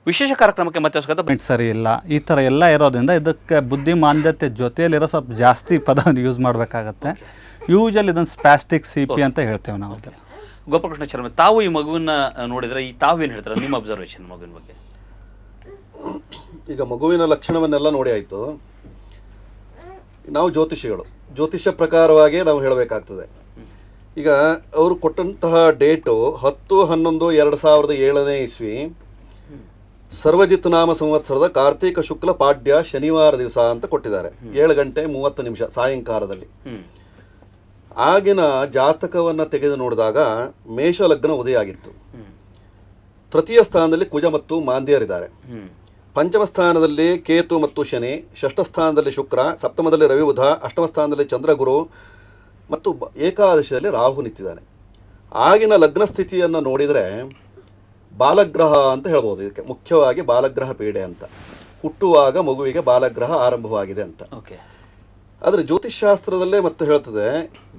ವಿಶೇಷ ಕಾರ್ಯಕ್ರಮಕ್ಕೆ ಮತ್ತೆ ಸ್ವಾಗತ. ಸರಿ ಇಲ್ಲ, ಈ ಥರ ಎಲ್ಲ ಇರೋದ್ರಿಂದ ಇದಕ್ಕೆ ಬುದ್ಧಿಮಾಂದ್ಯತೆ ಜೊತೆಯಲ್ಲಿರೋ ಸ್ವಲ್ಪ ಜಾಸ್ತಿ ಪದವನ್ನು ಯೂಸ್ ಮಾಡಬೇಕಾಗತ್ತೆ. ಯೂಶಲಿ ಇದನ್ನು ಸ್ಪ್ಯಾಸ್ಟಿಕ್ CP ಅಂತ ಹೇಳ್ತೇವೆ ನಾವು. ಅದನ್ನು ಗೋಪಾಲಕೃಷ್ಣ ಶರ್ಮೆ, ತಾವು ಈ ಮಗುವನ್ನ ನೋಡಿದ್ರೆ ತಾವು ಏನು ಹೇಳ್ತಾರೆ, ನಿಮ್ಮ ಅಬ್ಸರ್ವೇಷನ್ ಮಗುವಿನ ಬಗ್ಗೆ? ಈಗ ಮಗುವಿನ ಲಕ್ಷಣವನ್ನೆಲ್ಲ ನೋಡಿ ಆಯಿತು. ನಾವು ಜ್ಯೋತಿಷ್ಯ ಪ್ರಕಾರವಾಗಿ ನಾವು ಹೇಳಬೇಕಾಗ್ತದೆ. ಈಗ ಅವರು ಕೊಟ್ಟಂತಹ ಡೇಟು 10/11/2007 ಇಸ್ವಿ, ಸರ್ವಜಿತ್ ನಾಮ ಸಂವತ್ಸರದ ಕಾರ್ತಿಕ ಶುಕ್ಲ ಪಾಡ್ಯ ಶನಿವಾರ ದಿವಸ ಅಂತ ಕೊಟ್ಟಿದ್ದಾರೆ. 7:30 ಸಾಯಂಕಾಲದಲ್ಲಿ. ಆಗಿನ ಜಾತಕವನ್ನು ತೆಗೆದು ನೋಡಿದಾಗ ಮೇಷ ಲಗ್ನ ಉದಯ ಆಗಿತ್ತು. ತೃತೀಯ ಸ್ಥಾನದಲ್ಲಿ ಕುಜ ಮತ್ತು ಮಾಂದ್ಯರಿದ್ದಾರೆ. ಪಂಚಮ ಸ್ಥಾನದಲ್ಲಿ ಕೇತು ಮತ್ತು ಶನಿ, ಷಷ್ಠ ಸ್ಥಾನದಲ್ಲಿ ಶುಕ್ರ, ಸಪ್ತಮದಲ್ಲಿ ರವಿ ಬುಧ, ಅಷ್ಟಮ ಸ್ಥಾನದಲ್ಲಿ ಚಂದ್ರಗುರು ಮತ್ತು ಏಕಾದಶಿಯಲ್ಲಿ ರಾಹು ನಿಂತಿದ್ದಾನೆ. ಆಗಿನ ಲಗ್ನ ಸ್ಥಿತಿಯನ್ನು ನೋಡಿದರೆ ಬಾಲಗ್ರಹ ಅಂತ ಹೇಳ್ಬೋದು. ಇದಕ್ಕೆ ಮುಖ್ಯವಾಗಿ ಬಾಲಗ್ರಹ ಪೀಡೆ ಅಂತ. ಹುಟ್ಟುವಾಗ ಮಗುವಿಗೆ ಬಾಲಗ್ರಹ ಆರಂಭವಾಗಿದೆ ಅಂತ. ಆದರೆ ಜ್ಯೋತಿಷ್ಶಾಸ್ತ್ರದಲ್ಲೇ ಮತ್ತೆ ಹೇಳ್ತದೆ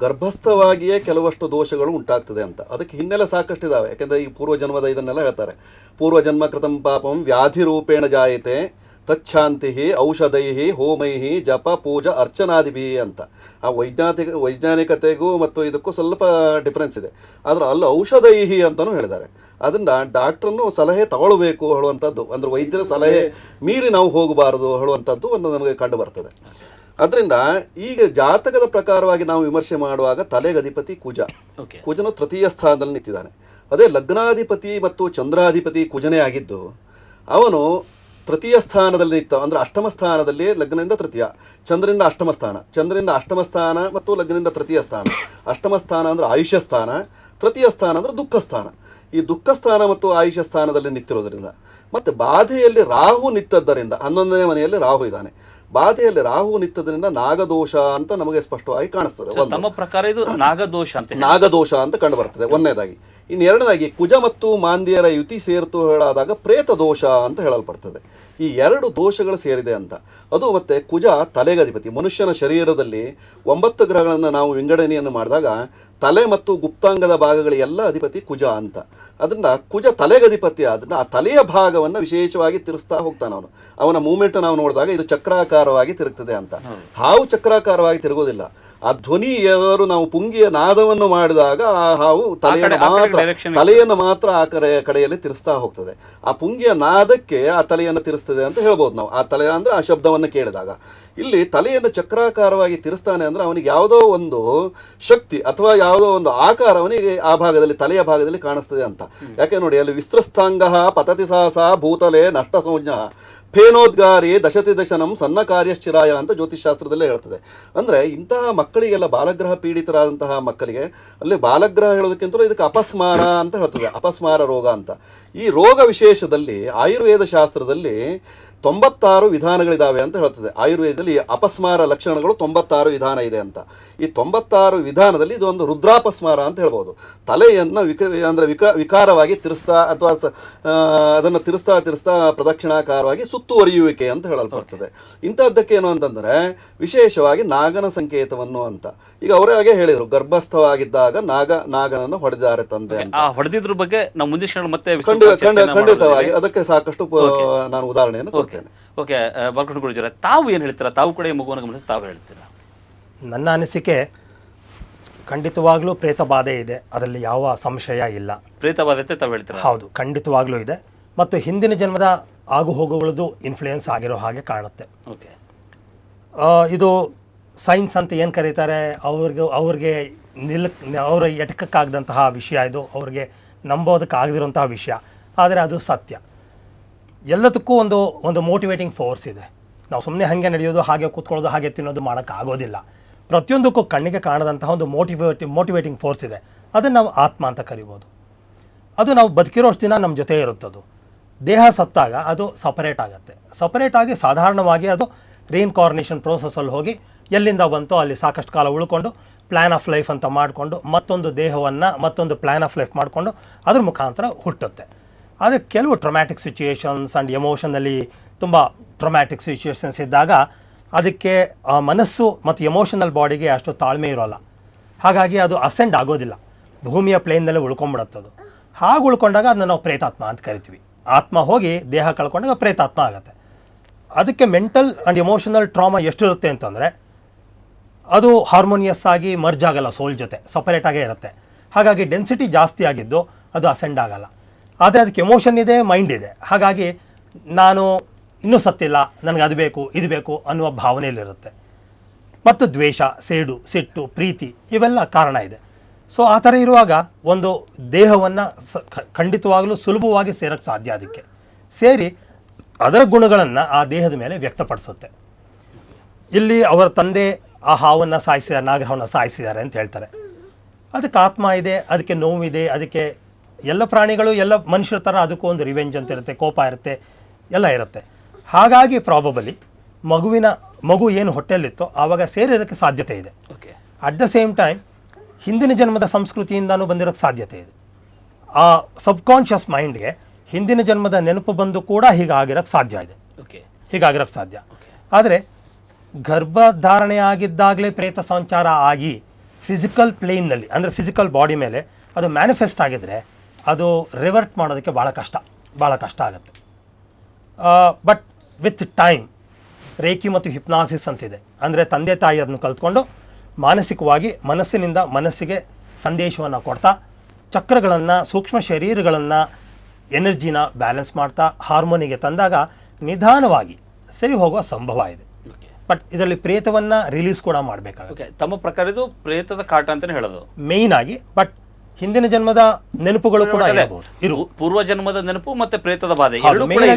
ಗರ್ಭಸ್ಥವಾಗಿಯೇ ಕೆಲವಷ್ಟು ದೋಷಗಳು ಉಂಟಾಗ್ತದೆ ಅಂತ. ಅದಕ್ಕೆ ಹಿನ್ನೆಲೆ ಸಾಕಷ್ಟಿದ್ದಾವೆ. ಯಾಕೆಂದರೆ ಈ ಪೂರ್ವಜನ್ಮದ ಇದನ್ನೆಲ್ಲ ಹೇಳ್ತಾರೆ. ಪೂರ್ವಜನ್ಮ ಕೃತಂ ಪಾಪಂ ವ್ಯಾಧಿ ರೂಪೇಣ ಜಾಯತೆ ತಚ್ಛಾಂತಿ ಔಷಧೈ ಹೋಮೈ ಜಪ ಪೂಜಾ ಅರ್ಚನಾದಿಭಿ ಅಂತ. ಆ ವೈಜ್ಞಾನಿಕತೆಗೂ ಮತ್ತು ಇದಕ್ಕೂ ಸ್ವಲ್ಪ ಡಿಫ್ರೆನ್ಸ್ ಇದೆ. ಆದರೆ ಅಲ್ಲಿ ಔಷಧೈ ಅಂತಲೂ ಹೇಳಿದ್ದಾರೆ. ಅದನ್ನು ಡಾಕ್ಟ್ರನ್ನು ಸಲಹೆ ತಗೊಳ್ಬೇಕು ಹೇಳುವಂಥದ್ದು, ಅಂದರೆ ವೈದ್ಯರ ಸಲಹೆ ಮೀರಿ ನಾವು ಹೋಗಬಾರದು ಹೇಳುವಂಥದ್ದು ಒಂದು ನಮಗೆ ಕಂಡು ಬರ್ತದೆ. ಅದರಿಂದ ಈಗ ಜಾತಕದ ಪ್ರಕಾರವಾಗಿ ನಾವು ವಿಮರ್ಶೆ ಮಾಡುವಾಗ ತಲೆಗಧಿಪತಿ ಕುಜನು ತೃತೀಯ ಸ್ಥಾನದಲ್ಲಿ ನಿಂತಿದ್ದಾನೆ. ಅದೇ ಲಗ್ನಾಧಿಪತಿ ಮತ್ತು ಚಂದ್ರಾಧಿಪತಿ ಕುಜನೇ ಆಗಿದ್ದು ಅವನು ತೃತೀಯ ಸ್ಥಾನದಲ್ಲಿ ನಿಂತ, ಅಂದರೆ ಅಷ್ಟಮ ಸ್ಥಾನದಲ್ಲಿ ಲಗ್ನದಿಂದ ತೃತೀಯ, ಚಂದ್ರನಿಂದ ಅಷ್ಟಮ ಸ್ಥಾನ, ಚಂದ್ರನಿಂದ ಅಷ್ಟಮ ಸ್ಥಾನ ಮತ್ತು ಲಗ್ನದಿಂದ ತೃತೀಯ ಸ್ಥಾನ. ಅಷ್ಟಮ ಸ್ಥಾನ ಅಂದರೆ ಆಯುಷ್ಯ ಸ್ಥಾನ, ತೃತೀಯ ಸ್ಥಾನ ಅಂದರೆ ದುಃಖ ಸ್ಥಾನ. ಈ ದುಃಖ ಸ್ಥಾನ ಮತ್ತು ಆಯುಷ್ಯ ಸ್ಥಾನದಲ್ಲಿ ನಿಂತಿರೋದ್ರಿಂದ ಮತ್ತು ಬಾಧೆಯಲ್ಲಿ ರಾಹು ನಿಂತದ್ದರಿಂದ 11ನೇ ಮನೆಯಲ್ಲಿ ರಾಹು ಇದ್ದಾನೆ. ಬಾಧೆಯಲ್ಲಿ ರಾಹು ನಿಂತದ್ರಿಂದ ನಾಗದೋಷ ಅಂತ ನಮಗೆ ಸ್ಪಷ್ಟವಾಗಿ ಕಾಣಿಸ್ತದೆ. ನಮ್ಮ ಪ್ರಕಾರ ಇದು ನಾಗದೋಷ ಅಂತ ಕಂಡು ಬರ್ತದೆ ಒಂದನೇದಾಗಿ. ಇನ್ನು ಎರಡನೇದಾಗಿ ಕುಜ ಮತ್ತು ಮಾಂದ್ಯರ ಯುತಿ ಸೇರ್ತು ಹೇಳಾದಾಗ ಪ್ರೇತ ದೋಷ ಅಂತ ಹೇಳಲ್ಪಡ್ತದೆ. ಈ 2 ದೋಷಗಳು ಸೇರಿದೆ ಅಂತ. ಅದು ಮತ್ತೆ ಕುಜ ತಲೆಗಧಿಪತಿ. ಮನುಷ್ಯನ ಶರೀರದಲ್ಲಿ 9 ಗ್ರಹಗಳನ್ನು ನಾವು ವಿಂಗಡಣೆಯನ್ನು ಮಾಡಿದಾಗ ತಲೆ ಮತ್ತು ಗುಪ್ತಾಂಗದ ಭಾಗಗಳಿಗೆಲ್ಲ ಅಧಿಪತಿ ಕುಜ ಅಂತ. ಅದರಿಂದ ಕುಜ ತಲೆಗಧಿಪತಿ ಆದ್ರಿಂದ ಆ ತಲೆಯ ಭಾಗವನ್ನು ವಿಶೇಷವಾಗಿ ತಿರುಸ್ತಾ ಹೋಗ್ತಾನೆ ಅವನು. ಅವನ ಮೂಮೆಂಟ್ ನಾವು ನೋಡಿದಾಗ ಇದು ಚಕ್ರಾಕಾರವಾಗಿ ತಿರುಗ್ತದೆ ಅಂತ. ಹಾವು ಚಕ್ರಾಕಾರವಾಗಿ ತಿರುಗೋದಿಲ್ಲ. ಆ ಧ್ವನಿ ಏನಾದರೂ ನಾವು ಪುಂಗಿಯ ನಾದವನ್ನು ಮಾಡಿದಾಗ ಆ ಹಾವು ತಲೆಯನ್ನು ಮಾತ್ರ ಆ ಕಡೆಯಲ್ಲಿ ತಿರುಸ್ತಾ ಹೋಗ್ತದೆ. ಆ ಪುಂಗಿಯ ನಾದಕ್ಕೆ ಆ ತಲೆಯನ್ನು ತಿರುಸ್ತದೆ ಅಂತ ಹೇಳ್ಬೋದು ನಾವು. ಆ ತಲೆ ಅಂದರೆ ಆ ಶಬ್ದವನ್ನು ಕೇಳಿದಾಗ. ಇಲ್ಲಿ ತಲೆಯನ್ನು ಚಕ್ರಾಕಾರವಾಗಿ ತಿರುಸ್ತಾನೆ ಅಂದರೆ ಅವನಿಗೆ ಯಾವುದೋ ಒಂದು ಶಕ್ತಿ ಅಥವಾ ಯಾವುದೋ ಒಂದು ಆಕಾರ ಅವನಿಗೆ ಆ ಭಾಗದಲ್ಲಿ ತಲೆಯ ಭಾಗದಲ್ಲಿ ಕಾಣಿಸ್ತದೆ ಅಂತ. ಯಾಕೆ ನೋಡಿ, ಅಲ್ಲಿ ವಿಸ್ತ್ರಸ್ಥಾಂಗ ಪತತಿ ಸಾಹಸ ಭೂತಲೆ ನಷ್ಟ ಸಂಜ್ಞ ಫೇನೋದ್ಗಾರಿ ದಶತಿ ದಶನಂ ಸಣ್ಣ ಕಾರ್ಯಶ್ಚಿರಾಯ ಅಂತ ಜ್ಯೋತಿಷ್ಶಾಸ್ತ್ರದಲ್ಲೇ ಹೇಳ್ತದೆ. ಅಂದರೆ ಇಂತಹ ಮಕ್ಕಳಿಗೆಲ್ಲ ಬಾಲಗ್ರಹ ಪೀಡಿತರಾದಂತಹ ಮಕ್ಕಳಿಗೆ ಅಲ್ಲಿ ಬಾಲಗ್ರಹ ಹೇಳೋದಕ್ಕಿಂತಲೂ ಇದಕ್ಕೆ ಅಪಸ್ಮಾರ ಅಂತ ಹೇಳ್ತದೆ. ಅಪಸ್ಮಾರ ರೋಗ ಅಂತ. ಈ ರೋಗ ವಿಶೇಷದಲ್ಲಿ ಆಯುರ್ವೇದ ಶಾಸ್ತ್ರದಲ್ಲಿ 96 ವಿಧಾನಗಳಿದ್ದಾವೆ ಅಂತ ಹೇಳ್ತದೆ. ಆಯುರ್ವೇದದಲ್ಲಿ ಅಪಸ್ಮಾರ ಲಕ್ಷಣಗಳು 96 ವಿಧಾನ ಇದೆ ಅಂತ. ಈ 96 ವಿಧಾನದಲ್ಲಿ ಇದೊಂದು ರುದ್ರಾಪಸ್ಮಾರ ಅಂತ ಹೇಳ್ಬೋದು. ತಲೆಯನ್ನು ವಿಕಾರವಾಗಿ ತಿರುಸ್ತಾ ಅಥವಾ ಅದನ್ನು ತಿರುಸ್ತಾ ಪ್ರದಕ್ಷಿಣಾಕಾರವಾಗಿ ಸುತ್ತುವರಿಯುವಿಕೆ ಅಂತ ಹೇಳಲ್ಪಡ್ತದೆ. ಇಂಥದ್ದಕ್ಕೆ ಏನು ಅಂತಂದರೆ ವಿಶೇಷವಾಗಿ ನಾಗನ ಸಂಕೇತವನ್ನು ಅಂತ. ಈಗ ಅವರೇ ಹಾಗೆ ಹೇಳಿದರು, ಗರ್ಭಸ್ಥವಾಗಿದ್ದಾಗ ನಾಗನನ್ನು ಹೊಡೆದಿದ್ದಾರೆ ತಂದೆ. ಹೊಡೆದಿದ್ರ ಬಗ್ಗೆ ನಾವು ಮುಂದಿನ ಮತ್ತೆ ಖಂಡಿತವಾಗಿ ಅದಕ್ಕೆ ಸಾಕಷ್ಟು ನಾನು ಉದಾಹರಣೆಯನ್ನು ಕೊಡ್ತೇನೆ. ಓಕೆ, ಬಾಲಕೃಷ್ಣ ಗುರುಜಿ, ತಾವು ಏನು ಹೇಳ್ತೀರಾ? ತಾವು ಕೂಡ ಈ ಮಗುವನ್ನು ಗಮನಿಸಿ ತಾವು ಹೇಳ್ತೀರಾ? ನನ್ನ ಅನಿಸಿಕೆ ಖಂಡಿತವಾಗ್ಲೂ ಪ್ರೇತ ಬಾಧೆ ಇದೆ, ಅದರಲ್ಲಿ ಯಾವ ಸಂಶಯ ಇಲ್ಲ. ಪ್ರೇತ ಬಾಧೆ ತಾವು ಹೇಳ್ತೀರಾ? ಹೌದು, ಖಂಡಿತವಾಗ್ಲೂ ಇದೆ. ಮತ್ತು ಹಿಂದಿನ ಜನ್ಮದ ಆಗು ಹೋಗುಗಳದ್ದು ಇನ್ಫ್ಲೂಯೆನ್ಸ್ ಆಗಿರೋ ಹಾಗೆ ಕಾಣುತ್ತೆ. ಓಕೆ, ಇದು ಸೈನ್ಸ್ ಅಂತ ಏನು ಕರೀತಾರೆ, ಅವ್ರಿಗೆ ಅವರ ಎಟಕಕ್ಕಾಗದಂತಹ ವಿಷಯ ಇದು, ಅವ್ರಿಗೆ ನಂಬೋದಕ್ಕಾಗದಿರೋಂತಹ ವಿಷಯ. ಆದರೆ ಅದು ಸತ್ಯ. ಎಲ್ಲದಕ್ಕೂ ಒಂದು ಮೋಟಿವೇಟಿಂಗ್ ಫೋರ್ಸ್ ಇದೆ. ನಾವು ಸುಮ್ಮನೆ ಹಾಗೆ ನಡೆಯೋದು, ಹಾಗೆ ಕೂತ್ಕೊಳ್ಳೋದು, ಹಾಗೆ ತಿನ್ನೋದು ಮಾಡೋಕ್ಕಾಗೋದಿಲ್ಲ. ಪ್ರತಿಯೊಂದಕ್ಕೂ ಕಣ್ಣಿಗೆ ಕಾಣದಂತಹ ಒಂದು ಮೋಟಿವೇಟಿಂಗ್ ಫೋರ್ಸ್ ಇದೆ. ಅದನ್ನು ನಾವು ಆತ್ಮ ಅಂತ ಕರಿಬೋದು. ಅದು ನಾವು ಬದುಕಿರೋಷ್ಟು ದಿನ ನಮ್ಮ ಜೊತೆ ಇರುತ್ತದು. ದೇಹ ಸತ್ತಾಗ ಅದು ಸಪರೇಟ್ ಆಗುತ್ತೆ. ಸಪರೇಟ್ ಆಗಿ ಸಾಧಾರಣವಾಗಿ ಅದು ರೀಇನ್ಕಾರ್ನೇಷನ್ ಪ್ರೋಸೆಸ್ಸಲ್ಲಿ ಹೋಗಿ ಎಲ್ಲಿಂದ ಬಂತೋ ಅಲ್ಲಿ ಸಾಕಷ್ಟು ಕಾಲ ಉಳ್ಕೊಂಡು ಪ್ಲ್ಯಾನ್ ಆಫ್ ಲೈಫ್ ಅಂತ ಮಾಡಿಕೊಂಡು ಮತ್ತೊಂದು ದೇಹವನ್ನು ಮತ್ತೊಂದು ಪ್ಲ್ಯಾನ್ ಆಫ್ ಲೈಫ್ ಮಾಡಿಕೊಂಡು ಅದ್ರ ಮುಖಾಂತರ ಹುಟ್ಟುತ್ತೆ. ಆದರೆ ಕೆಲವು ಟ್ರೊಮ್ಯಾಟಿಕ್ ಸಿಚುಯೇಷನ್ಸ್ ಆ್ಯಂಡ್ ಎಮೋಷನಲ್ಲಿ ತುಂಬ ಟ್ರೊಮ್ಯಾಟಿಕ್ ಸಿಚುಯೇಷನ್ಸ್ ಇದ್ದಾಗ ಅದಕ್ಕೆ ಮನಸ್ಸು ಮತ್ತು ಎಮೋಷನಲ್ ಬಾಡಿಗೆ ಅಷ್ಟು ತಾಳ್ಮೆ ಇರೋಲ್ಲ. ಹಾಗಾಗಿ ಅದು ಅಸೆಂಡ್ ಆಗೋದಿಲ್ಲ, ಭೂಮಿಯ ಪ್ಲೇನ್ನಲ್ಲೇ ಉಳ್ಕೊಂಡ್ಬಿಡುತ್ತದು. ಹಾಗೆ ಉಳ್ಕೊಂಡಾಗ ಅದನ್ನ ನಾವು ಪ್ರೇತಾತ್ಮ ಅಂತ ಕರಿತೀವಿ. ಆತ್ಮ ಹೋಗಿ ದೇಹ ಕಳ್ಕೊಂಡಾಗ ಪ್ರೇತಾತ್ಮ ಆಗುತ್ತೆ. ಅದಕ್ಕೆ ಮೆಂಟಲ್ ಆ್ಯಂಡ್ ಎಮೋಷನಲ್ ಟ್ರಾಮಾ ಎಷ್ಟಿರುತ್ತೆ ಅಂತಂದರೆ ಅದು ಹಾರ್ಮೋನಿಯಸ್ ಆಗಿ ಮರ್ಜ್ ಆಗಲ್ಲ, ಸೋಲ್ ಜೊತೆ ಸಪರೇಟಾಗೇ ಇರುತ್ತೆ. ಹಾಗಾಗಿ ಡೆನ್ಸಿಟಿ ಜಾಸ್ತಿ ಆಗಿದ್ದು ಅದು ಅಸೆಂಡ್ ಆಗಲ್ಲ. ಆದರೆ ಅದಕ್ಕೆ ಎಮೋಷನ್ ಇದೆ, ಮೈಂಡ್ ಇದೆ. ಹಾಗಾಗಿ ನಾನು ಇನ್ನೂ ಸತ್ತಿಲ್ಲ, ನನಗೆ ಅದು ಬೇಕು ಇದು ಬೇಕು ಅನ್ನುವ ಭಾವನೆಯಲ್ಲಿರುತ್ತೆ. ಮತ್ತು ದ್ವೇಷ, ಸೇಡು, ಸಿಟ್ಟು, ಪ್ರೀತಿ ಇವೆಲ್ಲ ಕಾರಣ ಇದೆ. ಸೊ ಆ ಥರ ಇರುವಾಗ ಒಂದು ದೇಹವನ್ನು ಖಂಡಿತವಾಗಲೂ ಸುಲಭವಾಗಿ ಸೇರೋಕ್ಕೆ ಸಾಧ್ಯ. ಅದಕ್ಕೆ ಸೇರಿ ಅದರ ಗುಣಗಳನ್ನು ಆ ದೇಹದ ಮೇಲೆ ವ್ಯಕ್ತಪಡಿಸುತ್ತೆ. ಇಲ್ಲಿ ಅವರ ತಂದೆ ಆ ಹಾವನ್ನು ಸಾಯಿಸಿದ್ದಾರೆ, ನಾಗರಹಾವನ್ನು ಸಾಯಿಸಿದ್ದಾರೆ ಅಂತ ಹೇಳ್ತಾರೆ. ಅದಕ್ಕೆ ಆತ್ಮ ಇದೆ, ಅದಕ್ಕೆ ನೋವಿದೆ, ಅದಕ್ಕೆ ಎಲ್ಲ ಪ್ರಾಣಿಗಳು ಎಲ್ಲ ಮನುಷ್ಯರ ಥರ ಅದಕ್ಕೂ ಒಂದು ರಿವೆಂಜ್ ಅಂತ ಇರುತ್ತೆ, ಕೋಪ ಇರುತ್ತೆ, ಎಲ್ಲ ಇರುತ್ತೆ. ಹಾಗಾಗಿ ಪ್ರಾಬಬಲಿ ಮಗು ಏನು ಹೊಟ್ಟೆಯಲ್ಲಿತ್ತೋ ಆವಾಗ ಸೇರಿರೋಕ್ಕೆ ಸಾಧ್ಯತೆ ಇದೆ. ಅಟ್ ದ ಸೇಮ್ ಟೈಮ್ ಹಿಂದಿನ ಜನ್ಮದ ಸಂಸ್ಕೃತಿಯಿಂದನೂ ಬಂದಿರೋಕ್ಕೆ ಸಾಧ್ಯತೆ ಇದೆ. ಆ ಸಬ್ಕಾನ್ಷಿಯಸ್ ಮೈಂಡ್ಗೆ ಹಿಂದಿನ ಜನ್ಮದ ನೆನಪು ಬಂದು ಕೂಡ ಹೀಗಾಗಿರೋಕ್ಕೆ ಸಾಧ್ಯ ಇದೆ, ಹೀಗಾಗಿರೋಕ್ಕೆ ಸಾಧ್ಯ. ಆದರೆ ಗರ್ಭಧಾರಣೆ ಆಗಿದ್ದಾಗಲೇ ಪ್ರೇತ ಸಂಚಾರ ಆಗಿ ಫಿಸಿಕಲ್ ಪ್ಲೇನ್ನಲ್ಲಿ ಅಂದರೆ ಫಿಸಿಕಲ್ ಬಾಡಿ ಮೇಲೆ ಅದು ಮ್ಯಾನಿಫೆಸ್ಟ್ ಆಗಿದ್ರೆ ಅದು ರಿವರ್ಟ್ ಮಾಡೋದಕ್ಕೆ ಭಾಳ ಕಷ್ಟ ಆಗುತ್ತೆ. ಬಟ್ ವಿತ್ ಟೈಮ್ ರೇಖಿ ಮತ್ತು ಹಿಪ್ನಾಸಿಸ್ ಅಂತಿದೆ. ಅಂದರೆ ತಂದೆ ತಾಯಿಯರನ್ನು ಕಲ್ತ್ಕೊಂಡು ಮಾನಸಿಕವಾಗಿ ಮನಸ್ಸಿನಿಂದ ಮನಸ್ಸಿಗೆ ಸಂದೇಶವನ್ನು ಕೊಡ್ತಾ ಚಕ್ರಗಳನ್ನು, ಸೂಕ್ಷ್ಮ ಶರೀರಗಳನ್ನು, ಎನರ್ಜಿನ ಬ್ಯಾಲೆನ್ಸ್ ಮಾಡ್ತಾ ಹಾರ್ಮೋನಿಗೆ ತಂದಾಗ ನಿಧಾನವಾಗಿ ಸರಿ ಹೋಗುವ ಸಂಭವ ಇದೆ. ಬಟ್ ಇದರಲ್ಲಿ ಪ್ರೇತವನ್ನು ರಿಲೀಸ್ ಕೂಡ ಮಾಡಬೇಕಾಗುತ್ತೆ. ತಮ್ಮ ಪ್ರಕಾರ ಇದು ಪ್ರೇತದ ಕಾಟ ಅಂತಲೇ ಹೇಳೋದು ಮೇಯ್ನ್ ಆಗಿ. ಬಟ್ ಹಿಂದಿನ ಜನ್ಮದ ನೆನಪುಗಳು ಕೂಡ ಇರಬಹುದು. ಪೂರ್ವ ಜನ್ಮದ ನೆನಪು ಮತ್ತೆ ಪ್ರೇತದ ಬಾಧೆ, ಮೇಯ್ನ್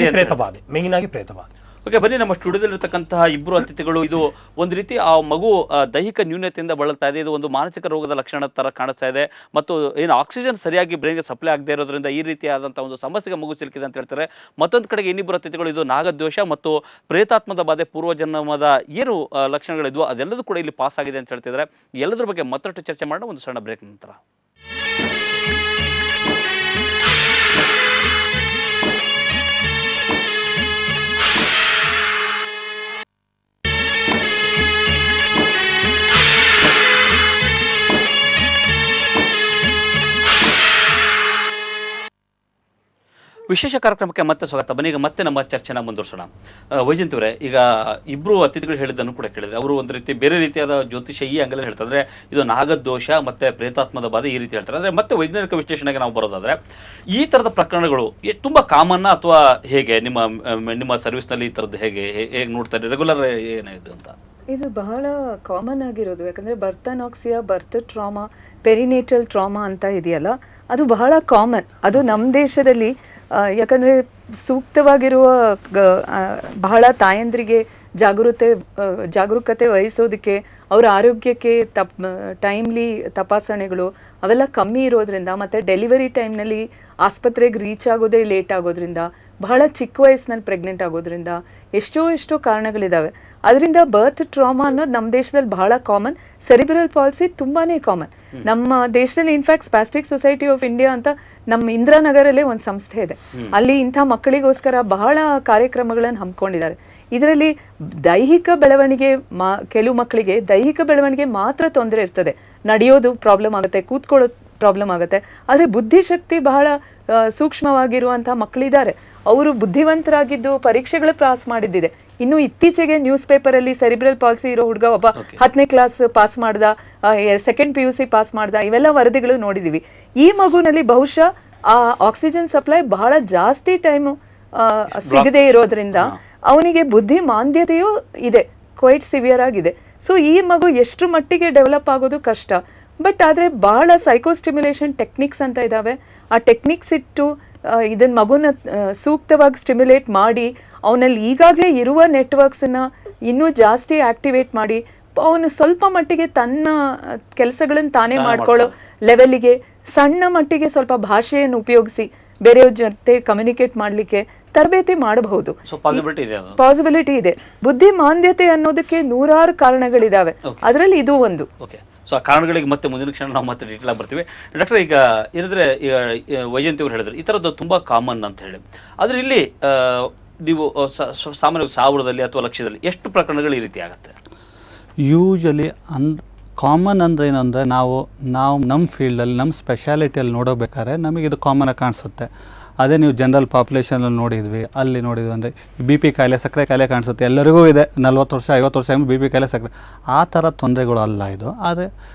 ಆಗಿ ಪ್ರೇತ ಬಾಧೆ. ಓಕೆ, ಬನ್ನಿ ನಮ್ಮ ಸ್ಟುಡಿಯೋದಲ್ಲಿರ್ತಕ್ಕಂತಹ ಇಬ್ಬರು ಅತಿಥಿಗಳು, ಇದು ಒಂದು ರೀತಿ ಆ ಮಗು ದೈಹಿಕ ನ್ಯೂನತೆಯಿಂದ ಬಳಲ್ತಾ ಇದೆ, ಇದು ಒಂದು ಮಾನಸಿಕ ರೋಗದ ಲಕ್ಷಣ ತರ ಕಾಣಿಸ್ತಾ ಇದೆ, ಮತ್ತು ಏನು ಆಕ್ಸಿಜನ್ ಸರಿಯಾಗಿ ಬ್ರೈನ್ಗೆ ಸಪ್ಲೈ ಆಗದೆ ಇರೋದ್ರಿಂದ ಈ ರೀತಿಯಾದಂತಹ ಒಂದು ಸಮಸ್ಯೆಗೆ ಮಗು ಸಿಲುಕಿದೆ ಅಂತ ಹೇಳ್ತಾರೆ. ಮತ್ತೊಂದು ಕಡೆಗೆ ಇನ್ನಿಬ್ಬರು ಅತಿಥಿಗಳು ಇದು ನಾಗದ್ವೇಷ ಮತ್ತು ಪ್ರೇತಾತ್ಮದ ಬಾಧೆ, ಪೂರ್ವಜನ್ಮದ ಏನು ಲಕ್ಷಣಗಳಿದ್ವು ಅದೆಲ್ಲದೂ ಕೂಡ ಇಲ್ಲಿ ಪಾಸ್ ಆಗಿದೆ ಅಂತ ಹೇಳ್ತಿದ್ದಾರೆ. ಎಲ್ಲದ್ರ ಬಗ್ಗೆ ಮತ್ತಷ್ಟು ಚರ್ಚೆ ಮಾಡೋಣ ಒಂದು ಸಣ್ಣ ಬ್ರೇಕ್ ನಂತರ. ವಿಶೇಷ ಕಾರ್ಯಕ್ರಮಕ್ಕೆ ಮತ್ತೆ ಸ್ವಾಗತ. ಬನ್ನಿ, ಈಗ ಮತ್ತೆ ನಮ್ಮ ಚರ್ಚೆನ ಮುಂದುವರ್ಸೋಣ. ವೈಜಯಂತಿ ಅವರೇ, ಈಗ ಇಬ್ಬರು ಅತಿಥಿಗಳು ಹೇಳಿದ್ದನ್ನು ಕೂಡ ಕೇಳಿದ್ರೆ ಅವರು ಒಂದು ರೀತಿ ಬೇರೆ ರೀತಿಯಾದ ಜ್ಯೋತಿಷ ಈ ಅಂಗಲಲ್ಲಿ ಹೇಳ್ತಾರೆ. ಅಂದರೆ ಇದು ನಾಗದೋಷ ಮತ್ತು ಪ್ರೇತಾತ್ಮದ ಬಾಧೆ ಈ ರೀತಿ ಹೇಳ್ತಾರೆ. ಅಂದರೆ ಮತ್ತೆ ವೈಜ್ಞಾನಿಕ ವಿಶ್ಲೇಷಣೆಗೆ ನಾವು ಬರೋದಾದರೆ ಈ ಥರದ ಪ್ರಕರಣಗಳು ತುಂಬ ಕಾಮನ್ನ ಅಥವಾ ಹೇಗೆ ನಿಮ್ಮ ಸರ್ವಿಸ್ನಲ್ಲಿ ಈ ಥರದ್ದು ಹೇಗೆ ನೋಡ್ತಾರೆ, ರೆಗ್ಯುಲರ್ ಏನಿದೆ ಅಂತ? ಇದು ಬಹಳ ಕಾಮನ್ ಆಗಿರೋದು. ಯಾಕಂದರೆ ಬರ್ತ್ ಅನಾಕ್ಸಿಯಾ, ಬರ್ತ್ ಟ್ರಾಮಾ, ಪೆರಿನೇಟಲ್ ಟ್ರಾಮಾ ಅಂತ ಇದೆಯಲ್ಲ, ಅದು ಬಹಳ ಕಾಮನ್. ಅದು ನಮ್ಮ ದೇಶದಲ್ಲಿ ಯಾಕಂದರೆ ಸೂಕ್ತವಾಗಿರುವ ಬಹಳ ತಾಯಂದ್ರಿಗೆ ಜಾಗರೂಕತೆ ವಹಿಸೋದಕ್ಕೆ, ಅವರ ಆರೋಗ್ಯಕ್ಕೆ ಟೈಮ್ಲಿ ತಪಾಸಣೆಗಳು ಅವೆಲ್ಲ ಕಮ್ಮಿ ಇರೋದ್ರಿಂದ, ಮತ್ತು ಡೆಲಿವರಿ ಟೈಮ್ನಲ್ಲಿ ಆಸ್ಪತ್ರೆಗೆ ರೀಚ್ ಆಗೋದೇ ಲೇಟ್ ಆಗೋದ್ರಿಂದ, ಬಹಳ ಚಿಕ್ಕ ವಯಸ್ಸಿನಲ್ಲಿ ಪ್ರೆಗ್ನೆಂಟ್ ಆಗೋದ್ರಿಂದ ಎಷ್ಟೋ ಕಾರಣಗಳಿದ್ದಾವೆ. ಅದರಿಂದ ಬರ್ತ್ ಟ್ರಾಮಾ ಅನ್ನೋದು ನಮ್ಮ ದೇಶದಲ್ಲಿ ಬಹಳ ಕಾಮನ್. ಸೆರಿಬ್ರಲ್ ಪಾಲ್ಸಿ ತುಂಬಾ ಕಾಮನ್. ನಮ್ಮ ದೇಶದಲ್ಲಿ ಇನ್ಫ್ಯಾಕ್ಟ್ ಸ್ಪಾಸ್ಟಿಕ್ ಸೊಸೈಟಿ ಆಫ್ ಇಂಡಿಯಾ ಅಂತ ನಮ್ಮ ಇಂದಿರಾನಗರಲ್ಲೇ ಒಂದು ಸಂಸ್ಥೆ ಇದೆ. ಅಲ್ಲಿ ಇಂಥ ಮಕ್ಕಳಿಗೋಸ್ಕರ ಬಹಳ ಕಾರ್ಯಕ್ರಮಗಳನ್ನು ಹಮ್ಮಿಕೊಂಡಿದ್ದಾರೆ. ಇದರಲ್ಲಿ ದೈಹಿಕ ಬೆಳವಣಿಗೆ ಕೆಲವು ಮಕ್ಕಳಿಗೆ ದೈಹಿಕ ಬೆಳವಣಿಗೆ ಮಾತ್ರ ತೊಂದರೆ ಇರ್ತದೆ, ನಡೆಯೋದು ಪ್ರಾಬ್ಲಮ್ ಆಗುತ್ತೆ, ಕೂತ್ಕೊಳ್ಳೋದು ಪ್ರಾಬ್ಲಮ್ ಆಗುತ್ತೆ. ಆದರೆ ಬುದ್ಧಿಶಕ್ತಿ ಬಹಳ ಸೂಕ್ಷ್ಮವಾಗಿರುವಂಥ ಮಕ್ಕಳಿದ್ದಾರೆ. ಅವರು ಬುದ್ಧಿವಂತರಾಗಿದ್ದು ಪರೀಕ್ಷೆಗಳು ಪಾಸ್ ಮಾಡಿದ್ದಿದೆ. ಇನ್ನು ಇತ್ತೀಚೆಗೆ ನ್ಯೂಸ್ ಪೇಪರಲ್ಲಿ ಸೆರಿಬ್ರಲ್ ಪಾಲ್ಸಿ ಇರೋ ಹುಡುಗ ಒಬ್ಬ 10ನೇ ಕ್ಲಾಸ್ ಪಾಸ್ ಮಾಡ್ದ, 2nd PUC ಪಾಸ್ ಮಾಡ್ದ, ಇವೆಲ್ಲ ವರದಿಗಳು ನೋಡಿದೀವಿ. ಈ ಮಗುನಲ್ಲಿ ಬಹುಶಃ ಆ ಆಕ್ಸಿಜನ್ ಸಪ್ಲೈ ಬಹಳ ಜಾಸ್ತಿ ಟೈಮ್ ಸಿಗದೆ ಇರೋದ್ರಿಂದ ಅವನಿಗೆ ಬುದ್ಧಿ ಮಾಂದ್ಯತೆಯೂ ಇದೆ, ಕ್ವೈಟ್ ಸಿವಿಯರ್ ಆಗಿದೆ. ಸೊ ಈ ಮಗು ಎಷ್ಟು ಮಟ್ಟಿಗೆ ಡೆವಲಪ್ ಆಗೋದು ಕಷ್ಟ. ಬಟ್ ಆದರೆ ಬಹಳ ಸೈಕೋಸ್ಟಿಮ್ಯುಲೇಷನ್ ಟೆಕ್ನಿಕ್ಸ್ ಅಂತ ಇದ್ದಾವೆ. ಆ ಟೆಕ್ನಿಕ್ಸ್ ಇಟ್ಟು ಇದನ್ನ ಮಗುನ ಸೂಕ್ತವಾಗಿ ಸ್ಟಿಮ್ಯುಲೇಟ್ ಮಾಡಿ ಅವನಲ್ಲಿ ಈಗಾಗಲೇ ಇರುವ ನೆಟ್ವರ್ಕ್ಸನ್ನು ಇನ್ನೂ ಜಾಸ್ತಿ ಆಕ್ಟಿವೇಟ್ ಮಾಡಿ ಅವನು ಸ್ವಲ್ಪ ಮಟ್ಟಿಗೆ ತನ್ನ ಕೆಲಸಗಳನ್ನು ತಾನೇ ಮಾಡ್ಕೊಳ್ಳೋ ಲೆವೆಲ್ಲಿಗೆ, ಸಣ್ಣ ಮಟ್ಟಿಗೆ ಸ್ವಲ್ಪ ಭಾಷೆಯನ್ನು ಉಪಯೋಗಿಸಿ ಬೇರೆಯವ್ರ ಜೊತೆ ಕಮ್ಯುನಿಕೇಟ್ ಮಾಡಲಿಕ್ಕೆ ತರಬೇತಿ ಮಾಡಬಹುದು. ಪಾಸಿಬಿಲಿಟಿ ಇದೆ. ಬುದ್ಧಿ ಮಾಂದ್ಯತೆ ಅನ್ನೋದಕ್ಕೆ ನೂರಾರು ಕಾರಣಗಳಿದಾವೆ, ಅದರಲ್ಲಿ ಇದು ಒಂದು. ಸೊ ಆ ಕಾರಣಗಳಿಗೆ ಮತ್ತೆ ಮುಂದಿನ ಕ್ಷಣ ನಾವು ಮತ್ತೆ ಡೀಟೇಲ್ ಆಗಿ ಬರ್ತೀವಿ. ಡಾಕ್ಟರ್, ಈಗ ಏನಿದ್ರೆ ಈಗ ವೈಜಯಂತಿ ಅವರು ಹೇಳಿದ್ರು ಈ ಥರದ್ದು ತುಂಬ ಕಾಮನ್ ಅಂತ ಹೇಳಿ, ಆದರೆ ಇಲ್ಲಿ ನೀವು ಸಾಮಾನ್ಯ 1000ದಲ್ಲಿ ಅಥವಾ ಲಕ್ಷದಲ್ಲಿ ಎಷ್ಟು ಪ್ರಕರಣಗಳು ಈ ರೀತಿ ಆಗುತ್ತೆ? ಯೂಶಲಿ ಕಾಮನ್ ಅಂದರೆ ಏನಂದರೆ ನಾವು ನಮ್ಮ ಫೀಲ್ಡಲ್ಲಿ ನಮ್ಮ ಸ್ಪೆಷಾಲಿಟಿಯಲ್ಲಿ ನೋಡೋಬೇಕಾದ್ರೆ ನಮಗೆ ಇದು ಕಾಮನಾಗಿ ಕಾಣಿಸುತ್ತೆ. ಅದೇ ನೀವು ಜನರಲ್ ಪಾಪ್ಯುಲೇಷನಲ್ಲಿ ನೋಡಿದ್ವಿ, ಅಲ್ಲಿ ನೋಡಿದ್ವಿ ಅಂದರೆ ಬಿ ಪಿ ಕಾಯಿಲೆ, ಸಕ್ಕರೆ ಕಾಯಿಲೆ ಕಾಣಿಸುತ್ತೆ, ಎಲ್ಲರಿಗೂ ಇದೆ, 40 ವರ್ಷ 50 ವರ್ಷ ಬಿ ಪಿ ಕಾಯಿಲೆ, ಸಕ್ಕರೆ, ಆ ಥರ ತೊಂದರೆಗಳು ಅಲ್ಲ ಇದು. ಆದರೆ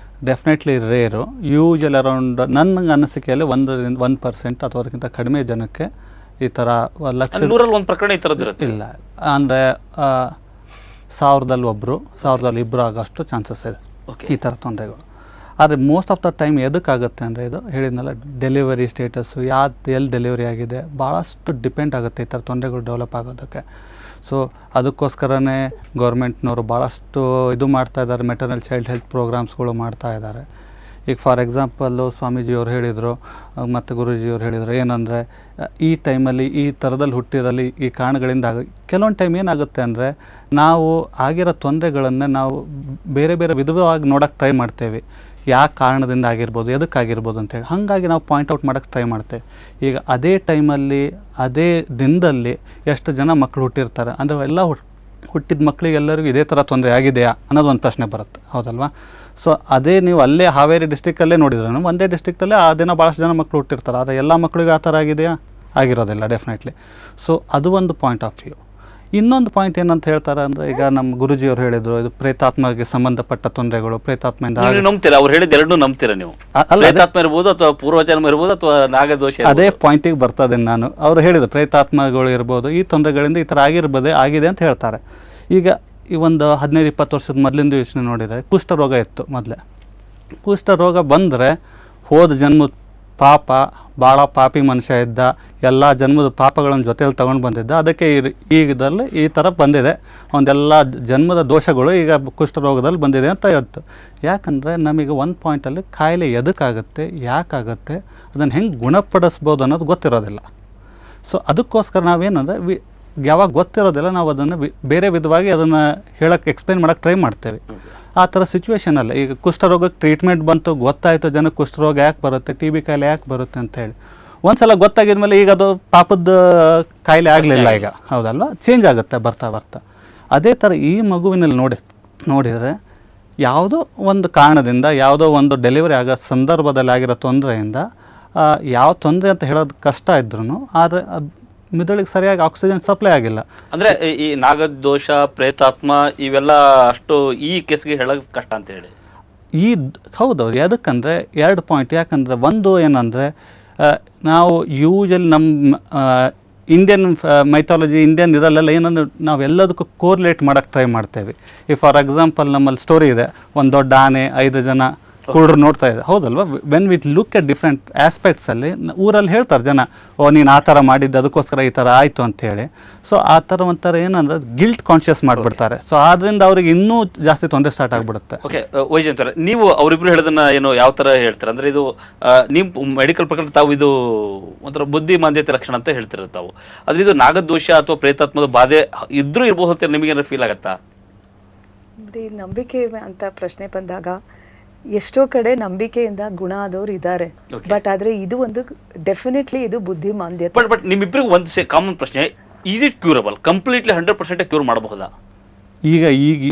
ಡೆಫಿನೆಟ್ಲಿ ರೇರು. ಯೂಶಲಿ ಅರೌಂಡ್ ನನ್ನ ಅನಿಸಿಕೆಯಲ್ಲಿ 1% ಅಥವಾ ಅದಕ್ಕಿಂತ ಕಡಿಮೆ ಜನಕ್ಕೆ ಈ ಥರ ಲಕ್ಷ 100ರಲ್ಲಿ 1 ಪ್ರಕರಣ ಈ ಥರದ್ದು ಇರುತ್ತೆ. ಇಲ್ಲ, ಅಂದರೆ 1000ದಲ್ಲಿ 1, 1000ದಲ್ಲಿ 2 ಆಗೋಷ್ಟು ಚಾನ್ಸಸ್ ಇದೆ ಈ ಥರ ತೊಂದರೆಗಳು. ಆದರೆ ಮೋಸ್ಟ್ ಆಫ್ ದ ಟೈಮ್ ಎದಕ್ಕಾಗುತ್ತೆ ಅಂದರೆ ಇದು ಹೇಳಿದ್ನಲ್ಲ, ಡೆಲಿವರಿ ಸ್ಟೇಟಸ್ಸು, ಎಲ್ಲಿ ಡೆಲಿವರಿ ಆಗಿದೆ, ಭಾಳಷ್ಟು ಡಿಪೆಂಡ್ ಆಗುತ್ತೆ ಈ ಥರ ತೊಂದರೆಗಳು ಡೆವಲಪ್ ಆಗೋದಕ್ಕೆ. ಸೊ ಅದಕ್ಕೋಸ್ಕರನೇ ಗೌರ್ಮೆಂಟ್ನವರು ಭಾಳಷ್ಟು ಇದು ಮಾಡ್ತಾ ಇದ್ದಾರೆ, ಮೆಟರ್ನಲ್ ಚೈಲ್ಡ್ ಹೆಲ್ತ್ ಪ್ರೋಗ್ರಾಮ್ಸ್ಗಳು ಮಾಡ್ತಾ ಇದ್ದಾರೆ. ಈಗ ಫಾರ್ ಎಕ್ಸಾಂಪಲ್ಲು ಸ್ವಾಮೀಜಿಯವ್ರು ಹೇಳಿದರು ಮತ್ತು ಗುರೂಜಿಯವ್ರು ಹೇಳಿದರು ಏನಂದರೆ, ಈ ಟೈಮಲ್ಲಿ ಈ ಥರದಲ್ಲಿ ಹುಟ್ಟಿರಲ್ಲಿ ಈ ಕಾರಣಗಳಿಂದ ಕೆಲವೊಂದು ಟೈಮ್ ಏನಾಗುತ್ತೆ ಅಂದರೆ, ನಾವು ಆಗಿರೋ ತೊಂದರೆಗಳನ್ನು ನಾವು ಬೇರೆ ಬೇರೆ ವಿಧವಾಗಿ ನೋಡೋಕ್ಕೆ ಟ್ರೈ ಮಾಡ್ತೇವೆ. ಯಾವ ಕಾರಣದಿಂದ ಆಗಿರ್ಬೋದು, ಎದಕ್ಕಾಗಿರ್ಬೋದು ಅಂತೇಳಿ, ಹಾಗಾಗಿ ನಾವು ಪಾಯಿಂಟ್ ಔಟ್ ಮಾಡೋಕ್ಕೆ ಟ್ರೈ ಮಾಡ್ತೇವೆ. ಈಗ ಅದೇ ಟೈಮಲ್ಲಿ ಅದೇ ದಿನದಲ್ಲಿ ಎಷ್ಟು ಜನ ಮಕ್ಕಳು ಹುಟ್ಟಿರ್ತಾರೆ ಅಂದರೆ, ಎಲ್ಲ ಹುಟ್ಟಿದ ಮಕ್ಕಳಿಗೆಲ್ಲರಿಗೂ ಇದೇ ಥರ ತೊಂದರೆ ಆಗಿದೆಯಾ ಅನ್ನೋದು ಒಂದು ಪ್ರಶ್ನೆ ಬರುತ್ತೆ, ಹೌದಲ್ವಾ? ಸೊ ಅದೇ ನೀವು ಅಲ್ಲೇ ಹಾವೇರಿ ಡಿಸ್ಟಿಕ್ಕಲ್ಲೇ ನೋಡಿದ್ರೆ ಒಂದೇ ಡಿಸ್ಟ್ರಿಕ್ಟಲ್ಲೇ ಆ ದಿನ ಭಾಳಷ್ಟು ಜನ ಮಕ್ಕಳು ಹುಟ್ಟಿರ್ತಾರೆ, ಆದರೆ ಎಲ್ಲ ಮಕ್ಕಳಿಗೂ ಆ ಥರ ಆಗಿದೆಯಾ? ಆಗಿರೋದಿಲ್ಲ ಡೆಫಿನೆಟ್ಲಿ. ಸೊ ಅದು ಒಂದು ಪಾಯಿಂಟ್ ಆಫ್ ವ್ಯೂ. ಇನ್ನೊಂದು ಪಾಯಿಂಟ್ ಏನಂತ ಹೇಳ್ತಾರೆ ಅಂದರೆ, ಈಗ ನಮ್ಮ ಗುರುಜಿಯವ್ರು ಹೇಳಿದ್ರು, ಇದು ಪ್ರೇತಾತ್ಮಗೆ ಸಂಬಂಧಪಟ್ಟ ತೊಂದರೆಗಳು, ಪ್ರೇತಾತ್ಮೆಯಿಂದ ನಂಬ್ತೀರಾ? ಅವ್ರು ಹೇಳಿದ ಎರಡನ್ನೂ ನಂಬ್ತೀರಾ ನೀವು? ಪ್ರೇತಾತ್ಮ ಇರ್ಬೋದು, ಅಥವಾ ಪೂರ್ವಜನ್ಮ ಇರ್ಬೋದು, ಅಥವಾ ನಾಗದೋಷ. ಅದೇ ಪಾಯಿಂಟಿಗೆ ಬರ್ತದೆ ನಾನು. ಅವರು ಹೇಳಿದ್ರು ಪ್ರೇತಾತ್ಮಗಳು ಇರ್ಬೋದು, ಈ ತೊಂದರೆಗಳಿಂದ ಈ ಥರ ಆಗಿದೆ ಅಂತ ಹೇಳ್ತಾರೆ. ಈಗ ಈ ಒಂದು 15-20 ವರ್ಷದ ಮೊದಲಿಂದ ಯೋಚನೆ ನೋಡಿದರೆ, ಕುಷ್ಠರೋಗ ಇತ್ತು ಮೊದಲೇ. ಕುಷ್ಠರೋಗ ಬಂದರೆ ಹೋದ ಜನ್ಮದ ಪಾಪ, ಭಾಳ ಪಾಪಿ ಮನುಷ್ಯ ಇದ್ದ, ಎಲ್ಲ ಜನ್ಮದ ಪಾಪಗಳನ್ನು ಜೊತೆಯಲ್ಲಿ ತೊಗೊಂಡು ಬಂದಿದ್ದ, ಅದಕ್ಕೆ ಈಗದಲ್ಲಿ ಈ ಥರ ಬಂದಿದೆ, ಒಂದೆಲ್ಲ ಜನ್ಮದ ದೋಷಗಳು ಈಗ ಕುಷ್ಠರೋಗದಲ್ಲಿ ಬಂದಿದೆ ಅಂತ ಹೇಳ್ತು. ಯಾಕಂದರೆ ನಮಗೆ ಒಂದು ಪಾಯಿಂಟಲ್ಲಿ ಕಾಯಿಲೆ ಎದಕ್ಕಾಗುತ್ತೆ, ಯಾಕಾಗುತ್ತೆ, ಅದನ್ನು ಹೆಂಗೆ ಗುಣಪಡಿಸ್ಬೋದು ಅನ್ನೋದು ಗೊತ್ತಿರೋದಿಲ್ಲ. ಸೊ ಅದಕ್ಕೋಸ್ಕರ ನಾವೇನಂದರೆ ಯಾವಾಗ ಗೊತ್ತಿರೋದಿಲ್ಲ ನಾವು ಅದನ್ನು ಬೇರೆ ವಿಧವಾಗಿ ಅದನ್ನು ಹೇಳೋಕ್ಕೆ ಎಕ್ಸ್ಪ್ಲೈನ್ ಮಾಡೋಕ್ಕೆ ಟ್ರೈ ಮಾಡ್ತೇವೆ. ಆ ಥರ ಸಿಚುವೇಷನಲ್ಲ. ಈಗ ಕುಷ್ಠರೋಗಕ್ಕೆ ಟ್ರೀಟ್ಮೆಂಟ್ ಬಂತು, ಗೊತ್ತಾಯಿತು ಜನಕ್ಕೆ ಕುಷ್ಠರೋಗ ಯಾಕೆ ಬರುತ್ತೆ, ಟಿ ಬಿ ಕಾಯಿಲೆ ಯಾಕೆ ಬರುತ್ತೆ ಅಂತೇಳಿ. ಒಂದು ಸಲ ಗೊತ್ತಾಗಿದ್ಮೇಲೆ ಈಗ ಅದು ಪಾಪದ ಕಾಯಿಲೆ ಆಗಲಿಲ್ಲ ಈಗ, ಹೌದಲ್ವ? ಚೇಂಜ್ ಆಗುತ್ತೆ ಬರ್ತಾ ಬರ್ತಾ. ಅದೇ ಥರ ಈ ಮಗುವಿನಲ್ಲಿ ನೋಡಿದರೆ ಯಾವುದೋ ಒಂದು ಕಾರಣದಿಂದ, ಯಾವುದೋ ಒಂದು ಡೆಲಿವರಿ ಆಗೋ ಸಂದರ್ಭದಲ್ಲಿ ಆಗಿರೋ ತೊಂದರೆಯಿಂದ, ಯಾವ ತೊಂದರೆ ಅಂತ ಹೇಳೋದು ಕಷ್ಟ ಇದ್ರೂ, ಆದರೆ ಮಿದುಳಿಗೆ ಸರಿಯಾಗಿ ಆಕ್ಸಿಜನ್ ಸಪ್ಲೈ ಆಗಿಲ್ಲ. ಅಂದರೆ ಈ ನಾಗದೋಷ, ಪ್ರೇತಾತ್ಮ ಇವೆಲ್ಲ ಅಷ್ಟು ಈ ಕೇಸ್ಗೆ ಹೇಳೋದು ಕಷ್ಟ ಅಂತ ಹೇಳಿ. ಹೌದು, ಅದಕ್ಕಂದರೆ 2 ಪಾಯಿಂಟ್. ಯಾಕಂದರೆ ಒಂದು ಏನಂದರೆ, ನಾವು ಯೂಶಲಿ ನಮ್ಮ ಇಂಡಿಯನ್ ಮೈಥಾಲಜಿ, ಇಂಡಿಯನ್ ಇದರಲ್ಲೆಲ್ಲ ಏನಂದ್ರೆ ನಾವೆಲ್ಲದಕ್ಕೂ ಕೋರ್ಲೇಟ್ ಮಾಡೋಕ್ಕೆ ಟ್ರೈ ಮಾಡ್ತೇವೆ. ಈ ಫಾರ್ ಎಕ್ಸಾಂಪಲ್ ನಮ್ಮಲ್ಲಿ ಸ್ಟೋರಿ ಇದೆ, ಒಂದು ದೊಡ್ಡ ಆನೆ 5 ಜನ ಕುರುಡ್ರು ನೋಡ್ತಾ ಇದೆ, ಹೌದಲ್ವ? When we look at different ಆಸ್ಪೆಕ್ಟ್ಸಲ್ಲಿ ಊರಲ್ಲಿ ಹೇಳ್ತಾರೆ ಜನ, ಓ ನೀನು ಆ ಥರ ಮಾಡಿದ್ದು ಅದಕ್ಕೋಸ್ಕರ ಈ ಥರ ಆಯಿತು ಅಂಥೇಳಿ. ಸೊ ಆ ಥರ ಒಂಥರ ಏನಂದ್ರೆ ಗಿಲ್ಟ್ ಕಾನ್ಷಿಯಸ್ ಮಾಡಿಬಿಡ್ತಾರೆ. ಸೊ ಆದ್ದರಿಂದ ಅವ್ರಿಗೆ ಇನ್ನೂ ಜಾಸ್ತಿ ತೊಂದರೆ ಸ್ಟಾರ್ಟ್ ಆಗಿಬಿಡುತ್ತೆ. ಓಕೆ, ವೈಜಯಂತರ, ನೀವು ಅವರಿಬ್ರು ಹೇಳೋದನ್ನ ಏನು ಯಾವ ಥರ ಹೇಳ್ತಾರೆ ಅಂದರೆ, ಇದು ನೀವು ಮೆಡಿಕಲ್ ಪ್ರಕಾರ ತಾವು ಇದು ಒಂಥರ ಬುದ್ಧಿಮಾಂದ್ಯತೆ ಲಕ್ಷಣ ಅಂತ ಹೇಳ್ತಿರೋದು ತಾವು. ಆದರೆ ಇದು ನಾಗದೋಷ ಅಥವಾ ಪ್ರೇತಾತ್ಮದ ಬಾಧೆ ಇದ್ರೂ ಇರ್ಬೋದು ಅಂತ ನಿಮಗೇನಾದ್ರು ಫೀಲ್ ಆಗುತ್ತಾ? ನಂಬಿಕೆ ಅಂತ ಪ್ರಶ್ನೆ ಬಂದಾಗ ಎಷ್ಟೋ ಕಡೆ ನಂಬಿಕೆಯಿಂದ ಗುಣ ಆದವ್ರು ಇದ್ದಾರೆ, ಬಟ್ ಆದ್ರೆ ಇದು ಒಂದು ಡೆಫಿನೆಟ್ಲಿ ಇದು ಬುದ್ಧಿಮಾಂದ್ಯತೆ. ಬಟ್ ನಿಮ್ಮಿಬ್ಬರಿಗೂ ಒಂದು ಕಾಮನ್ ಪ್ರಶ್ನೆ, is it curable? Completely 100% cure ಮಾಡಬಹುದಾ? ಈಗ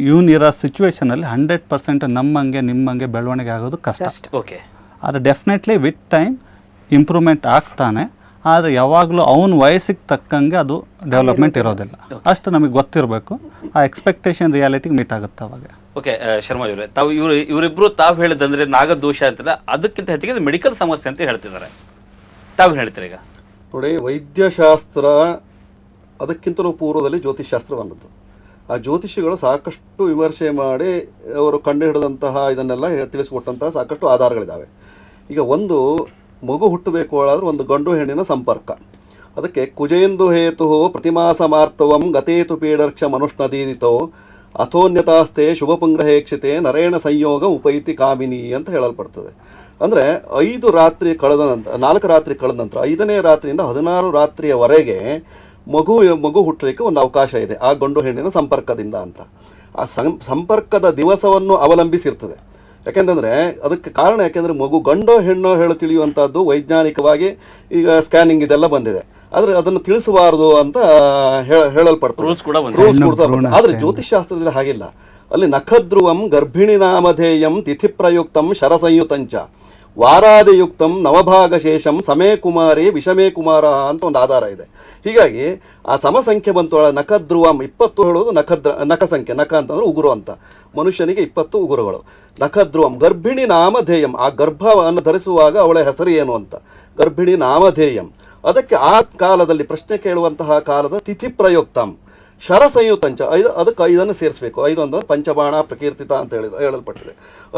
ಇವನಿರೋ ಸಿಚುವೇಶನಲ್ಲಿ 100% ನಮ್ಮಂಗೆ ನಿಮ್ಮಂಗೆ ಬೆಳವಣಿಗೆ ಆಗೋದು ಕಷ್ಟ. ಓಕೆ, ಆದರೆ ಡೆಫಿನೆಟ್ಲಿ ವಿತ್ ಟೈಮ್ ಇಂಪ್ರೂವ್ಮೆಂಟ್ ಆಗ್ತಾನೆ. ಆದರೆ ಯಾವಾಗಲೂ ಅವನ ವಯಸ್ಸಿಗೆ ತಕ್ಕಂಗೆ ಅದು ಡೆವಲಪ್ಮೆಂಟ್ ಇರೋದಿಲ್ಲ, ಅಷ್ಟು ನಮಗೆ ಗೊತ್ತಿರಬೇಕು. ಆ ಎಕ್ಸ್ಪೆಕ್ಟೇಷನ್ ರಿಯಾಲಿಟಿಗೆ ಮೀಟ್ ಆಗುತ್ತೆ ಅವಾಗ. ಓಕೆ, ಶರ್ಮಾ ಇವರೇ, ತಾವು ಇವರಿಬ್ಬರು ತಾವು ಹೇಳಿದಂದ್ರೆ ನಾಗದೋಷ ಅಂತಿಲ್ಲ, ಅದಕ್ಕಿಂತ ಹೆಚ್ಚಿಗೆ ಮೆಡಿಕಲ್ ಸಮಸ್ಯೆ ಅಂತ ಹೇಳ್ತಿದ್ದಾರೆ, ತಾವು ಹೇಳ್ತೀರಿ? ಈಗ ನೋಡಿ, ವೈದ್ಯಶಾಸ್ತ್ರ ಅದಕ್ಕಿಂತಲೂ ಪೂರ್ವದಲ್ಲಿ ಜ್ಯೋತಿಷ್ಶಾಸ್ತ್ರ ಬಂದದ್ದು. ಆ ಜ್ಯೋತಿಷಿಗಳು ಸಾಕಷ್ಟು ವಿಮರ್ಶೆ ಮಾಡಿ ಅವರು ಕಂಡು ಹಿಡಿದಂತಹ ಇದನ್ನೆಲ್ಲ ತಿಳಿಸ್ಕೊಟ್ಟಂತಹ ಸಾಕಷ್ಟು ಆಧಾರಗಳಿದ್ದಾವೆ. ಈಗ ಒಂದು ಮಗು ಹುಟ್ಟಬೇಕು ಆದ್ರೆ ಒಂದು ಗಂಡು ಹೆಣ್ಣಿನ ಸಂಪರ್ಕ, ಅದಕ್ಕೆ ಕುಜೇಂದು ಹೇತು ಪ್ರತಿಮಾಸಮಾರ್ತವಂ ಗತೇತು ಪೀಡರ್ಕ್ಷ ಮನುಷ್ಣದೀದಿತೋ ಅಥೋನ್ಯತಾಸ್ತೆ ಶುಭಪುಂಗ್ರಹೇಕ್ಷತೆ ನರೇಣ ಸಂಯೋಗ ಉಪೈತಿ ಕಾಮಿನಿ ಅಂತ ಹೇಳಲ್ಪಡ್ತದೆ. ಅಂದರೆ 5 ರಾತ್ರಿ ಕಳೆದ ನಂತರ, 4 ರಾತ್ರಿ ಕಳೆದ ನಂತರ 5ನೇ ರಾತ್ರಿಯಿಂದ 16 ರಾತ್ರಿಯವರೆಗೆ ಮಗು ಹುಟ್ಟಲಿಕ್ಕೆ ಒಂದು ಅವಕಾಶ ಇದೆ ಆ ಗಂಡು ಹೆಣ್ಣಿನ ಸಂಪರ್ಕದಿಂದ ಅಂತ. ಆ ಸಂಪರ್ಕದ ದಿವಸವನ್ನು ಅವಲಂಬಿಸಿರ್ತದೆ. ಯಾಕೆಂತಂದರೆ ಅದಕ್ಕೆ ಕಾರಣ, ಯಾಕೆಂದರೆ ಮಗು ಗಂಡೋ ಹೆಣ್ಣೋ ತಿಳಿಯುವಂಥದ್ದು ವೈಜ್ಞಾನಿಕವಾಗಿ ಈಗ ಸ್ಕ್ಯಾನಿಂಗ್ ಇದೆಲ್ಲ ಬಂದಿದೆ. ಆದರೆ ಅದನ್ನು ತಿಳಿಸಬಾರದು ಅಂತ ಹೇಳಲ್ಪಡ್ತದೆ, ರೂಲ್ಸ್ ಕೊಡ್ತಾ. ಆದರೆ ಜ್ಯೋತಿಷ್ಶಾಸ್ತ್ರದಲ್ಲಿ ಹಾಗಿಲ್ಲ. ಅಲ್ಲಿ ನಖಧ್ರುವಂ ಗರ್ಭಿಣಿ ನಾಮಧೇಯಂ ತಿಥಿ ಪ್ರಯುಕ್ತಂ ಶರಸಂಯುತಂಚ ವಾರಾದಿಯುಕ್ತಂ ನವಭಾಗಶೇಷಂ ಸಮೇ ಕುಮಾರಿ ವಿಷಮೇ ಕುಮಾರ ಅಂತ ಒಂದು ಆಧಾರ ಇದೆ. ಹೀಗಾಗಿ ಆ ಸಮಸಂಖ್ಯೆ ಬಂತು. ನಖಧ್ರುವಂ 20 ಹೇಳೋದು ನಖ ಸಂಖ್ಯೆ. ನಖ ಅಂತಂದ್ರೆ ಉಗುರು ಅಂತ. ಮನುಷ್ಯನಿಗೆ 20 ಉಗುರುಗಳು. ನಖಧ್ರುವಂ ಗರ್ಭಿಣಿ ನಾಮಧೇಯಂ, ಆ ಗರ್ಭವನ್ನು ಧರಿಸುವಾಗ ಅವಳ ಹೆಸರು ಏನು ಅಂತ. ಗರ್ಭಿಣಿ ನಾಮಧೇಯಂ. ಅದಕ್ಕೆ ಆ ಕಾಲದಲ್ಲಿ ಪ್ರಶ್ನೆ ಕೇಳುವಂತಹ ಕಾಲದ ತಿಥಿ ಪ್ರಯುಕ್ತಂ ಶರಸಂಯುತಂಚ ಅದಕ್ಕೆ 5 ಸೇರಿಸಬೇಕು. 5 ಅಂದರೆ ಪಂಚಬಾಣ ಪ್ರಕೀರ್ತಿತ ಅಂತ ಹೇಳಲ್ಪಟ್ಟಿದೆ.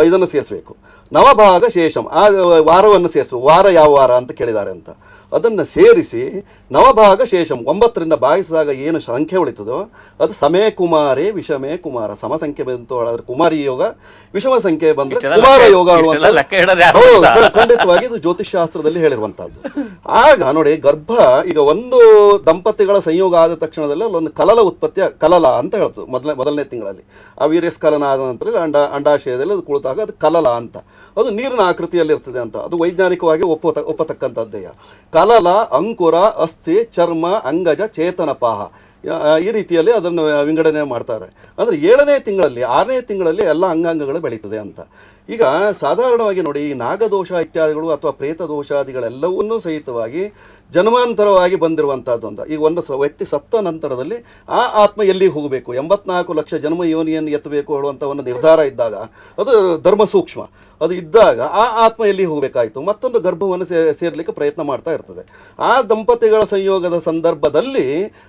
5 ಸೇರಿಸಬೇಕು. ನವಭಾಗ ಶೇಷಂ, ಆ ವಾರವನ್ನು ಸೇರಿಸು. ವಾರ ಯಾವ ವಾರ ಅಂತ ಕೇಳಿದ್ದಾರೆ ಅಂತ. ಅದನ್ನು ಸೇರಿಸಿ ನವಭಾಗ ಶೇಷಂ 9ರಿಂದ ಭಾಗಿಸಿದಾಗ ಏನು ಸಂಖ್ಯೆ ಉಳಿತದೋ ಅದು ಸಮೇ ಕುಮಾರಿ ವಿಷಮೇ ಕುಮಾರ. ಸಮ ಸಂಖ್ಯೆ ಬಂತು ಹೇಳಿದ್ರೆ ಕುಮಾರಿ ಯೋಗ, ವಿಷಮ ಸಂಖ್ಯೆ ಬಂದ್ರೆ ಕುಮಾರ ಯೋಗ ಖಂಡಿತವಾಗಿ ಇದು ಜ್ಯೋತಿಷ್ಶಾಸ್ತ್ರದಲ್ಲಿ ಹೇಳಿರುವಂತಹದ್ದು. ಆಗ ನೋಡಿ, ಗರ್ಭ ಈಗ ಒಂದು ದಂಪತಿಗಳ ಸಂಯೋಗ ಆದ ತಕ್ಷಣದಲ್ಲಿ ಅಲ್ಲೊಂದು ಕಲಲ ಉತ್ಪತ್ತಿ, ಕಲಲ ಅಂತ ಹೇಳ್ತು ಮೊದಲನೇ ತಿಂಗಳಲ್ಲಿ. ಆ ವೀರ್ಯಸ್ಖಲನ ಆದ ನಂತರ ಅಂಡಾಶಯದಲ್ಲಿ ಅದು ಕುಳಿತಾಗ ಅದು ಕಲಲ ಅಂತ. ಅದು ನೀರಿನ ಆಕೃತಿಯಲ್ಲಿ ಇರ್ತದೆ ಅಂತ. ಅದು ವೈಜ್ಞಾನಿಕವಾಗಿ ಒಪ್ಪತಕ್ಕಂಥದ್ದೇ. ಕಲಲ, ಅಂಕುರ, ಅಸ್ಥಿ, ಚರ್ಮ, ಅಂಗಜ, ಚೇತನಪಾಹ, ಈ ರೀತಿಯಲ್ಲಿ ಅದನ್ನು ವಿಂಗಡಣೆ ಮಾಡ್ತಾರೆ. ಅಂದರೆ 7ನೇ ತಿಂಗಳಲ್ಲಿ 6ನೇ ತಿಂಗಳಲ್ಲಿ ಎಲ್ಲ ಅಂಗಾಂಗಗಳು ಬೆಳೀತದೆ ಅಂತ. ಈಗ ಸಾಧಾರಣವಾಗಿ ನೋಡಿ, ಈ ನಾಗದೋಷ ಇತ್ಯಾದಿಗಳು ಅಥವಾ ಪ್ರೇತ ದೋಷಾದಿಗಳೆಲ್ಲವನ್ನೂ ಸಹಿತವಾಗಿ ಜನ್ಮಾಂತರವಾಗಿ ಬಂದಿರುವಂಥದ್ದು ಅಂತ. ಈಗ ಒಂದು ವ್ಯಕ್ತಿ ಸತ್ತ ನಂತರದಲ್ಲಿ ಆ ಆತ್ಮ ಎಲ್ಲಿಗೆ ಹೋಗಬೇಕು, 84 ಲಕ್ಷ ಜನ್ಮ ಯೋನಿಯನ್ನು ಎತ್ತಬೇಕು ಹೇಳುವಂಥ ಒಂದು ನಿರ್ಧಾರ ಇದ್ದಾಗ, ಅದು ಧರ್ಮ ಸೂಕ್ಷ್ಮ ಅದು ಇದ್ದಾಗ ಆ ಆತ್ಮ ಎಲ್ಲಿಗೆ ಹೋಗಬೇಕಾಯಿತು, ಮತ್ತೊಂದು ಗರ್ಭವನ್ನು ಸೇರ್ಲಿಕ್ಕೆ ಪ್ರಯತ್ನ ಮಾಡ್ತಾ ಇರ್ತದೆ. ಆ ದಂಪತಿಗಳ ಸಂಯೋಗದ ಸಂದರ್ಭದಲ್ಲಿ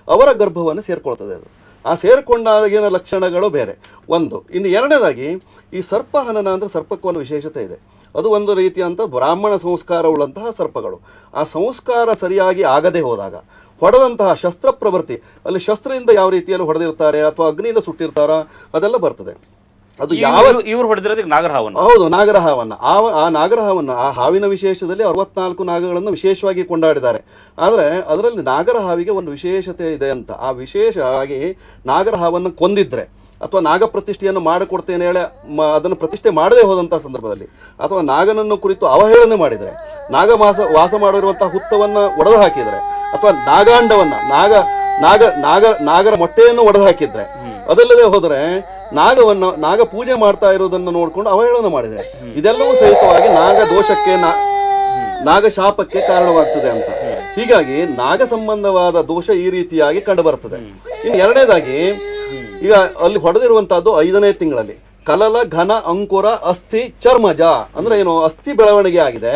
ಅವರ ಗರ್ಭವನ್ನು ಸೇರ್ಕೊಳ್ತದೆ. ಅದು ಆ ಸೇರಿಕೊಂಡಾಗಿನ ಲಕ್ಷಣಗಳು ಬೇರೆ ಒಂದು. ಇನ್ನು ಎರಡನೇದಾಗಿ ಈ ಸರ್ಪಹನನ ಅಂದರೆ ಸರ್ಪಕ್ಕೆ ಒಂದು ವಿಶೇಷತೆ ಇದೆ. ಅದು ಒಂದು ರೀತಿಯಂಥ ಬ್ರಾಹ್ಮಣ ಸಂಸ್ಕಾರವುಳ್ಳಂತಹ ಸರ್ಪಗಳು. ಆ ಸಂಸ್ಕಾರ ಸರಿಯಾಗಿ ಆಗದೆ ಹೋದಾಗ ಹೊಡೆದಂತಹ ಶಸ್ತ್ರ ಪ್ರವೃತ್ತಿ, ಅಲ್ಲಿ ಶಸ್ತ್ರದಿಂದ ಯಾವ ರೀತಿಯಲ್ಲಿ ಹೊಡೆದಿರ್ತಾರೆ ಅಥವಾ ಅಗ್ನಿಯಿಂದ ಸುಟ್ಟಿರ್ತಾರ ಅದೆಲ್ಲ ಬರ್ತದೆ. ಅದು ಯಾವ ಇವರು ಹೊಡೆದಿರೋದು ನಾಗರಹಾವನ್ನು. ಹೌದು, ನಾಗರಹಾವನ್ನು. ಆ ನಾಗರಹಾವನ್ನು, ಆ ಹಾವಿನ ವಿಶೇಷದಲ್ಲಿ 64 ನಾಗಗಳನ್ನು ವಿಶೇಷವಾಗಿ ಕೊಂಡಾಡಿದ್ದಾರೆ. ಆದರೆ ಅದರಲ್ಲಿ ನಾಗರಹಾವಿಗೆ ಒಂದು ವಿಶೇಷತೆ ಇದೆ ಅಂತ. ಆ ವಿಶೇಷವಾಗಿ ನಾಗರಹಾವನ್ನು ಕೊಂದಿದ್ರೆ ಅಥವಾ ನಾಗ ಪ್ರತಿಷ್ಠೆಯನ್ನು ಮಾಡಿಕೊಡ್ತೇನೆ ಹೇಳಿ ಅದನ್ನು ಪ್ರತಿಷ್ಠೆ ಮಾಡದೇ ಹೋದಂಥ ಸಂದರ್ಭದಲ್ಲಿ, ಅಥವಾ ನಾಗನನ್ನು ಕುರಿತು ಅವಹೇಳನೆ ಮಾಡಿದರೆ, ವಾಸ ಮಾಡಿರುವಂತಹ ಹುತ್ತವನ್ನು ಒಡೆದು ಹಾಕಿದರೆ, ಅಥವಾ ನಾಗಾಂಡವನ್ನು ನಾಗರ ಮೊಟ್ಟೆಯನ್ನು ಒಡೆದು ಹಾಕಿದ್ರೆ, ಅದಲ್ಲದೆ ಹೋದರೆ ನಾಗ ಪೂಜೆ ಮಾಡ್ತಾ ಇರೋದನ್ನು ನೋಡ್ಕೊಂಡು ಅವಹೇಳನ ಮಾಡಿದರೆ, ಇದೆಲ್ಲವೂ ಸಹಿತವಾಗಿ ನಾಗ ದೋಷಕ್ಕೆ ನಾಗ ಶಾಪಕ್ಕೆ ಕಾರಣವಾಗ್ತದೆ ಅಂತ. ಹೀಗಾಗಿ ನಾಗ ಸಂಬಂಧವಾದ ದೋಷ ಈ ರೀತಿಯಾಗಿ ಕಂಡು ಬರ್ತದೆ. ಇನ್ನು ಎರಡನೇದಾಗಿ ಈಗ ಅಲ್ಲಿ ಹೊಡೆದಿರುವಂತಹದ್ದು 5ನೇ ತಿಂಗಳಲ್ಲಿ ಕಲಲ, ಘನ, ಅಂಕುರ, ಅಸ್ಥಿ, ಚರ್ಮಜ. ಅಂದ್ರೆ ಏನು, ಅಸ್ಥಿ ಬೆಳವಣಿಗೆ ಆಗಿದೆ,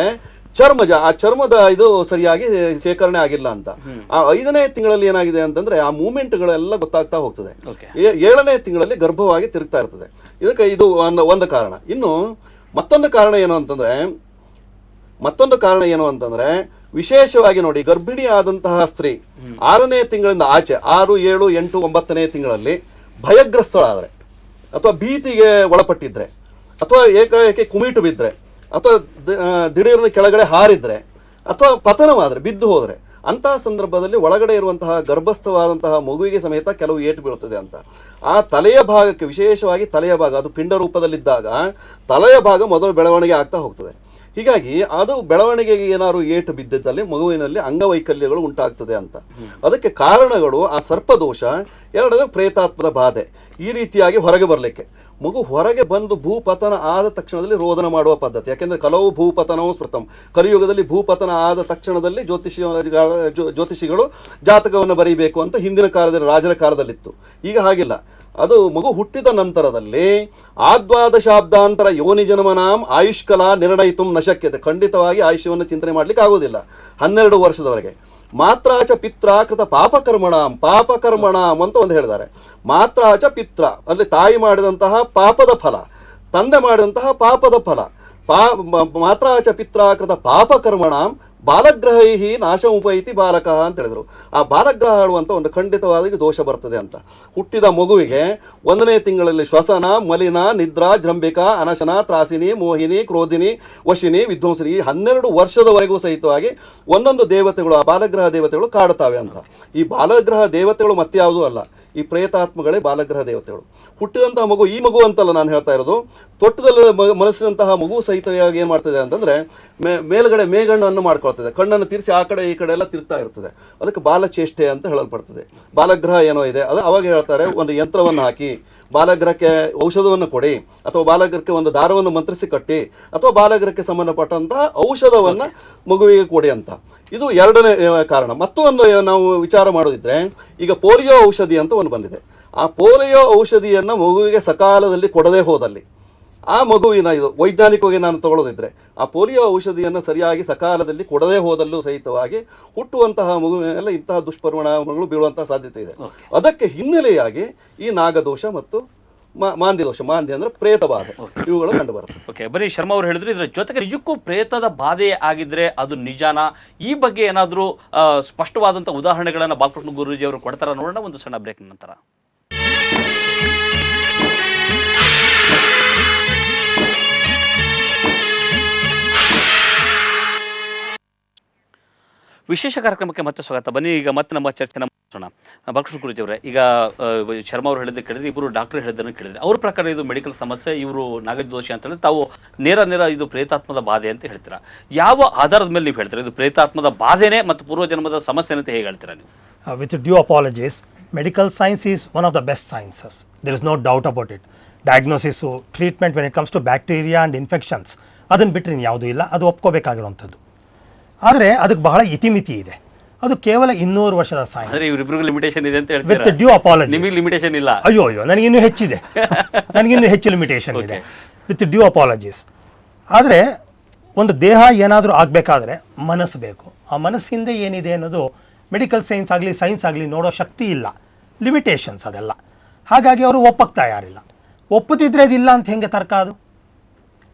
ಚರ್ಮಜ, ಆ ಚರ್ಮದ ಇದು ಸರಿಯಾಗಿ ಶೇಖರಣೆ ಆಗಿಲ್ಲ ಅಂತ. ಆ 5ನೇ ತಿಂಗಳಲ್ಲಿ ಏನಾಗಿದೆ ಅಂತಂದ್ರೆ ಆ ಮೂವ್ಮೆಂಟ್ಗಳೆಲ್ಲ ಗೊತ್ತಾಗ್ತಾ ಹೋಗ್ತದೆ. 7ನೇ ತಿಂಗಳಲ್ಲಿ ಗರ್ಭವಾಗಿ ತಿರುಗ್ತಾ ಇರ್ತದೆ. ಇದಕ್ಕೆ ಇದು ಒಂದು ಕಾರಣ. ಇನ್ನು ಮತ್ತೊಂದು ಕಾರಣ ಏನು ಅಂತಂದ್ರೆ ವಿಶೇಷವಾಗಿ ನೋಡಿ, ಗರ್ಭಿಣಿ ಆದಂತಹ ಸ್ತ್ರೀ 6ನೇ ತಿಂಗಳಿಂದ ಆಚೆ 6, 7, 8, 9ನೇ ತಿಂಗಳಲ್ಲಿ ಭಯಗ್ರಸ್ತಳಾದರೆ, ಅಥವಾ ಭೀತಿಗೆ ಒಳಪಟ್ಟಿದ್ರೆ, ಅಥವಾ ಏಕಾಏಕಿ ಕುಮಿಟು ಬಿದ್ದರೆ, ಅಥವಾ ದಿಢೀರ್ನ ಕೆಳಗಡೆ ಹಾರಿದ್ರೆ, ಅಥವಾ ಪತನವಾದರೆ, ಬಿದ್ದು ಹೋದರೆ, ಅಂತಹ ಸಂದರ್ಭದಲ್ಲಿ ಒಳಗಡೆ ಇರುವಂತಹ ಗರ್ಭಸ್ಥವಾದಂತಹ ಮಗುವಿಗೆ ಸಮೇತ ಕೆಲವು ಏಟು ಬೀಳುತ್ತದೆ ಅಂತ. ಆ ತಲೆಯ ಭಾಗಕ್ಕೆ, ವಿಶೇಷವಾಗಿ ತಲೆಯ ಭಾಗ, ಅದು ಪಿಂಡ ರೂಪದಲ್ಲಿದ್ದಾಗ ತಲೆಯ ಭಾಗ ಮೊದಲು ಬೆಳವಣಿಗೆ ಆಗ್ತಾ ಹೋಗ್ತದೆ. ಹೀಗಾಗಿ ಅದು ಬೆಳವಣಿಗೆಗೆ ಏನಾದ್ರು ಏಟು ಬಿದ್ದಿದ್ದಲ್ಲಿ ಮಗುವಿನಲ್ಲಿ ಅಂಗವೈಕಲ್ಯಗಳು ಉಂಟಾಗ್ತದೆ ಅಂತ. ಅದಕ್ಕೆ ಕಾರಣಗಳು ಆ ಸರ್ಪದೋಷ, ಎರಡನೇ ಪ್ರೇತಾತ್ಮದ ಬಾಧೆ. ಈ ರೀತಿಯಾಗಿ ಹೊರಗೆ ಬರಲಿಕ್ಕೆ ಮಗು ಹೊರಗೆ ಬಂದು ಭೂಪತನ ಆದ ತಕ್ಷಣದಲ್ಲಿ ರೋದನ ಮಾಡುವ ಪದ್ಧತಿ. ಯಾಕೆಂದರೆ ಕಲವು ಭೂಪತನವು ಸ್ಮೃತಂ, ಕಲಿಯುಗದಲ್ಲಿ ಭೂಪತನ ಆದ ತಕ್ಷಣದಲ್ಲಿ ಜ್ಯೋತಿಷಿಗಳು ಜಾತಕವನ್ನು ಬರೀಬೇಕು ಅಂತ ಹಿಂದಿನ ಕಾಲದಲ್ಲಿ, ರಾಜರ ಕಾಲದಲ್ಲಿತ್ತು. ಈಗ ಹಾಗಿಲ್ಲ. ಅದು ಮಗು ಹುಟ್ಟಿದ ನಂತರದಲ್ಲಿ ಆದ್ವಾದಶಾಬ್ದಾಂತರ ಯೋನಿ ಜನ್ಮನಾಂ ಆಯುಷ್ಕಲ ನಿರ್ಣಯಿತು ನಶಕ್ಯತೆ. ಖಂಡಿತವಾಗಿ ಆಯುಷ್ಯವನ್ನು ಚಿಂತನೆ ಮಾಡ್ಲಿಕ್ಕೆ ಆಗೋದಿಲ್ಲ 12 ವರ್ಷದವರೆಗೆ. ಮಾತ್ರಾಚ ಪಿತ್ರಾಕೃತ ಪಾಪಕರ್ಮಣಾಂ ಅಂತ ಒಂದು ಹೇಳಿದ್ದಾರೆ. ಮಾತ್ರಾಚ ಪಿತ್ರ ಅಂದರೆ ತಾಯಿ ಮಾಡಿದಂತಹ ಪಾಪದ ಫಲ, ತಂದೆ ಮಾಡಿದಂತಹ ಪಾಪದ ಫಲ. ಮಾತ್ರಾಚ ಪಿತ್ರಾಕೃತ ಪಾಪಕರ್ಮಣಾಂ ಬಾಲಗ್ರಹೈ ನಾಶ ಉಪೈತಿ ಬಾಲಕ ಅಂತ ಹೇಳಿದ್ರು. ಆ ಬಾಲಗ್ರಹ ಆಡುವಂಥ ಒಂದು ಖಂಡಿತವಾಗಿ ದೋಷ ಬರ್ತದೆ ಅಂತ. ಹುಟ್ಟಿದ ಮಗುವಿಗೆ 1ನೇ ತಿಂಗಳಲ್ಲಿ ಶ್ವಸನ, ಮಲಿನ, ನಿದ್ರಾ, ಜೃಂಭಿಕ, ಅನಶನ, ತ್ರಾಸಿನಿ, ಮೋಹಿನಿ, ಕ್ರೋಧಿನಿ, ವಶಿನಿ, ವಿಧ್ವಂಸನಿ, ಈ 12 ವರ್ಷದವರೆಗೂ ಸಹಿತವಾಗಿ ಒಂದೊಂದು ದೇವತೆಗಳು, ಆ ಬಾಲಗ್ರಹ ದೇವತೆಗಳು ಕಾಡುತ್ತವೆ ಅಂತ. ಈ ಬಾಲಗ್ರಹ ದೇವತೆಗಳು ಮತ್ತೆ ಯಾವುದೂ ಅಲ್ಲ, ಈ ಪ್ರೇತಾತ್ಮಗಳೇ ಬಾಲಗ್ರಹ ದೇವತೆಗಳು. ಹುಟ್ಟಿದಂತಹ ಮಗು, ಈ ಮಗು ಅಂತಲ್ಲ ನಾನು ಹೇಳ್ತಾ ಇರೋದು, ತೊಟ್ಟದಲ್ಲಿ ಮನಸ್ಸಿನಂತಹ ಮಗು ಸಹಿತವಾಗಿ ಏನು ಮಾಡ್ತದೆ ಅಂತಂದರೆ ಮೇಲ್ಗಡೆ ಮೇಗಣ್ಣನ್ನು ಮಾಡ್ಕೊಳ್ತದೆ, ಕಣ್ಣನ್ನು ತಿರ್ಸಿ ಆ ಕಡೆ ಈ ಕಡೆ ಎಲ್ಲ ತಿರ್ತಾ ಇರ್ತದೆ. ಅದಕ್ಕೆ ಬಾಲಚೇಷ್ಟೆ ಅಂತ ಹೇಳಲ್ಪಡ್ತದೆ. ಬಾಲಗ್ರಹ ಏನೋ ಇದೆ, ಅದು ಅವಾಗ ಹೇಳ್ತಾರೆ, ಒಂದು ಯಂತ್ರವನ್ನು ಹಾಕಿ ಬಾಲಗ್ರಹಕ್ಕೆ ಔಷಧವನ್ನು ಕೊಡಿ, ಅಥವಾ ಬಾಲಗ್ರಹಕ್ಕೆ ಒಂದು ದಾರವನ್ನು ಮಂತ್ರಿಸಿ ಕಟ್ಟಿ, ಅಥವಾ ಬಾಲಗ್ರಹಕ್ಕೆ ಸಂಬಂಧಪಟ್ಟಂತಹ ಔಷಧವನ್ನು ಮಗುವಿಗೆ ಕೊಡಿ ಅಂತ. ಇದು ಎರಡನೇ ಕಾರಣ. ಮತ್ತೊಂದು ನಾವು ವಿಚಾರ ಮಾಡೋದಿದ್ರೆ, ಈಗ ಪೋಲಿಯೋ ಔಷಧಿ ಅಂತ ಒಂದು ಬಂದಿದೆ. ಆ ಪೋಲಿಯೋ ಔಷಧಿಯನ್ನು ಮಗುವಿಗೆ ಸಕಾಲದಲ್ಲಿ ಕೊಡದೇ ಹೋದಲ್ಲಿ, ಆ ಮಗುವಿನ ಇದು ವೈಜ್ಞಾನಿಕವಾಗಿ ನಾನು ತಗೊಳ್ಳೋದಿದ್ರೆ, ಆ ಪೋಲಿಯೋ ಔಷಧಿಯನ್ನು ಸರಿಯಾಗಿ ಸಕಾಲದಲ್ಲಿ ಕೊಡದೇ ಹೋದಲ್ಲೂ ಸಹಿತವಾಗಿ ಹುಟ್ಟುವಂತಹ ಮಗುವಿನೆಲ್ಲ ಇಂತಹ ದುಷ್ಪರಿಣಾಮಗಳು ಬೀಳುವಂತಹ ಸಾಧ್ಯತೆ ಇದೆ. ಅದಕ್ಕೆ ಹಿನ್ನೆಲೆಯಾಗಿ ಈ ನಾಗದೋಷ ಮತ್ತು ಮಾಂದ್ಯ ದೋಷ, ಮಾಂದ್ಯ ಅಂದ್ರೆ ಪ್ರೇತ ಬಾಧೆ, ಇವುಗಳು ಕಂಡು ಬರುತ್ತೆ. ಓಕೆ, ಬರೀ ಶರ್ಮಾ ಅವರು ಹೇಳಿದ್ರು, ಇದ್ರ ಜೊತೆಗೆ ನಿಜಕ್ಕೂ ಪ್ರೇತದ ಬಾಧೆ ಆಗಿದ್ರೆ ಅದು ನಿಜಾನ? ಈ ಬಗ್ಗೆ ಏನಾದರೂ ಸ್ಪಷ್ಟವಾದಂಥ ಉದಾಹರಣೆಗಳನ್ನು ಬಾಲಕೃಷ್ಣ ಗುರೂಜಿ ಅವರು ಕೊಡ್ತಾರ? ನೋಡೋಣ ಒಂದು ಸಣ್ಣ ಬ್ರೇಕ್ ನಂತರ. ವಿಶೇಷ ಕಾರ್ಯಕ್ರಮಕ್ಕೆ ಮತ್ತೆ ಸ್ವಾಗತ. ಬನ್ನಿ, ಈಗ ಮತ್ತೆ ನಮ್ಮ ಚರ್ಚೆನ ಮಾಡೋಣ. ಬಾಲಕೃಷ್ಣ ಗುರೂಜಿ ಅವರೇ, ಈಗ ಶರ್ಮಾ ಅವರು ಹೇಳಿದ್ದು ಕೇಳಿದ್ರೆ, ಇಬ್ಬರು ಡಾಕ್ಟರ್ ಹೇಳಿದ್ದನ್ನು ಕೇಳಿದ್ರೆ, ಅವ್ರ ಪ್ರಕಾರ ಇದು ಮೆಡಿಕಲ್ ಸಮಸ್ಯೆ, ಇವರು ನಾಗದೋಷ ಅಂತ ಹೇಳಿದ್ರೆ, ತಾವು ನೇರ ಇದು ಪ್ರೇತಾತ್ಮದ ಬಾಧೆ ಅಂತ ಹೇಳ್ತೀರಾ. ಯಾವ ಆಧಾರದ ಮೇಲೆ ನೀವು ಹೇಳ್ತೀರಾ ಇದು ಪ್ರೇತಾತ್ಮದ ಬಾಧೆನೇ ಮತ್ತು ಪೂರ್ವಜನ್ಮದ ಸಮಸ್ಯೆ ಅಂತ ಹೇಗೆ ಹೇಳ್ತೀರಾ ನೀವು? With due apologies, medical science is one of the best sciences. There is no doubt about it. Diagnosis, treatment when it comes to bacteria and infections, ಅದನ್ನು ಬಿಟ್ಟರೆ ಯಾವುದೂ ಇಲ್ಲ, ಅದು ಒಪ್ಕೋಬೇಕಾಗಿರುವಂಥದ್ದು. ಆದರೆ ಅದಕ್ಕೆ ಬಹಳ ಇತಿಮಿತಿ ಇದೆ. ಅದು ಕೇವಲ 200 ವರ್ಷದ ಸೈನ್ಸ್. ಅಂದ್ರೆ ಇವರಿಬ್ಬರಿಗೂ ಲಿಮಿಟೇಷನ್ ಇದೆ ಅಂತ ಹೇಳ್ತೀರಾ? With due apology. ನಿಮಗೆ ಲಿಮಿಟೇಷನ್ ಇಲ್ಲ? ಅಯ್ಯೋ ನನಗಿನ್ನೂ ಹೆಚ್ಚಿದೆ, ನನಗಿನ್ನೂ ಹೆಚ್ಚು ಲಿಮಿಟೇಷನ್ ಇದೆ, ವಿತ್ ಡ್ಯೂ ಅಪಾಲಜೀಸ್. ಆದರೆ ಒಂದು ದೇಹ ಏನಾದರೂ ಆಗಬೇಕಾದ್ರೆ ಮನಸ್ಸು ಬೇಕು. ಆ ಮನಸ್ಸಿಂದ ಏನಿದೆ ಅನ್ನೋದು ಮೆಡಿಕಲ್ ಸೈನ್ಸ್ ಆಗಲಿ ಸೈನ್ಸ್ ಆಗಲಿ ನೋಡೋ ಶಕ್ತಿ ಇಲ್ಲ, ಲಿಮಿಟೇಷನ್ಸ್ ಅದೆಲ್ಲ. ಹಾಗಾಗಿ ಅವರು ಒಪ್ಪಕ್ಕೆ ತಯಾರಿಲ್ಲ. ಒಪ್ಪದಿದ್ರೆ ಅದಿಲ್ಲ ಅಂತ ಹೆಂಗೆ ತರ್ಕ ಅದು?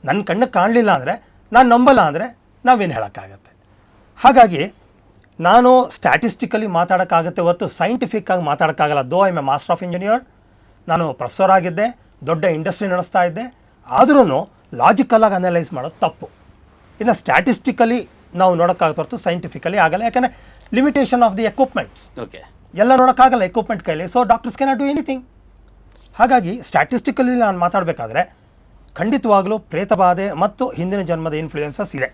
ನನ್ನ ಕಣ್ಣಿಗೆ ಕಾಣಲಿಲ್ಲ ಅಂದರೆ, ನಾನು ನಂಬಲ್ಲ ಅಂದರೆ ನಾವೇನು ಹೇಳೋಕ್ಕಾಗತ್ತೆ? ಹಾಗಾಗಿ ನಾನು ಸ್ಟ್ಯಾಟಿಸ್ಟಿಕಲಿ ಮಾತಾಡೋಕ್ಕಾಗತ್ತೆ ಹೊರತು ಸೈಂಟಿಫಿಕ್ಕಾಗಿ ಮಾತಾಡೋಕ್ಕಾಗಲ್ಲ. Though I am a master of engineer, ನಾನು ಪ್ರೊಫೆಸರ್ ಆಗಿದ್ದೆ, ದೊಡ್ಡ ಇಂಡಸ್ಟ್ರಿ ನಡೆಸ್ತಾ ಇದ್ದೆ. ಆದ್ರೂ ಲಾಜಿಕಲಾಗಿ ಅನಲೈಸ್ ಮಾಡೋದು ತಪ್ಪು. ಇನ್ನು ಸ್ಟ್ಯಾಟಿಸ್ಟಿಕಲಿ ನಾವು ನೋಡೋಕ್ಕಾಗತ್ತೆ ಹೊರತು ಸೈಂಟಿಫಿಕಲಿ ಆಗಲ್ಲ. ಯಾಕಂದರೆ ಲಿಮಿಟೇಷನ್ ಆಫ್ ದಿ ಎಕ್ವಿಪ್ಮೆಂಟ್ಸ್, ಎಲ್ಲ ನೋಡೋಕ್ಕಾಗಲ್ಲ ಎಕ್ವಿಪ್ಮೆಂಟ್ ಕೈಲಿ. So doctors can not do anything. ಹಾಗಾಗಿ ಸ್ಟ್ಯಾಟಿಸ್ಟಿಕಲಿ ನಾನು ಮಾತಾಡಬೇಕಾದ್ರೆ ಖಂಡಿತವಾಗಲೂ ಪ್ರೇತಬಾಧೆ ಮತ್ತು ಹಿಂದಿನ ಜನ್ಮದ ಇನ್ಫ್ಲೂಯೆನ್ಸಸ್ ಇದೆ,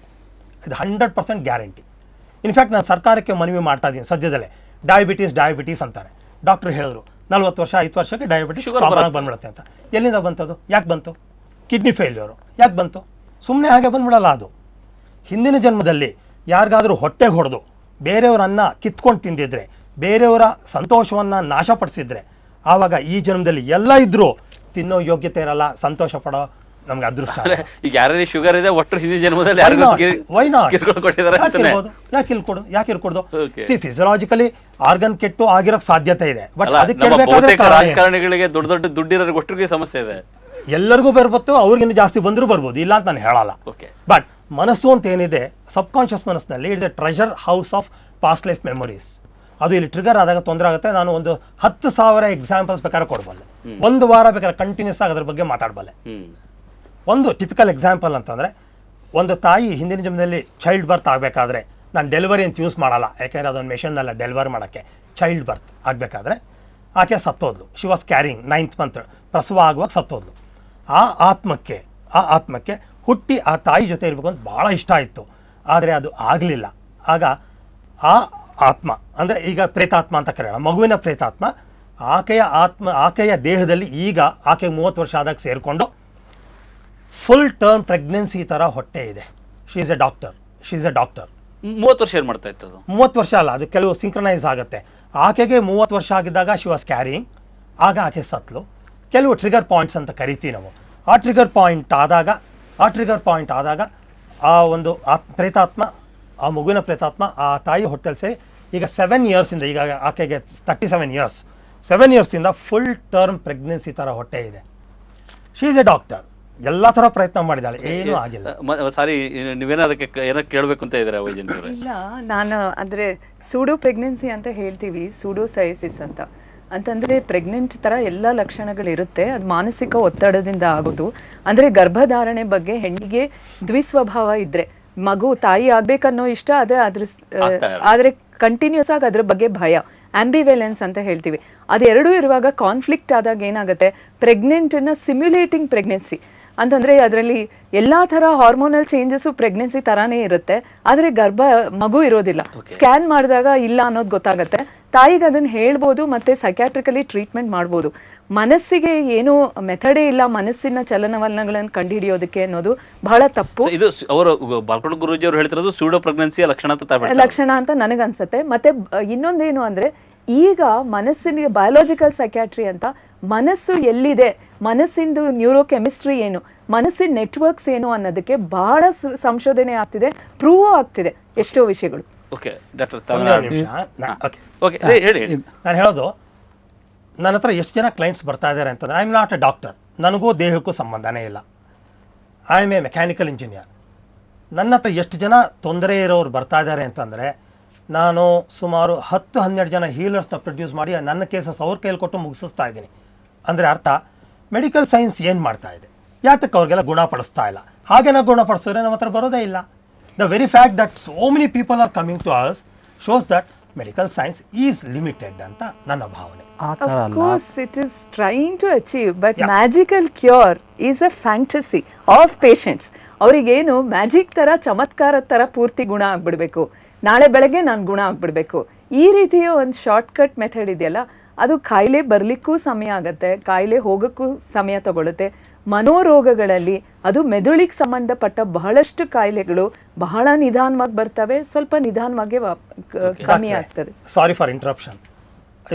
ಇದು 100% ಗ್ಯಾರಂಟಿ. ಇನ್ಫ್ಯಾಕ್ಟ್ ನಾನು ಸರ್ಕಾರಕ್ಕೆ ಮನವಿ ಮಾಡ್ತಾ ಇದ್ದೀನಿ ಸದ್ಯದಲ್ಲೇ. ಡಯಾಬಿಟೀಸ್ ಅಂತಾರೆ. ಡಾಕ್ಟ್ರು ಹೇಳಿದ್ರು 40 ವರ್ಷ 5 ವರ್ಷಕ್ಕೆ ಡಯಾಬಿಟೀಸ್ ಬಂದ್ಬಿಡುತ್ತೆ ಅಂತ. ಎಲ್ಲಿಂದ ಬಂತದು? ಯಾಕೆ ಬಂತು? ಕಿಡ್ನಿ ಫೇಲ್ಯೂರು ಯಾಕೆ ಬಂತು? ಸುಮ್ಮನೆ ಹಾಗೆ ಬಂದ್ಬಿಡಲ್ಲ ಅದು. ಹಿಂದಿನ ಜನ್ಮದಲ್ಲಿ ಯಾರಿಗಾದರೂ ಹೊಟ್ಟೆಗೆ ಹೊಡೆದು ಬೇರೆಯವರನ್ನ ಕಿತ್ಕೊಂಡು ತಿಂದಿದ್ರೆ, ಬೇರೆಯವರ ಸಂತೋಷವನ್ನು ನಾಶಪಡಿಸಿದ್ರೆ, ಆವಾಗ ಈ ಜನ್ಮದಲ್ಲಿ ಎಲ್ಲ ಇದ್ದರೂ ತಿನ್ನೋ ಯೋಗ್ಯತೆ ಇರಲ್ಲ, ಸಂತೋಷ ಪಡೋ ನಮ್ಗೆ ಅದೃಷ್ಟ. ಈಗ ಯಾರೇ ಶುಗರ್ ಇದೆ ಒಟ್ಟು ಹಿಂದಿನ ಜನ್ಮದಲ್ಲಿ ಯಾಕೆ ಇರ್ಕೊಡ್ದು? ಸಿ ಫಿಸಿಯಲಾಜಿಕಲಿ ಆರ್ಗನ್ ಕೆಟ್ಟು ಆಗಿರೋಕ್ ಸಾಧ್ಯತೆ ಇದೆ, ಬಟ್ ಅದಕ್ಕೆ ರಾಜಕಾರಣಿಗಳಿಗೆ ದೊಡ್ಡ ದೊಡ್ಡ ದುಡ್ಡಿರೋರಿಗೆ ಒಟ್ಟಿಗೆ ಸಮಸ್ಯೆ ಇದೆ. ಎಲ್ಲರಿಗೂ ಬರ್ಬೋದು, ಅವ್ರಿಗಿನ್ನ ಜಾಸ್ತಿ ಬಂದರೂ ಬರ್ಬೋದು, ಇಲ್ಲ ಅಂತ ನಾನು ಹೇಳಲ್ಲ. ಬಟ್ ಮನಸ್ಸು ಅಂತ ಏನಿದೆ, ಸಬ್ ಕಾನ್ಷಿಯಸ್ ಮನಸ್ಸಿನಲ್ಲಿ it's A treasure house of past life memories. ಅದು ಇಲ್ಲಿ ಟ್ರಿಗರ್ ಆದಾಗ ತೊಂದರೆ ಆಗುತ್ತೆ. ನಾನು ಒಂದು 10,000 ಎಕ್ಸಾಂಪಲ್ಸ್ ಬೇಕಾದ್ರೆ ಕೊಡಬಲ್ಲೆ, 1 ವಾರ ಬೇಕಾದ್ರೆ ಕಂಟಿನ್ಯೂಸ್ ಆಗಿ ಅದ್ರ ಬಗ್ಗೆ ಮಾತಾಡಬಲ್ಲೆ. ಒಂದು ಟಿಪಿಕಲ್ ಎಕ್ಸಾಂಪಲ್ ಅಂತಂದರೆ, ಒಂದು ತಾಯಿ ಹಿಂದಿನ ಜನ್ಮದಲ್ಲಿ ಚೈಲ್ಡ್ ಬರ್ತ್ ಆಗಬೇಕಾದ್ರೆ, ನಾನು ಡೆಲಿವರಿ ಅಂತ ಯೂಸ್ ಮಾಡಲ್ಲ, ಯಾಕೆಂದರೆ ಅದೊಂದು ಮೆಷಿನ್ನಲ್ಲ ಡೆಲಿವರಿ ಮಾಡೋಕ್ಕೆ. ಚೈಲ್ಡ್ ಬರ್ತ್ ಆಗಬೇಕಾದ್ರೆ ಆಕೆ ಸತ್ತೋದ್ಲು. She was carrying 9th month, ಪ್ರಸವ ಆಗುವಾಗ ಸತ್ತೋದ್ಲು. ಆ ಆತ್ಮಕ್ಕೆ ಹುಟ್ಟಿ ಆ ತಾಯಿ ಜೊತೆ ಇರಬೇಕು ಅಂತ ಭಾಳ ಇಷ್ಟ ಇತ್ತು, ಆದರೆ ಅದು ಆಗಲಿಲ್ಲ. ಆಗ ಆ ಆತ್ಮ ಅಂದರೆ ಈಗ ಪ್ರೇತಾತ್ಮ ಅಂತ ಕರೆಯೋಣ, ಮಗುವಿನ ಪ್ರೇತಾತ್ಮ ಆಕೆಯ ದೇಹದಲ್ಲಿ ಈಗ ಆಕೆಗೆ 30 ವರ್ಷ ಆದಾಗ ಸೇರಿಕೊಂಡು ಫುಲ್ ಟರ್ಮ್ ಪ್ರೆಗ್ನೆನ್ಸಿ ಥರ ಹೊಟ್ಟೆ ಇದೆ. She is A doctor. 30 ವರ್ಷ ಏನು ಮಾಡ್ತಾ ಇತ್ತು? 30 ವರ್ಷ ಅಲ್ಲ, ಅದು ಕೆಲವು ಸಿಂಕ್ರನೈಸ್ ಆಗುತ್ತೆ. ಆಕೆಗೆ 30 ವರ್ಷ ಆಗಿದ್ದಾಗ ಶಿ ವಾಸ್ ಕ್ಯಾರಿಂಗ್, ಆಗ ಆಕೆ ಸತ್ಲು. ಕೆಲವು ಟ್ರಿಗರ್ ಪಾಯಿಂಟ್ಸ್ ಅಂತ ಕರಿತೀವಿ ನಾವು. ಆ ಟ್ರಿಗರ್ ಪಾಯಿಂಟ್ ಆದಾಗ ಆ ಒಂದು ಪ್ರೇತಾತ್ಮ, ಆ ಮಗುವಿನ ಪ್ರೇತಾತ್ಮ ಆ ತಾಯಿ ಹೊಟ್ಟೆಲ್ ಸೇರಿ ಈಗ 7 ಇಯರ್ಸಿಂದ, ಈಗ ಆಕೆಗೆ 37 ಇಯರ್ಸ್, 7 ಇಯರ್ಸಿಂದ ಫುಲ್ ಟರ್ಮ್ ಪ್ರೆಗ್ನೆನ್ಸಿ ಥರ ಹೊಟ್ಟೆ ಇದೆ. ಶಿ ಈಸ್ ಎ ಡಾಕ್ಟರ್, ಎಲ್ಲ ಥರ ಪ್ರಯತ್ನ ಮಾಡಿದ್ದಾಳೆ, ಏನೂ ಆಗಿಲ್ಲ. ಸಾರಿ, ನೀವೇನೋ ಅದಕ್ಕೆ ಏನೋ ಕೇಳಬೇಕು ಅಂತ ಇದ್ದೀರಾ ವೈಜಯಂತಿ ಅವರೇ? ಇಲ್ಲ, ನಾನು ಅಂದರೆ ಸೂಡೋ ಪ್ರೆಗ್ನೆನ್ಸಿ ಅಂತ ಹೇಳ್ತೀವಿ, ಸೂಡೋಸೈಸಿಸ್ ಅಂತಂದರೆ ಪ್ರೆಗ್ನೆಂಟ್ ಥರ ಎಲ್ಲ ಲಕ್ಷಣಗಳಿರುತ್ತೆ. ಅದು ಮಾನಸಿಕ ಒತ್ತಡದಿಂದ ಆಗೋದು. ಅಂದರೆ ಗರ್ಭಧಾರಣೆ ಬಗ್ಗೆ ಹೆಣ್ಣಿಗೆ ದ್ವಿಸ್ವಭಾವ ಇದ್ದರೆ, ಮಗು ತಾಯಿ ಆಗಬೇಕನ್ನೋ ಇಷ್ಟ, ಆದರೆ ಕಂಟಿನ್ಯೂಸ್ ಆಗಿ ಅದ್ರ ಬಗ್ಗೆ ಭಯ, ಆಂಬಿವೆಲೆನ್ಸ್ ಅಂತ ಹೇಳ್ತೀವಿ. ಅದೆರಡೂ ಇರುವಾಗ ಕಾನ್ಫ್ಲಿಕ್ಟ್ ಆದಾಗ ಏನಾಗುತ್ತೆ, ಪ್ರೆಗ್ನೆಂಟನ್ನು ಸಿಮ್ಯುಲೇಟಿಂಗ್ ಪ್ರೆಗ್ನೆನ್ಸಿ ಅಂತಂದರೆ ಅದರಲ್ಲಿ ಎಲ್ಲ ಥರ ಹಾರ್ಮೋನಲ್ ಚೇಂಜಸ್ಸು ಪ್ರೆಗ್ನೆನ್ಸಿ ಥರಾನೇ ಇರುತ್ತೆ, ಆದರೆ ಮಗು ಇರೋದಿಲ್ಲ. ಸ್ಕ್ಯಾನ್ ಮಾಡಿದಾಗ ಇಲ್ಲ ಅನ್ನೋದು ಗೊತ್ತಾಗುತ್ತೆ. ತಾಯಿಗೆ ಅದನ್ನು ಹೇಳ್ಬೋದು ಮತ್ತು ಸೈಕ್ಯಾಟ್ರಿಕಲಿ ಟ್ರೀಟ್ಮೆಂಟ್ ಮಾಡ್ಬೋದು. ಮನಸ್ಸಿಗೆ ಏನು ಮೆಥಡೇ ಇಲ್ಲ ಮನಸ್ಸಿನ ಚಲನವಲನಗಳನ್ನು ಕಂಡುಹಿಡಿಯೋದಕ್ಕೆ ಅನ್ನೋದು ಬಹಳ ತಪ್ಪು So, ಇದು ಅವರು ಬಾಲ್ಕೋಟ್ ಗುರೂಜಿ ಅವರು ಹೇಳ್ತಿರೋದು ಸ್ಯೂಡೋ ಪ್ರೆಗ್ನೆನ್ಸಿಯ ಲಕ್ಷಣ ಅಂತ ತಾವ್ ಹೇಳ್ತಾರೆ. ಲಕ್ಷಣ ಅಂತ ನನಗನ್ಸುತ್ತೆ. ಮತ್ತೆ ಇನ್ನೊಂದೇನು ಅಂದ್ರೆ ಈಗ ಮನಸ್ಸಿನ ಬಯಾಲಜಿಕಲ್ ಸೈಕ್ಯಾಟ್ರಿ ಅಂತ ಮನಸ್ಸು ಎಲ್ಲಿದೆ, ಮನಸ್ಸಿಂದು ನ್ಯೂರೋ ಕೆಮಿಸ್ಟ್ರಿ ಏನು, ಮನಸ್ಸಿನ ನೆಟ್ವರ್ಕ್ಸ್ ಏನು ಅನ್ನೋದಕ್ಕೆ ಬಹಳ ಸಂಶೋಧನೆ ಆಗ್ತಿದೆ, ಪ್ರೂವ್ ಆಗ್ತಿದೆ ಎಷ್ಟೋ ವಿಷಯಗಳು. ಓಕೆ ಡಾಕ್ಟರ್ ಓಕೆ ಹೇಳಿ. ನಾನು ಹೇಳೋದು, ನನ್ನ ಹತ್ರ ಎಷ್ಟು ಜನ ಕ್ಲೈಂಟ್ಸ್ ಬರ್ತಾ ಇದ್ದಾರೆ ಅಂತಂದರೆ, I am not A doctor, ನನಗೂ ದೇಹಕ್ಕೂ ಸಂಬಂಧನೇ ಇಲ್ಲ, I am A mechanical engineer. ನನ್ನ ಹತ್ರ ಎಷ್ಟು ಜನ ತೊಂದರೆ ಇರೋರು ಬರ್ತಾ ಇದ್ದಾರೆ ಅಂತಂದರೆ, ನಾನು ಸುಮಾರು 10-12 ಜನ ಹೀಲರ್ಸ್ನ ಪ್ರೊಡ್ಯೂಸ್ ಮಾಡಿ ನನ್ನ ಕೇಸಸ್ ಅವ್ರ ಕೈಯಲ್ಲಿ ಕೊಟ್ಟು ಮುಗಿಸ್ತಾ ಇದ್ದೀನಿ. ಅಂದರೆ ಅರ್ಥ, ಮೆಡಿಕಲ್ ಸೈನ್ಸ್ ಏನು ಮಾಡ್ತಾ ಇದೆ, ಯಾತಕ್ಕೆ ಅವ್ರಿಗೆಲ್ಲ ಗುಣಪಡಿಸ್ತಾ ಇಲ್ಲ, ಹಾಗೆ ನಾವು ಗುಣಪಡಿಸಿದ್ರೆ ನಮ್ಮ ಹತ್ರ ಬರೋದೇ ಇಲ್ಲ. The very fact that so many people are coming to us shows that medical science is limited ಅಂತ ನನ್ನ ಭಾವನೆ. Of course, it is trying to achieve, but magical cure is a fantasy of patients. ಅವರಿಗೇನು magic ತರ ಚಮತ್ಕಾರದ ತರ ಪೂರ್ತಿ ಗುಣ ಆಗ್ಬಿಡ್ಬೇಕು, ನಾಳೆ ಬೆಳಗ್ಗೆ ನಾನು ಗುಣ ಆಗ್ಬಿಡ್ಬೇಕು, ಈ ರೀತಿಯ ಒಂದು ಶಾರ್ಟ್ ಕಟ್ ಮೆಥಡ್ ಇದೆಯಲ್ಲ, ಅದು ಕಾಯಿಲೆ ಬರ್ಲಿಕ್ಕೂ ಸಮಯ ಆಗತ್ತೆ, ಕಾಯಿಲೆ ಹೋಗಕ್ಕೂ ಸಮಯ ತಗೊಳುತ್ತೆ. ಮನೋರೋಗಗಳಲ್ಲಿ ಅದು ಮೆದುಳಿಗೆ ಸಂಬಂಧಪಟ್ಟ ಬಹಳಷ್ಟು ಕಾಯಿಲೆಗಳು ಬಹಳ ನಿಧಾನವಾಗಿ ಬರ್ತವೆ, ಸ್ವಲ್ಪ ನಿಧಾನವಾಗಿ ಕಮ್ಮಿ ಆಗ್ತದೆ. Sorry for interruption.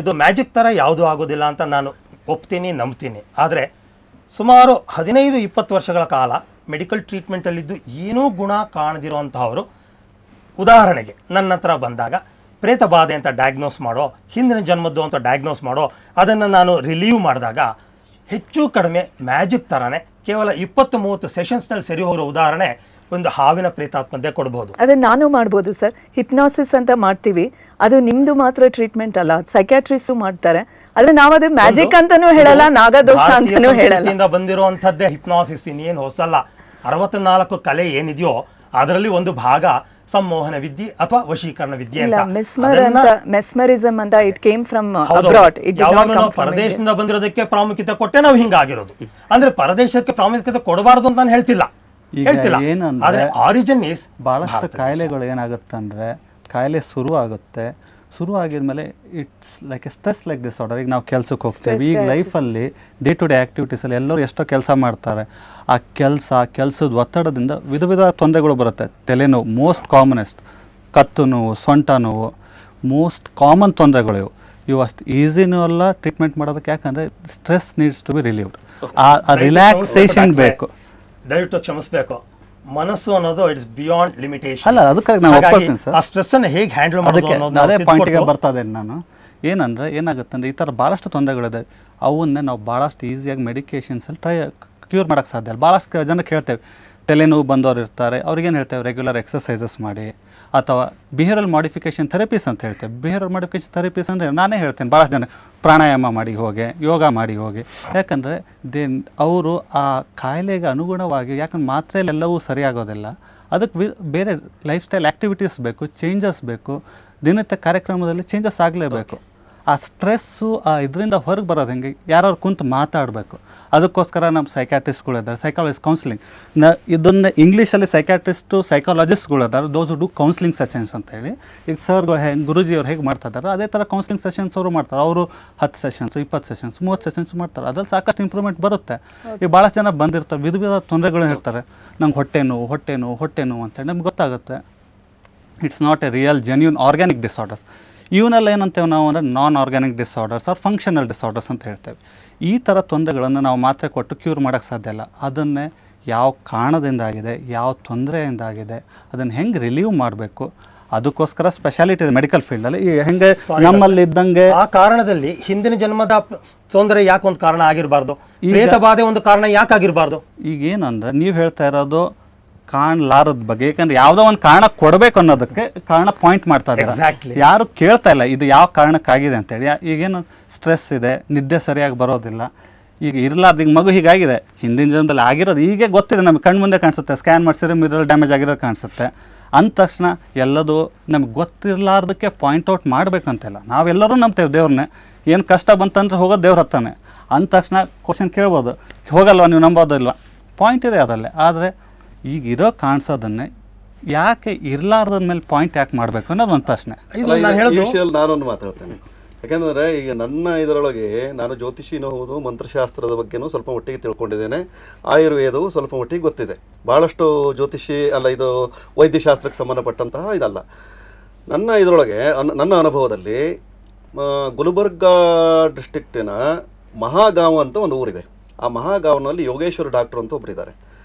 ಇದು ಮ್ಯಾಜಿಕ್ ಥರ ಯಾವುದೂ ಆಗೋದಿಲ್ಲ ಅಂತ ನಾನು ಒಪ್ತೀನಿ, ನಂಬ್ತೀನಿ. ಆದರೆ ಸುಮಾರು 15-20 ವರ್ಷಗಳ ಕಾಲ ಮೆಡಿಕಲ್ ಟ್ರೀಟ್ಮೆಂಟಲ್ಲಿದ್ದು ಏನೂ ಗುಣ ಕಾಣದಿರುವಂತಹವರು, ಉದಾಹರಣೆಗೆ ನನ್ನ ಹತ್ರ ಬಂದಾಗ ಪ್ರೇತ ಬಾಧೆ ಅಂತ ಡಯಾಗ್ನೋಸ್ ಮಾಡೋ, ಹಿಂದಿನ ಜನ್ಮದ್ದು ಅಂತ ಡಯಾಗ್ನೋಸ್ ಮಾಡೋ, ಅದನ್ನು ನಾನು ರಿಲೀವ್ ಮಾಡಿದಾಗ ಹೆಚ್ಚು ಕಡಿಮೆ ಮ್ಯಾಜಿಕ್ ಥರನೇ ಕೇವಲ 20-30 ಸೆಷನ್ಸ್ನಲ್ಲಿ ಸರಿ ಹೋಗಿರೋ ಉದಾಹರಣೆ ಒಂದು ಹಾವಿನ ಪ್ರೇತಾತ್ಮದ್ದೇ ಕೊಡ್ಬೋದು. ಅದೇ ನಾನು ಮಾಡ್ಬೋದು ಸರ್, ಹಿಪ್ನಾಸಿಸ್ ಅಂತ ಮಾಡ್ತೀವಿ, ಅದು ನಿಮ್ದು ಮಾತ್ರ ಟ್ರೀಟ್ಮೆಂಟ್ ಅಲ್ಲ, ಸೈಕ್ಯಾಟ್ರಿಸ್ಟು ಮಾಡ್ತಾರೆ. ಆದ್ರೆ ನಾವು ಅದು ಮ್ಯಾಜಿಕ್ ಅಂತಾನೂ ಹೇಳಲ್ಲ, ನಾಗದೋಷ ಅಂತಾನೂ ಹೇಳಲ್ಲ. ಬಂದಿರುವಂತದ್ದೇ ಹಿಪ್ನಾಸಿಸ್, ಇನ್ನೇನು ಹೊಸದಲ್ಲ. 64 ಕಲೆ ಏನಿದೆಯೋ ಅದರಲ್ಲಿ ಒಂದು ಭಾಗ ಸಂಮೋಹನ ವಿದ್ಯೆ ಅಥವಾ ವಶೀಕರಣ ವಿದ್ಯೆ ಅಂತ. ಮೆಸ್ಮರಿಸಮ್ ಅಂತ ಇಟ್ ಕೇಮ್ ಫ್ರಮ್ ಅಬ್ರಾಡ್. ಯಾವಾಗ ನಾವು ಪರದೇಶದಿಂದ ಬಂದಿರೋದಕ್ಕೆ ಪ್ರಾಮುಖ್ಯತೆ ಕೊಟ್ಟೆ ನಾವು ಹಿಂಗಾಗಿರೋದು. ಅಂದ್ರೆ ಪರದೇಶಕ್ಕೆ ಪ್ರಾಮುಖ್ಯತೆ ಕೊಡಬಾರದು ಅಂತ ನಾನು ಹೇಳ್ತಿಲ್ಲ. ಆದ್ರೆ ಆರಿಜಿನ್ ಈಸ್ ಬಹಳಷ್ಟು ಕಾಯಿಲೆಗಳು ಏನಾಗುತ್ತೆ ಕಾಯಿಲೆ ಶುರು ಆಗಿದ್ಮೇಲೆ it's like a stress like disorder. ಈಗ ನಾವು ಕೆಲ್ಸಕ್ಕೆ ಹೋಗ್ತೇವೆ, ಈಗ ಲೈಫಲ್ಲಿ ಡೇ ಟು ಡೇ ಆ್ಯಕ್ಟಿವಿಟೀಸಲ್ಲಿ ಎಲ್ಲರೂ ಎಷ್ಟೋ ಕೆಲಸ ಮಾಡ್ತಾರೆ. ಆ ಕೆಲಸದ ಒತ್ತಡದಿಂದ ವಿಧ ತೊಂದರೆಗಳು ಬರುತ್ತೆ. ತಲೆನೋವು ಮೋಸ್ಟ್ ಕಾಮನೆಸ್ಟ್, ಕತ್ತು ನೋವು, ಸೊಂಟ ನೋವು ಮೋಸ್ಟ್ ಕಾಮನ್ ತೊಂದರೆಗಳು ಇವು ಅಷ್ಟು ಈಸಿನೂ ಅಲ್ಲ ಟ್ರೀಟ್ಮೆಂಟ್ ಮಾಡೋದಕ್ಕೆ. ಯಾಕಂದರೆ stress needs to be relieved, ಆ ರಿಲ್ಯಾಕ್ಸೇಷನ್ ಬೇಕು. ದಯವಿಟ್ಟು ಕ್ಷಮಿಸಬೇಕು, ಮನಸ್ಸು ಅನ್ನೋದು ಇಟ್ಸ್ ಬಿಯಾಂಡ್ ಲಿಮಿಟೇಷನ್. ಅಲ್ಲ, ಅದಕ್ಕಾಗಿ ನಾನು ಒಪ್ಕೊಳ್ತೀನಿ ಸರ್. ಆ ಸ್ಟ್ರೆಸ್ ಅನ್ನು ಹೇಗೆ ಹ್ಯಾಂಡಲ್ ಮಾಡೋದು ಅನ್ನೋದು ಅದೇ ಪಾಯಿಂಟ್ಗೆ ಬರ್ತಾ ಇದ್ದೇನೆ ನಾನು. ಏನಂದರೆ ಏನಾಗುತ್ತೆ ಅಂದರೆ, ಈ ಥರ ಭಾಳಷ್ಟು ತೊಂದರೆಗಳಿದೆ, ಅವನ್ನೇ ನಾವು ಭಾಳಷ್ಟು ಈಸಿಯಾಗಿ ಮೆಡಿಕೇಷನ್ಸಲ್ಲಿ ಕ್ಯೂರ್ ಮಾಡೋಕ್ಕೆ ಸಾಧ್ಯ ಇಲ್ಲ. ಭಾಳಷ್ಟು ಜನಕ್ಕೆ ಹೇಳ್ತೇವೆ, ತಲೆನೋವು ಬಂದವರು ಇರ್ತಾರೆ, ಅವ್ರಿಗೇನು ಹೇಳ್ತೇವೆ, ರೆಗ್ಯುಲರ್ ಎಕ್ಸಸೈಸಸ್ ಮಾಡಿ, ಅಥವಾ ಬಿಹೇವಿಯರಲ್ ಮಾಡಿಫಿಕೇಷನ್ ಥೆರಪೀಸ್ ಅಂತ ಹೇಳ್ತೇವೆ. ಬಿಹೇವಿಯರಲ್ ಮಾಡಿಫಿಕೇಷನ್ ಥೆರಪೀಸ್ ಅಂದರೆ ನಾನೇ ಹೇಳ್ತೇನೆ, ಭಾಳಷ್ಟು ಜನ ಪ್ರಾಣಾಯಾಮ ಮಾಡಿ ಹೋಗಿ, ಯೋಗ ಮಾಡಿ ಹೋಗಿ. ಯಾಕಂದರೆ ಅವರು ಆ ಕಾಯಿಲೆಗೆ ಅನುಗುಣವಾಗಿ, ಯಾಕಂದ್ರೆ ಮಾತ್ರೆಯಲ್ಲೆಲ್ಲವೂ ಸರಿಯಾಗೋದಿಲ್ಲ, ಅದಕ್ಕೆ ಬೇರೆ ಲೈಫ್ ಸ್ಟೈಲ್ ಆ್ಯಕ್ಟಿವಿಟೀಸ್ ಬೇಕು, ಚೇಂಜಸ್ ಬೇಕು, ದಿನನಿತ್ಯ ಕಾರ್ಯಕ್ರಮದಲ್ಲಿ ಚೇಂಜಸ್ ಆಗಲೇಬೇಕು. ಆ ಸ್ಟ್ರೆಸ್ಸು ಇದರಿಂದ ಹೊರಗೆ ಬರೋದು ಹೆಂಗೆ, ಯಾರು ಕುಂತು ಮಾತಾಡಬೇಕು. ಅದಕ್ಕೋಸ್ಕರ ನಮ್ಮ ಸೈಕ್ಯಾಟ್ರಿಸ್ಟ್ಗಳಿದ್ದಾರೆ, ಸೈಕಾಲಜಿಸ್ಟ್ ಕೌನ್ಸಿಲಿಂಗ್. ಇದನ್ನು ಇಂಗ್ಲೀಷಲ್ಲಿ ಸೈಕ್ಯಾಟ್ರಿಸ್ಟು ಸೈಕಾಲಜಿಸ್ಟ್ಗಳಿದ್ದಾರೆ, ದೋಸ್ ಡೂ ಕೌನ್ಸಿಲಿಂಗ್ ಸೆಷನ್ಸ್ ಅಂತ ಹೇಳಿ. ಈಗ ಸರ್ಗಳು ಗುರೂಜಿಯವ್ರು ಹೇಗೆ ಮಾಡ್ತಾ ಇದ್ದಾರೆ ಅದೇ ಥರ ಕೌನ್ಸಿಲಿಂಗ್ ಸೆಷನ್ಸ್ ಅವರು ಮಾಡ್ತಾರೆ. ಅವರು 10 ಸೆಷನ್ಸ್, 20 ಸೆಷನ್ಸ್, 30 ಸೆಷನ್ಸ್ ಮಾಡ್ತಾರೆ. ಅದ್ರಲ್ಲಿ ಸಾಕಷ್ಟು ಇಂಪ್ರೂವ್ಮೆಂಟ್ ಬರುತ್ತೆ. ಈಗ ಭಾಳಷ್ಟು ಜನ ಬಂದಿರ್ತಾರೆ, ವಿಧ ತೊಂದರೆಗಳು ಹೇಳ್ತಾರೆ, ನಂಗೆ ಹೊಟ್ಟೆ ನೋವು ಅಂತೇಳಿ ನಮ್ಗೆ ಗೊತ್ತಾಗುತ್ತೆ. It's not a real genuine organic disorders. ಇವನ್ನೆಲ್ಲ ಏನಂತೇವೆ ನಾವು ಅಂದರೆ non organic disorders or functional disorders ಅಂತ ಹೇಳ್ತೇವೆ. ಈ ಥರ ತೊಂದರೆಗಳನ್ನು ನಾವು ಮಾತ್ರೆ ಕೊಟ್ಟು ಕ್ಯೂರ್ ಮಾಡೋಕ್ಕೆ ಸಾಧ್ಯ ಇಲ್ಲ. ಅದನ್ನೇ ಯಾವ ಕಾರಣದಿಂದಾಗಿದೆ, ಯಾವ ತೊಂದರೆಯಿಂದಾಗಿದೆ, ಅದನ್ನು ಹೆಂಗೆ ರಿಲೀವ್ ಮಾಡಬೇಕು, ಅದಕ್ಕೋಸ್ಕರ ಸ್ಪೆಷಾಲಿಟಿ ಇದೆ ಮೆಡಿಕಲ್ ಫೀಲ್ಡಲ್ಲಿ. ಹೆಂಗೆ ನಮ್ಮಲ್ಲಿ ಇದ್ದಂಗೆ ಆ ಕಾರಣದಲ್ಲಿ ಹಿಂದಿನ ಜನ್ಮದ ತೊಂದರೆ ಯಾಕೆ ಒಂದು ಕಾರಣ ಆಗಿರಬಾರ್ದು, ಪ್ರೇತ ಬಾಧೆ ಒಂದು ಕಾರಣ ಯಾಕೆ ಆಗಿರಬಾರ್ದು? ಈಗೇನಂದ್ರೆ ನೀವು ಹೇಳ್ತಾ ಇರೋದು ಕಾಣಲಾರದ ಬಗ್ಗೆ, ಯಾಕಂದ್ರೆ ಯಾವುದೋ ಒಂದು ಕಾರಣ ಕೊಡಬೇಕು ಅನ್ನೋದಕ್ಕೆ ಕಾರಣ ಪಾಯಿಂಟ್ ಮಾಡ್ತಾ ಇದ್ದಾರೆ. ಯಾರು ಕೇಳ್ತಾ ಇಲ್ಲ ಇದು ಯಾವ ಕಾರಣಕ್ಕಾಗಿದೆ ಅಂತೇಳಿ. ಈಗೇನು ಸ್ಟ್ರೆಸ್ ಇದೆ, ನಿದ್ದೆ ಸರಿಯಾಗಿ ಬರೋದಿಲ್ಲ, ಈಗ ಇರಲಾರ್ದು, ಈಗ ಮಗು ಹೀಗಾಗಿದೆ, ಹಿಂದಿನ ಜನ್ಮದಲ್ಲಿ ಆಗಿರೋದು ಈಗ ಗೊತ್ತಿದೆ, ನಮಗೆ ಕಣ್ಣು ಮುಂದೆ ಕಾಣಿಸುತ್ತೆ, ಸ್ಕ್ಯಾನ್ ಮಾಡಿಸಿದ್ರೆ ಮಿರಲ್ ಡ್ಯಾಮೇಜ್ ಆಗಿರೋದು ಕಾಣಿಸುತ್ತೆ. ಅಂದ ತಕ್ಷಣ ಎಲ್ಲದು ನಮ್ಗೆ ಗೊತ್ತಿರಲಾರ್ದಕ್ಕೆ ಪಾಯಿಂಟ್ ಔಟ್ ಮಾಡಬೇಕಂತಿಲ್ಲ. ನಾವೆಲ್ಲರೂ ನಂಬ್ತೇವೆ ದೇವ್ರನ್ನೇ, ಏನು ಕಷ್ಟ ಬಂತಂದ್ರೆ ಹೋಗೋದು ದೇವ್ರ ಹತ್ತಾನೆ. ಅಂದ ತಕ್ಷಣ ಕ್ವಶನ್ ಕೇಳ್ಬೋದು, ಹೋಗಲ್ವ ನೀವು ನಂಬೋದಿಲ್ವ, ಪಾಯಿಂಟ್ ಇದೆ ಅದರಲ್ಲೇ. ಆದರೆ ಈಗ ಇರೋ ಕಾಣಿಸೋದನ್ನೇ ಯಾಕೆ ಇರಲಾರ್ದ ಮೇಲೆ ಪಾಯಿಂಟ್ ಯಾಕೆ ಮಾಡಬೇಕು ಅನ್ನೋದು ಒಂದು ಪ್ರಶ್ನೆ. ನಾನೊಂದು ಮಾತಾಡ್ತೇನೆ. ಯಾಕೆಂದರೆ ಈಗ ನನ್ನ ಇದರೊಳಗೆ ನಾನು ಜ್ಯೋತಿಷಿನೂ ಹೌದು, ಮಂತ್ರಶಾಸ್ತ್ರದ ಬಗ್ಗೆನೂ ಸ್ವಲ್ಪ ಮಟ್ಟಿಗೆ ತಿಳ್ಕೊಂಡಿದ್ದೇನೆ, ಆಯುರ್ವೇದವು ಸ್ವಲ್ಪ ಮಟ್ಟಿಗೆ ಗೊತ್ತಿದೆ. ಭಾಳಷ್ಟು ಜ್ಯೋತಿಷಿ ಅಲ್ಲ, ಇದು ವೈದ್ಯಶಾಸ್ತ್ರಕ್ಕೆ ಸಂಬಂಧಪಟ್ಟಂತಹ ಇದಲ್ಲ. ನನ್ನ ಇದರೊಳಗೆ ನನ್ನ ಅನುಭವದಲ್ಲಿ ಗುಲ್ಬರ್ಗಾ ಡಿಸ್ಟ್ರಿಕ್ಟಿನ ಮಹಾಗಾಂವ್ ಅಂತ ಒಂದು ಊರಿದೆ. ಆ ಮಹಾಗಾಂವ್ನಲ್ಲಿ ಯೋಗೇಶ್ವರ ಡಾಕ್ಟ್ರು ಅಂತ ಒಬ್ಬರಿದ್ದಾರೆ.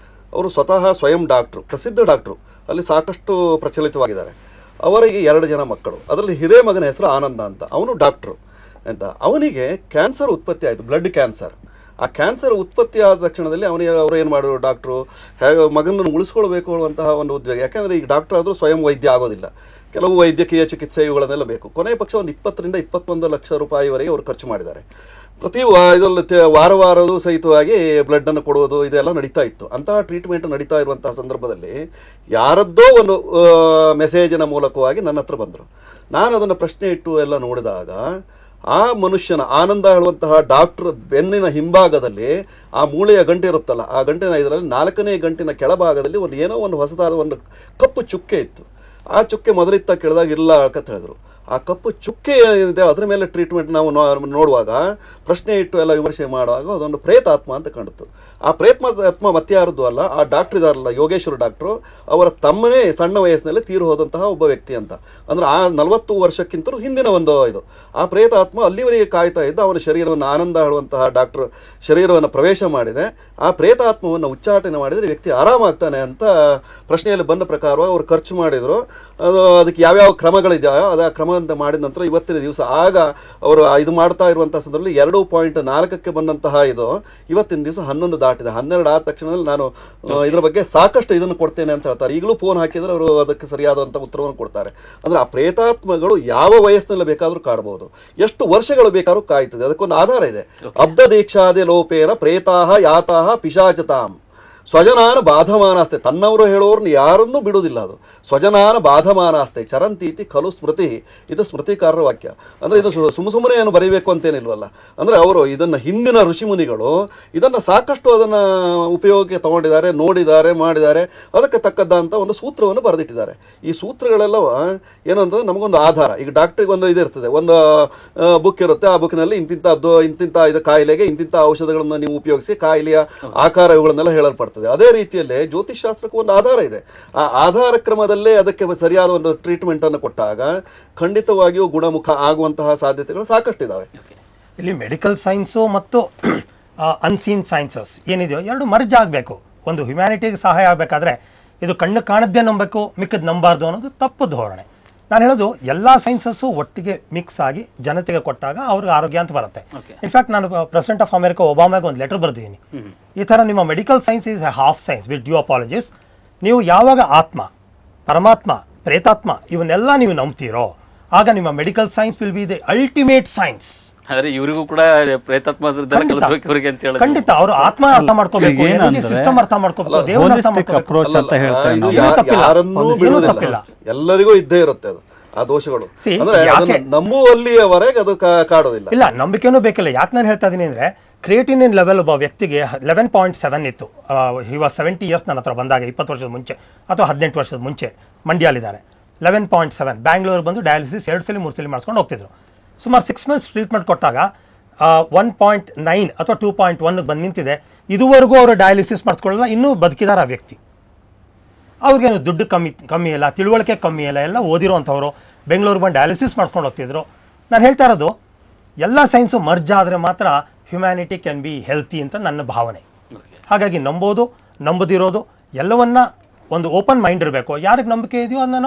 ಅವರು ಸ್ವತಃ ಸ್ವಯಂ ಡಾಕ್ಟ್ರು, ಪ್ರಸಿದ್ಧ ಡಾಕ್ಟ್ರು, ಅಲ್ಲಿ ಸಾಕಷ್ಟು ಪ್ರಚಲಿತವಾಗಿದ್ದಾರೆ. ಅವರಿಗೆ 2 ಜನ ಮಕ್ಕಳು. ಅದರಲ್ಲಿ ಹಿರೇ ಮಗನ ಹೆಸರು ಆನಂದ ಅಂತ, ಅವನು ಡಾಕ್ಟ್ರು ಅಂತ. ಅವನಿಗೆ ಕ್ಯಾನ್ಸರ್ ಉತ್ಪತ್ತಿ ಆಯಿತು, ಬ್ಲಡ್ ಕ್ಯಾನ್ಸರ್. ಆ ಕ್ಯಾನ್ಸರ್ ಉತ್ಪತ್ತಿ ಆದ ತಕ್ಷಣದಲ್ಲಿ ಅವರು ಏನು ಮಾಡಿದ್ರು, ಡಾಕ್ಟ್ರು ಹೇಗೆ ಮಗನನ್ನು ಉಳಿಸ್ಕೊಳ್ಬೇಕು ಅನ್ನುವಂತಹ ಒಂದು ಉದ್ವೇಗ. ಯಾಕೆಂದರೆ ಈಗ ಡಾಕ್ಟರ್ ಆದರೂ ಸ್ವಯಂ ವೈದ್ಯ ಆಗೋದಿಲ್ಲ, ಕೆಲವು ವೈದ್ಯಕೀಯ ಚಿಕಿತ್ಸೆ ಇವುಗಳನ್ನೆಲ್ಲ ಬೇಕು. ಕೊನೆಯ ಪಕ್ಷ ಒಂದು 20 ರಿಂದ 21 ಲಕ್ಷ ರೂಪಾಯಿವರೆಗೆ ಅವರು ಖರ್ಚು ಮಾಡಿದ್ದಾರೆ. ಪ್ರತಿ ಇದರಲ್ಲಿ ವಾರವೂ ಸಹಿತವಾಗಿ ಬ್ಲಡ್ಡನ್ನು ಕೊಡುವುದು ಇದೆಲ್ಲ ನಡೀತಾ ಇತ್ತು. ಅಂತಹ ಟ್ರೀಟ್ಮೆಂಟ್ ನಡೀತಾ ಇರುವಂತಹ ಸಂದರ್ಭದಲ್ಲಿ ಯಾರದ್ದೋ ಒಂದು ಮೆಸೇಜಿನ ಮೂಲಕವಾಗಿ ನನ್ನ ಹತ್ರ ಬಂದರು. ನಾನು ಅದನ್ನು ಪ್ರಶ್ನೆ ಇಟ್ಟು ಎಲ್ಲ ನೋಡಿದಾಗ ಆ ಮನುಷ್ಯನ ಆನಂದ ಹೇಳುವಂತಹ ಡಾಕ್ಟರ್ ಬೆನ್ನಿನ ಹಿಂಭಾಗದಲ್ಲಿ ಆ ಮೂಳೆಯ ಗಂಟೆ ಇರುತ್ತಲ್ಲ, ಆ ಗಂಟಿನ ಇದರಲ್ಲಿ 4ನೇ ಗಂಟಿನ ಕೆಳಭಾಗದಲ್ಲಿ ಒಂದು ಏನೋ ಒಂದು ಹೊಸದಾದ ಒಂದು ಕಪ್ಪು ಚುಕ್ಕೆ ಇತ್ತು. ಆ ಚುಕ್ಕೆ ಮೊದಲಿತ್ತ ಕೆಳದಾಗ ಇಲ್ಲ ಅಂತ ಹೇಳಿದ್ರು. ಆ ಕಪ್ಪು ಚುಕ್ಕೆ ಏನಿದೆ ಅದರ ಮೇಲೆ ಟ್ರೀಟ್ಮೆಂಟ್ ನಾವು ನೋಡುವಾಗ, ಪ್ರಶ್ನೆ ಇಟ್ಟು ಎಲ್ಲ ವಿಮರ್ಶೆ ಮಾಡುವಾಗ ಅದೊಂದು ಪ್ರೇತಾತ್ಮ ಅಂತ ಕಾಣಿತು. ಆ ಪ್ರೇತಾತ್ಮ ಮತ್ಯಾರದ್ದು ಅಲ್ಲ, ಆ ಡಾಕ್ಟ್ರ್ ಇದಾರಲ್ಲ ಯೋಗೇಶ್ವರ ಡಾಕ್ಟ್ರು, ಅವರ ತಮ್ಮನೇ ಸಣ್ಣ ವಯಸ್ಸಿನಲ್ಲಿ ತೀರು ಹೋದಂತಹ ಒಬ್ಬ ವ್ಯಕ್ತಿ ಅಂತ. ಅಂದರೆ ಆ 40 ವರ್ಷಕ್ಕಿಂತಲೂ ಹಿಂದಿನ ಒಂದು ಇದು. ಆ ಪ್ರೇತಾತ್ಮ ಅಲ್ಲಿವರೆಗೆ ಕಾಯ್ತಾ ಇದ್ದ ಅವನ ಶರೀರವನ್ನು, ಆನಂದ ಹೇಳುವಂತಹ ಡಾಕ್ಟ್ರು ಶರೀರವನ್ನು ಪ್ರವೇಶ ಮಾಡಿದೆ. ಆ ಪ್ರೇತಾತ್ಮವನ್ನು ಉಚ್ಚಾಟನೆ ಮಾಡಿದರೆ ವ್ಯಕ್ತಿ ಆರಾಮಾಗ್ತಾನೆ ಅಂತ ಪ್ರಶ್ನೆಯಲ್ಲಿ ಬಂದ ಪ್ರಕಾರವಾಗಿ ಅವರು ಖರ್ಚು ಮಾಡಿದರು. ಅದಕ್ಕೆ ಯಾವ್ಯಾವ ಕ್ರಮಗಳಿದೆಯೋ ಅದು ಆ ಕ್ರಮ ಅಂತ ಮಾಡಿದ ನಂತರ ಇವತ್ತಿನ ದಿವಸ ಆಗ ಅವರು ಇದು ಮಾಡ್ತಾ ಇರುವಂತಹ ಸಂದರ್ಭದಲ್ಲಿ 2.4ಕ್ಕೆ ಬಂದಂತಹ ಇದು ಇವತ್ತಿನ ದಿವಸ 11 ದಾಟಿದೆ. 12 ಆದ ತಕ್ಷಣದಲ್ಲಿ ನಾನು ಇದರ ಬಗ್ಗೆ ಸಾಕಷ್ಟು ಇದನ್ನು ಕೊಡ್ತೇನೆ ಅಂತ ಹೇಳ್ತಾರೆ. ಈಗಲೂ ಫೋನ್ ಹಾಕಿದರೆ ಅವರು ಅದಕ್ಕೆ ಸರಿಯಾದಂಥ ಉತ್ತರವನ್ನು ಕೊಡ್ತಾರೆ. ಅಂದರೆ ಆ ಪ್ರೇತಾತ್ಮಗಳು ಯಾವ ವಯಸ್ಸಿನಲ್ಲಿ ಬೇಕಾದರೂ ಕಾಡಬಹುದು, ಎಷ್ಟು ವರ್ಷಗಳು ಬೇಕಾದ್ರೂ ಕಾಯ್ತದೆ. ಅದಕ್ಕೊಂದು ಆಧಾರ ಇದೆ. ಅಬ್ಧ ದೀಕ್ಷಾದೆ ಲೋಪೇನ ಪ್ರೇತಾಹ ಯಾತಾಹ ಪಿಶಾಚತಾಂ ಸ್ವಜನಾನ ಬಾಧಮಾನಾಸ್ತೆ. ತನ್ನವರು ಹೇಳೋರ್ನ ಯಾರನ್ನೂ ಬಿಡುವುದಿಲ್ಲ. ಅದು ಸ್ವಜನಾನ ಬಾಧಮಾನಾಸ್ತೆ ಚರಂತೀತಿ ಖಲು ಸ್ಮೃತಿ. ಇದು ಸ್ಮೃತಿಕಾರರ ವಾಕ್ಯ. ಅಂದರೆ ಇದು ಸುಮ್ಮನೆ ಏನು ಬರೀಬೇಕು ಅಂತೇನಿಲ್ವಲ್ಲ. ಅಂದರೆ ಅವರು ಇದನ್ನು ಹಿಂದಿನ ಋಷಿಮುನಿಗಳು ಇದನ್ನು ಸಾಕಷ್ಟು ಅದನ್ನು ಉಪಯೋಗಕ್ಕೆ ತಗೊಂಡಿದ್ದಾರೆ, ನೋಡಿದ್ದಾರೆ, ಮಾಡಿದ್ದಾರೆ. ಅದಕ್ಕೆ ತಕ್ಕದ್ದಂಥ ಒಂದು ಸೂತ್ರವನ್ನು ಬರೆದಿಟ್ಟಿದ್ದಾರೆ. ಈ ಸೂತ್ರಗಳೆಲ್ಲವ ಏನು ಅಂತಂದರೆ ನಮಗೊಂದು ಆಧಾರ. ಈಗ ಡಾಕ್ಟ್ರಿಗೆ ಒಂದು ಇದಿರ್ತದೆ, ಒಂದು ಬುಕ್ ಇರುತ್ತೆ. ಆ ಬುಕ್ನಲ್ಲಿ ಇಂತಿಂಥ ಇದು ಕಾಯಿಲೆಗೆ ಇಂತಿಂಥ ಔಷಧಗಳನ್ನು ನೀವು ಉಪಯೋಗಿಸಿ ಕಾಯಿಲೆಯ ಆಕಾರ ಇವುಗಳನ್ನೆಲ್ಲ ಹೇಳಲ್ಪಡ್ತದೆ. ಅದೇ ರೀತಿಯಲ್ಲೇ ಜ್ಯೋತಿಷ್ ಶಾಸ್ತ್ರಕ್ಕೂ ಒಂದು ಆಧಾರ ಇದೆ. ಆ ಆಧಾರ ಕ್ರಮದಲ್ಲೇ ಅದಕ್ಕೆ ಸರಿಯಾದ ಒಂದು ಟ್ರೀಟ್ಮೆಂಟ್ ಅನ್ನು ಕೊಟ್ಟಾಗ ಖಂಡಿತವಾಗಿಯೂ ಗುಣಮುಖ ಆಗುವಂತಹ ಸಾಧ್ಯತೆಗಳು ಸಾಕಷ್ಟಿದ್ದಾವೆ. ಇಲ್ಲಿ ಮೆಡಿಕಲ್ ಸೈನ್ಸು ಮತ್ತು ಅನ್ಸೀನ್ ಸೈನ್ಸಸ್ ಏನಿದೆಯೋ ಎರಡು ಮರ್ಜ್ ಆಗಬೇಕು. ಒಂದು ಹ್ಯುಮ್ಯಾನಿಟಿಗೆ ಸಹಾಯ ಆಗಬೇಕಾದ್ರೆ ಇದು ಕಣ್ಣು ಕಾಣದ್ದೇ ನಂಬಬೇಕು, ಮಿಕ್ಕದ್ದು ನಂಬಾರ್ದು ಅನ್ನೋದು ತಪ್ಪು ಧೋರಣೆ. ನಾನು ಹೇಳೋದು ಎಲ್ಲ ಸೈನ್ಸಸ್ಸು ಒಟ್ಟಿಗೆ ಮಿಕ್ಸ್ ಆಗಿ ಜನತೆಗೆ ಕೊಟ್ಟಾಗ ಅವ್ರಿಗೆ ಆರೋಗ್ಯ ಅಂತ ಬರುತ್ತೆ. ಇನ್ಫ್ಯಾಕ್ಟ್ ನಾನು ಪ್ರೆಸಿಡೆಂಟ್ ಆಫ್ ಅಮೆರಿಕಾ ಒಬಾಮಾಗೆ ಒಂದು ಲೆಟರ್ ಬರೆದಿದ್ದೀನಿ. ಈ ಥರ ನಿಮ್ಮ medical science is a half science with due apologies. ನೀವು ಯಾವಾಗ ಆತ್ಮ, ಪರಮಾತ್ಮ, ಪ್ರೇತಾತ್ಮ ಇವನ್ನೆಲ್ಲ ನೀವು ನಂಬ್ತೀರೋ ಆಗ ನಿಮ್ಮ medical science will be the ultimate science. ಆದರೆ ಇವರಿಗೂ ಕೂಡ ಪ್ರೇತಾತ್ಮ ಕಲಿಸಬೇಕು ಇವರಿಗೆ ಅಂತ ಹೇಳಿ. ಖಂಡಿತ ಅವರು ಆತ್ಮ ಅರ್ಥ ಮಾಡ್ಕೋಬೇಕು, ಎನರ್ಜಿ ಸಿಸ್ಟಮ್ ಅರ್ಥ ಮಾಡ್ಕೋಬೇಕು, ದೇವರ ಅರ್ಥ ಮಾಡ್ಕೋಬೇಕು. ಯಾರನ್ನೂ ಬಿಡುವುದಿಲ್ಲ, ಎಲ್ಲರಿಗೂ ಇದ್ದೇ ಇರುತ್ತೆ ಅದು ಆ ದೋಷಗಳು. ಅಂದ್ರೆ ನಂಬುವಲ್ಲಿಯವರೆಗೆ ಅದು ಕಾಡೋದಿಲ್ಲ. ಇಲ್ಲ, ನಂಬಿಕೆನೂ ಬೇಕಿಲ್ಲ. ಯಾಕೆ ನಾನು ಹೇಳ್ತಾ ಇದ್ದೀನಿ ಅಂದ್ರೆ ಕ್ರಿಯೇಟಿನ್ ಲೆವೆಲ್ ಒಬ್ಬ ವ್ಯಕ್ತಿಗೆ 11.7 ಇತ್ತು. ಹಿ ವಾಸ್ 70 ಇಯರ್ಸ್ ನನ್ನ ಹತ್ರ ಬಂದಾಗ, 20 ವರ್ಷದ ಮುಂಚೆ ಅಥವಾ 18 ವರ್ಷದ ಮುಂಚೆ. ಮಂಡ್ಯಲ್ಲಿದ್ದಾರೆ 11.7. ಬ್ಯಾಂಗ್ಳೂರ್ ಬಂದು ಡಯಾಲಿಸಿಸ್ 2 ಸಲ 3 ಸಲ ಮಾಡಿಸ್ಕೊಂಡು ಹೋಗ್ತಿದ್ರು. ಸುಮಾರು 6 ಮಂತ್ಸ್ ಟ್ರೀಟ್ಮೆಂಟ್ ಕೊಟ್ಟಾಗ 1.9 ಅಥವಾ 2.1 ಬಂದು ನಿಂತಿದೆ. ಇದುವರೆಗೂ ಅವರು ಡಯಾಲಿಸಿಸ್ ಮಾಡಿಸ್ಕೊಳ್ಳಲ್ಲ, ಇನ್ನೂ ಬದುಕಿದಾರ ಆ ವ್ಯಕ್ತಿ. ಅವ್ರಿಗೇನು ದುಡ್ಡು ಕಮ್ಮಿ ಇಲ್ಲ, ತಿಳುವಳಿಕೆ ಕಮ್ಮಿ ಇಲ್ಲ, ಎಲ್ಲ ಓದಿರೋವಂಥವ್ರು ಬೆಂಗಳೂರು ಬಂದು ಡಯಾಲಿಸಿಸ್ ಮಾಡ್ಸ್ಕೊಂಡು ಹೋಗ್ತಿದ್ರು. ನಾನು ಹೇಳ್ತಾ ಇರೋದು ಎಲ್ಲ ಸೈನ್ಸು ಮರ್ಜ್ ಆದರೆ ಮಾತ್ರ ಹ್ಯುಮ್ಯಾನಿಟಿ ಕ್ಯಾನ್ ಬಿ ಹೆಲ್ತಿ ಅಂತ ನನ್ನ ಭಾವನೆ. ಹಾಗಾಗಿ ನಂಬೋದು ನಂಬದಿರೋದು ಎಲ್ಲವನ್ನ ಒಂದು ಓಪನ್ ಮೈಂಡ್ ಇರಬೇಕು. ಯಾರಿಗೆ ನಂಬಿಕೆ ಇದೆಯೋ ಅದನ್ನ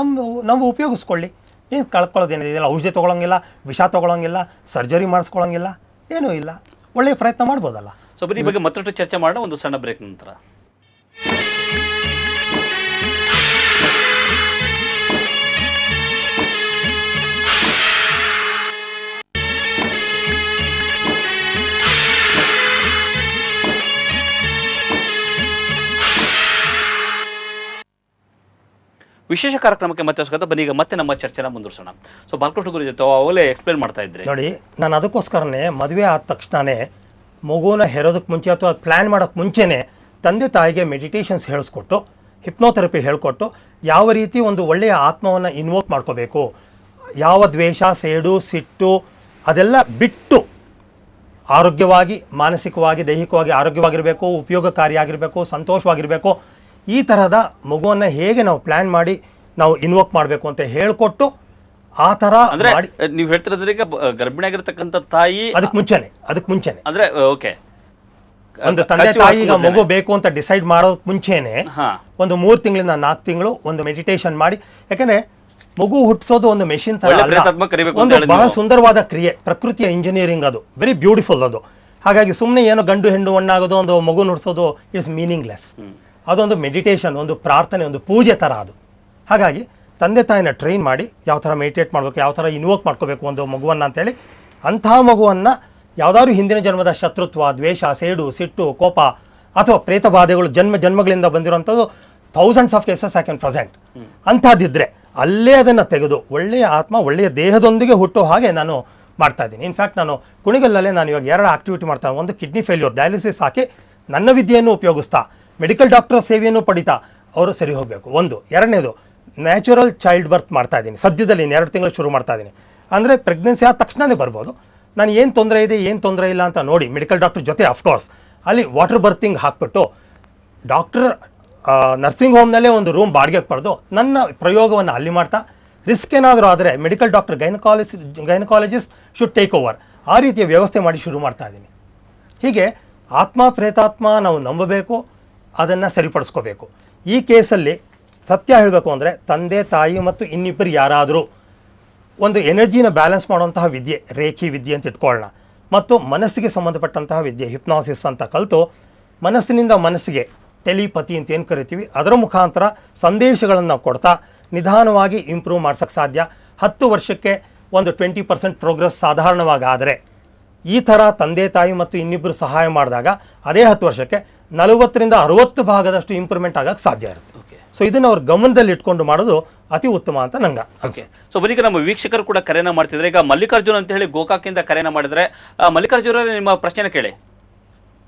ನಮ್ಮ ಉಪಯೋಗಿಸ್ಕೊಳ್ಳಿ. ಏನು ಕಳ್ಕೊಳ್ಳೋದೇನಿದೆಯಲ್ಲ, ಔಷಧಿ ತೊಗೊಳಂಗಿಲ್ಲ, ವಿಷ ತೊಗೊಳಂಗಿಲ್ಲ, ಸರ್ಜರಿ ಮಾಡಿಸ್ಕೊಳ್ಳೋಂಗಿಲ್ಲ, ಏನೂ ಇಲ್ಲ. ಒಳ್ಳೆಯ ಪ್ರಯತ್ನ ಮಾಡ್ಬೋದಲ್ಲ. ಸೊ ಬರೀ ಈ ಬಗ್ಗೆ ಮತ್ತಷ್ಟು ಚರ್ಚೆ ಮಾಡೋಣ ಒಂದು ಸಣ್ಣ ಬ್ರೇಕ್ ನಂತರ. ವಿಶೇಷ ಕಾರ್ಯಕ್ರಮಕ್ಕೆ ಮತ್ತೆ ಸ್ವಾಗತ. ಬನ್ನಿ, ಈಗ ಮತ್ತೆ ನಮ್ಮ ಚರ್ಚೆನ ಮುಂದುವರ್ಸೋಣ. ಸೊ ಬಾಲಕೃಷ್ಣ ಗುರು ಜೊತೆ ಅವಲೇ ಎಕ್ಸ್ಪ್ಲೇನ್ ಮಾಡ್ತಾ ಇದ್ರಿ. ನೋಡಿ, ನಾನು ಅದಕ್ಕೋಸ್ಕರನೇ ಮದುವೆ ಆದ ತಕ್ಷಣವೇ ಮಗುನ ಹೆರೋದಕ್ಕೆ ಮುಂಚೆ ಅಥವಾ ಪ್ಲ್ಯಾನ್ ಮಾಡೋಕ್ಕೆ ಮುಂಚೆನೇ ತಂದೆ ತಾಯಿಗೆ ಮೆಡಿಟೇಷನ್ಸ್ ಹೇಳಿಸ್ಕೊಟ್ಟು, ಹಿಪ್ನೋಥೆರಪಿ ಹೇಳಿಕೊಟ್ಟು ಯಾವ ರೀತಿ ಒಂದು ಒಳ್ಳೆಯ ಆತ್ಮವನ್ನು ಇನ್ವೋಕ್ ಮಾಡ್ಕೋಬೇಕು, ಯಾವ ದ್ವೇಷ, ಸೇಡು, ಸಿಟ್ಟು ಅದೆಲ್ಲ ಬಿಟ್ಟು ಆರೋಗ್ಯವಾಗಿ, ಮಾನಸಿಕವಾಗಿ, ದೈಹಿಕವಾಗಿ ಆರೋಗ್ಯವಾಗಿರಬೇಕು, ಉಪಯೋಗಕಾರಿಯಾಗಿರಬೇಕು, ಸಂತೋಷವಾಗಿರಬೇಕು. ಈ ತರಹದ ಮಗುವನ್ನು ಹೇಗೆ ನಾವು ಪ್ಲ್ಯಾನ್ ಮಾಡಿ ನಾವು ಇನ್ವೋಕ್ ಮಾಡಬೇಕು ಅಂತ ಹೇಳಿಕೊಟ್ಟು ಆ ಥರ ಅಂದ್ರೆ ಮಾಡಿ. ನೀವು ಹೇಳ್ತಿರೋದ್ರೆ ಈಗ ಗರ್ಭಿಣಿ ಆಗಿರ್ತಕ್ಕಂಥ ತಾಯಿ ಅದಕ್ಕೆ ಮುಂಚೆನೆ ಅಂದ್ರೆ ಓಕೆ ಒಂದು ತಂದೆ ತಾಯಿ ಈಗ ಮಗು ಬೇಕು ಅಂತ ಡಿಸೈಡ್ ಮಾಡೋದಕ್ಕೆ ಮುಂಚೆನೆ ಒಂದು 3 ತಿಂಗಳಿಂದ 4 ತಿಂಗಳು ಒಂದು ಮೆಡಿಟೇಷನ್ ಮಾಡಿ. ಯಾಕಂದ್ರೆ ಮಗು ಹುಟ್ಟಿಸೋದು ಒಂದು ಮೆಷಿನ್ ತರ ಅಲ್ಲ, ಒಂದು ಬಹಳ ಸುಂದರವಾದ ಕ್ರಿಯೆ, ಪ್ರಕೃತಿಯ ಇಂಜಿನಿಯರಿಂಗ್, ಅದು ವೆರಿ ಬ್ಯೂಟಿಫುಲ್ ಅದು. ಹಾಗಾಗಿ ಸುಮ್ಮನೆ ಏನೋ ಗಂಡು ಹೆಣ್ಣು ಒಣ್ಣಾಗೋದು, ಒಂದು ಮಗು ನುಡ್ಸೋದು ಇಟ್ಸ್ ಮೀನಿಂಗ್ಲೆಸ್. ಅದೊಂದು ಮೆಡಿಟೇಷನ್, ಒಂದು ಪ್ರಾರ್ಥನೆ, ಒಂದು ಪೂಜೆ ಥರ ಅದು. ಹಾಗಾಗಿ ತಂದೆ ತಾಯಿನ ಟ್ರೈನ್ ಮಾಡಿ ಯಾವ ಥರ ಮೆಡಿಟೇಟ್ ಮಾಡಬೇಕು, ಯಾವ ಥರ ಇನ್ವೋಕ್ ಮಾಡ್ಕೋಬೇಕು ಒಂದು ಮಗುವನ್ನು ಅಂತೇಳಿ, ಅಂತಹ ಮಗುವನ್ನು ಯಾವುದಾದ್ರು ಹಿಂದಿನ ಜನ್ಮದ ಶತ್ರುತ್ವ, ದ್ವೇಷ, ಸೇಡು, ಸಿಟ್ಟು, ಕೋಪ ಅಥವಾ ಪ್ರೇತ ಬಾಧೆಗಳು ಜನ್ಮಗಳಿಂದ ಬಂದಿರುವಂಥದ್ದು thousands of cases I can present. ಅಂಥದ್ದಿದ್ರೆ ಅಲ್ಲೇ ಅದನ್ನು ತೆಗೆದು ಒಳ್ಳೆಯ ಆತ್ಮ, ಒಳ್ಳೆಯ ದೇಹದೊಂದಿಗೆ ಹುಟ್ಟೋ ಹಾಗೆ ನಾನು ಮಾಡ್ತಾ ಇದ್ದೀನಿ. ಇನ್ಫ್ಯಾಕ್ಟ್ ನಾನು ಕುಣಿಗಲ್ಲೇ ನಾನು ಇವಾಗ 2 ಆಕ್ಟಿವಿಟಿ ಮಾಡ್ತಾ, ಒಂದು ಕಿಡ್ನಿ ಫೇಲ್ಯೂರ್ ಡಯಾಲಿಸಿಸ್ ಹಾಕಿ ನನ್ನ ವಿದ್ಯೆಯನ್ನು ಉಪಯೋಗಿಸ್ತಾ ಮೆಡಿಕಲ್ ಡಾಕ್ಟರ್ ಸೇವೆಯನ್ನು ಪಡಿತಾ ಅವರು ಸರಿ ಹೋಗಬೇಕು. ಒಂದು. ಎರಡನೇದು, ನ್ಯಾಚುರಲ್ ಚೈಲ್ಡ್ ಬರ್ತ್ ಮಾಡ್ತಾ ಇದ್ದೀನಿ ಸದ್ಯದಲ್ಲಿ, 2 ತಿಂಗಳು ಶುರು ಮಾಡ್ತಾ ಇದ್ದೀನಿ. ಅಂದರೆ ಪ್ರೆಗ್ನೆನ್ಸಿ ಆದ ತಕ್ಷಣವೇ ಬರ್ಬೋದು. ನಾನು ಏನು ತೊಂದರೆ ಇದೆ, ಏನು ತೊಂದರೆ ಇಲ್ಲ ಅಂತ ನೋಡಿ ಮೆಡಿಕಲ್ ಡಾಕ್ಟರ್ ಜೊತೆ ಅಫ್ಕೋರ್ಸ್ ಅಲ್ಲಿ ವಾಟರ್ ಬರ್ತಿಂಗ್ ಹಾಕ್ಬಿಟ್ಟು ಡಾಕ್ಟರ್ ನರ್ಸಿಂಗ್ ಹೋಮ್ನಲ್ಲೇ ಒಂದು ರೂಮ್ ಬಾಡಿಗೆಗೆ ಪಡೆದು ನನ್ನ ಪ್ರಯೋಗವನ್ನು ಅಲ್ಲಿ ಮಾಡ್ತಾ, ರಿಸ್ಕ್ ಏನಾದರೂ ಆದರೆ medical doctor gynaecologist should take over, ಆ ರೀತಿಯ ವ್ಯವಸ್ಥೆ ಮಾಡಿ ಶುರು ಮಾಡ್ತಾ ಇದ್ದೀನಿ. ಹೀಗೆ ಆತ್ಮ ಪ್ರೇತಾತ್ಮ ನಾವು ನಂಬಬೇಕು, ಅದನ್ನು ಸರಿಪಡಿಸ್ಕೋಬೇಕು. ಈ ಕೇಸಲ್ಲಿ ಸತ್ಯ ಹೇಳಬೇಕು ಅಂದರೆ ತಂದೆ ತಾಯಿ ಮತ್ತು ಇನ್ನಿಬ್ಬರು ಯಾರಾದರೂ ಒಂದು ಎನರ್ಜಿನ ಬ್ಯಾಲೆನ್ಸ್ ಮಾಡುವಂತಹ ವಿದ್ಯೆ, ರೇಖಿ ವಿದ್ಯೆ ಅಂತ ಇಟ್ಕೊಳ್ಳೋಣ, ಮತ್ತು ಮನಸ್ಸಿಗೆ ಸಂಬಂಧಪಟ್ಟಂತಹ ವಿದ್ಯೆ ಹಿಪ್ನಾಸಿಸ್ ಅಂತ ಕಲಿತು ಮನಸ್ಸಿನಿಂದ ಮನಸ್ಸಿಗೆ ಟೆಲಿಪತಿ ಅಂತ ಏನು ಕರಿತೀವಿ ಅದರ ಮುಖಾಂತರ ಸಂದೇಶಗಳನ್ನು ಕೊಡ್ತಾ ನಿಧಾನವಾಗಿ ಇಂಪ್ರೂವ್ ಮಾಡ್ಸೋಕ್ಕೆ ಸಾಧ್ಯ. 10 ವರ್ಷಕ್ಕೆ ಒಂದು 20% ಪ್ರೋಗ್ರೆಸ್ ಸಾಧಾರಣವಾಗಿ ಆದರೆ, ಈ ಥರ ತಂದೆ ತಾಯಿ ಮತ್ತು ಇನ್ನಿಬ್ಬರು ಸಹಾಯ ಮಾಡಿದಾಗ ಅದೇ 10 ವರ್ಷಕ್ಕೆ 40ರಿಂದ 60 ಭಾಗದಷ್ಟು ಇಂಪ್ರೂವ್ಮೆಂಟ್ ಆಗೋಕ್ಕೆ ಸಾಧ್ಯ ಇರುತ್ತೆ. ಸೊ ಇದನ್ನು ಅವ್ರ ಗಮನದಲ್ಲಿ ಇಟ್ಕೊಂಡು ಮಾಡೋದು ಅತಿ ಉತ್ತಮ ಅಂತ ನಂಗೆ. ಓಕೆ, ಸೊ ಬರೀಗ ನಮ್ಮ ವೀಕ್ಷಕರು ಕೂಡ ಕರೆನ ಮಾಡ್ತಿದ್ರೆ, ಈಗ ಮಲ್ಲಿಕಾರ್ಜುನ್ ಅಂತ ಹೇಳಿ ಗೋಕಾಕಿಂದ ಕರೆನ ಮಾಡಿದ್ರೆ, ಮಲ್ಲಿಕಾರ್ಜುನ್ ಅವರೇ ನಿಮ್ಮ ಪ್ರಶ್ನೆ ಕೇಳಿ.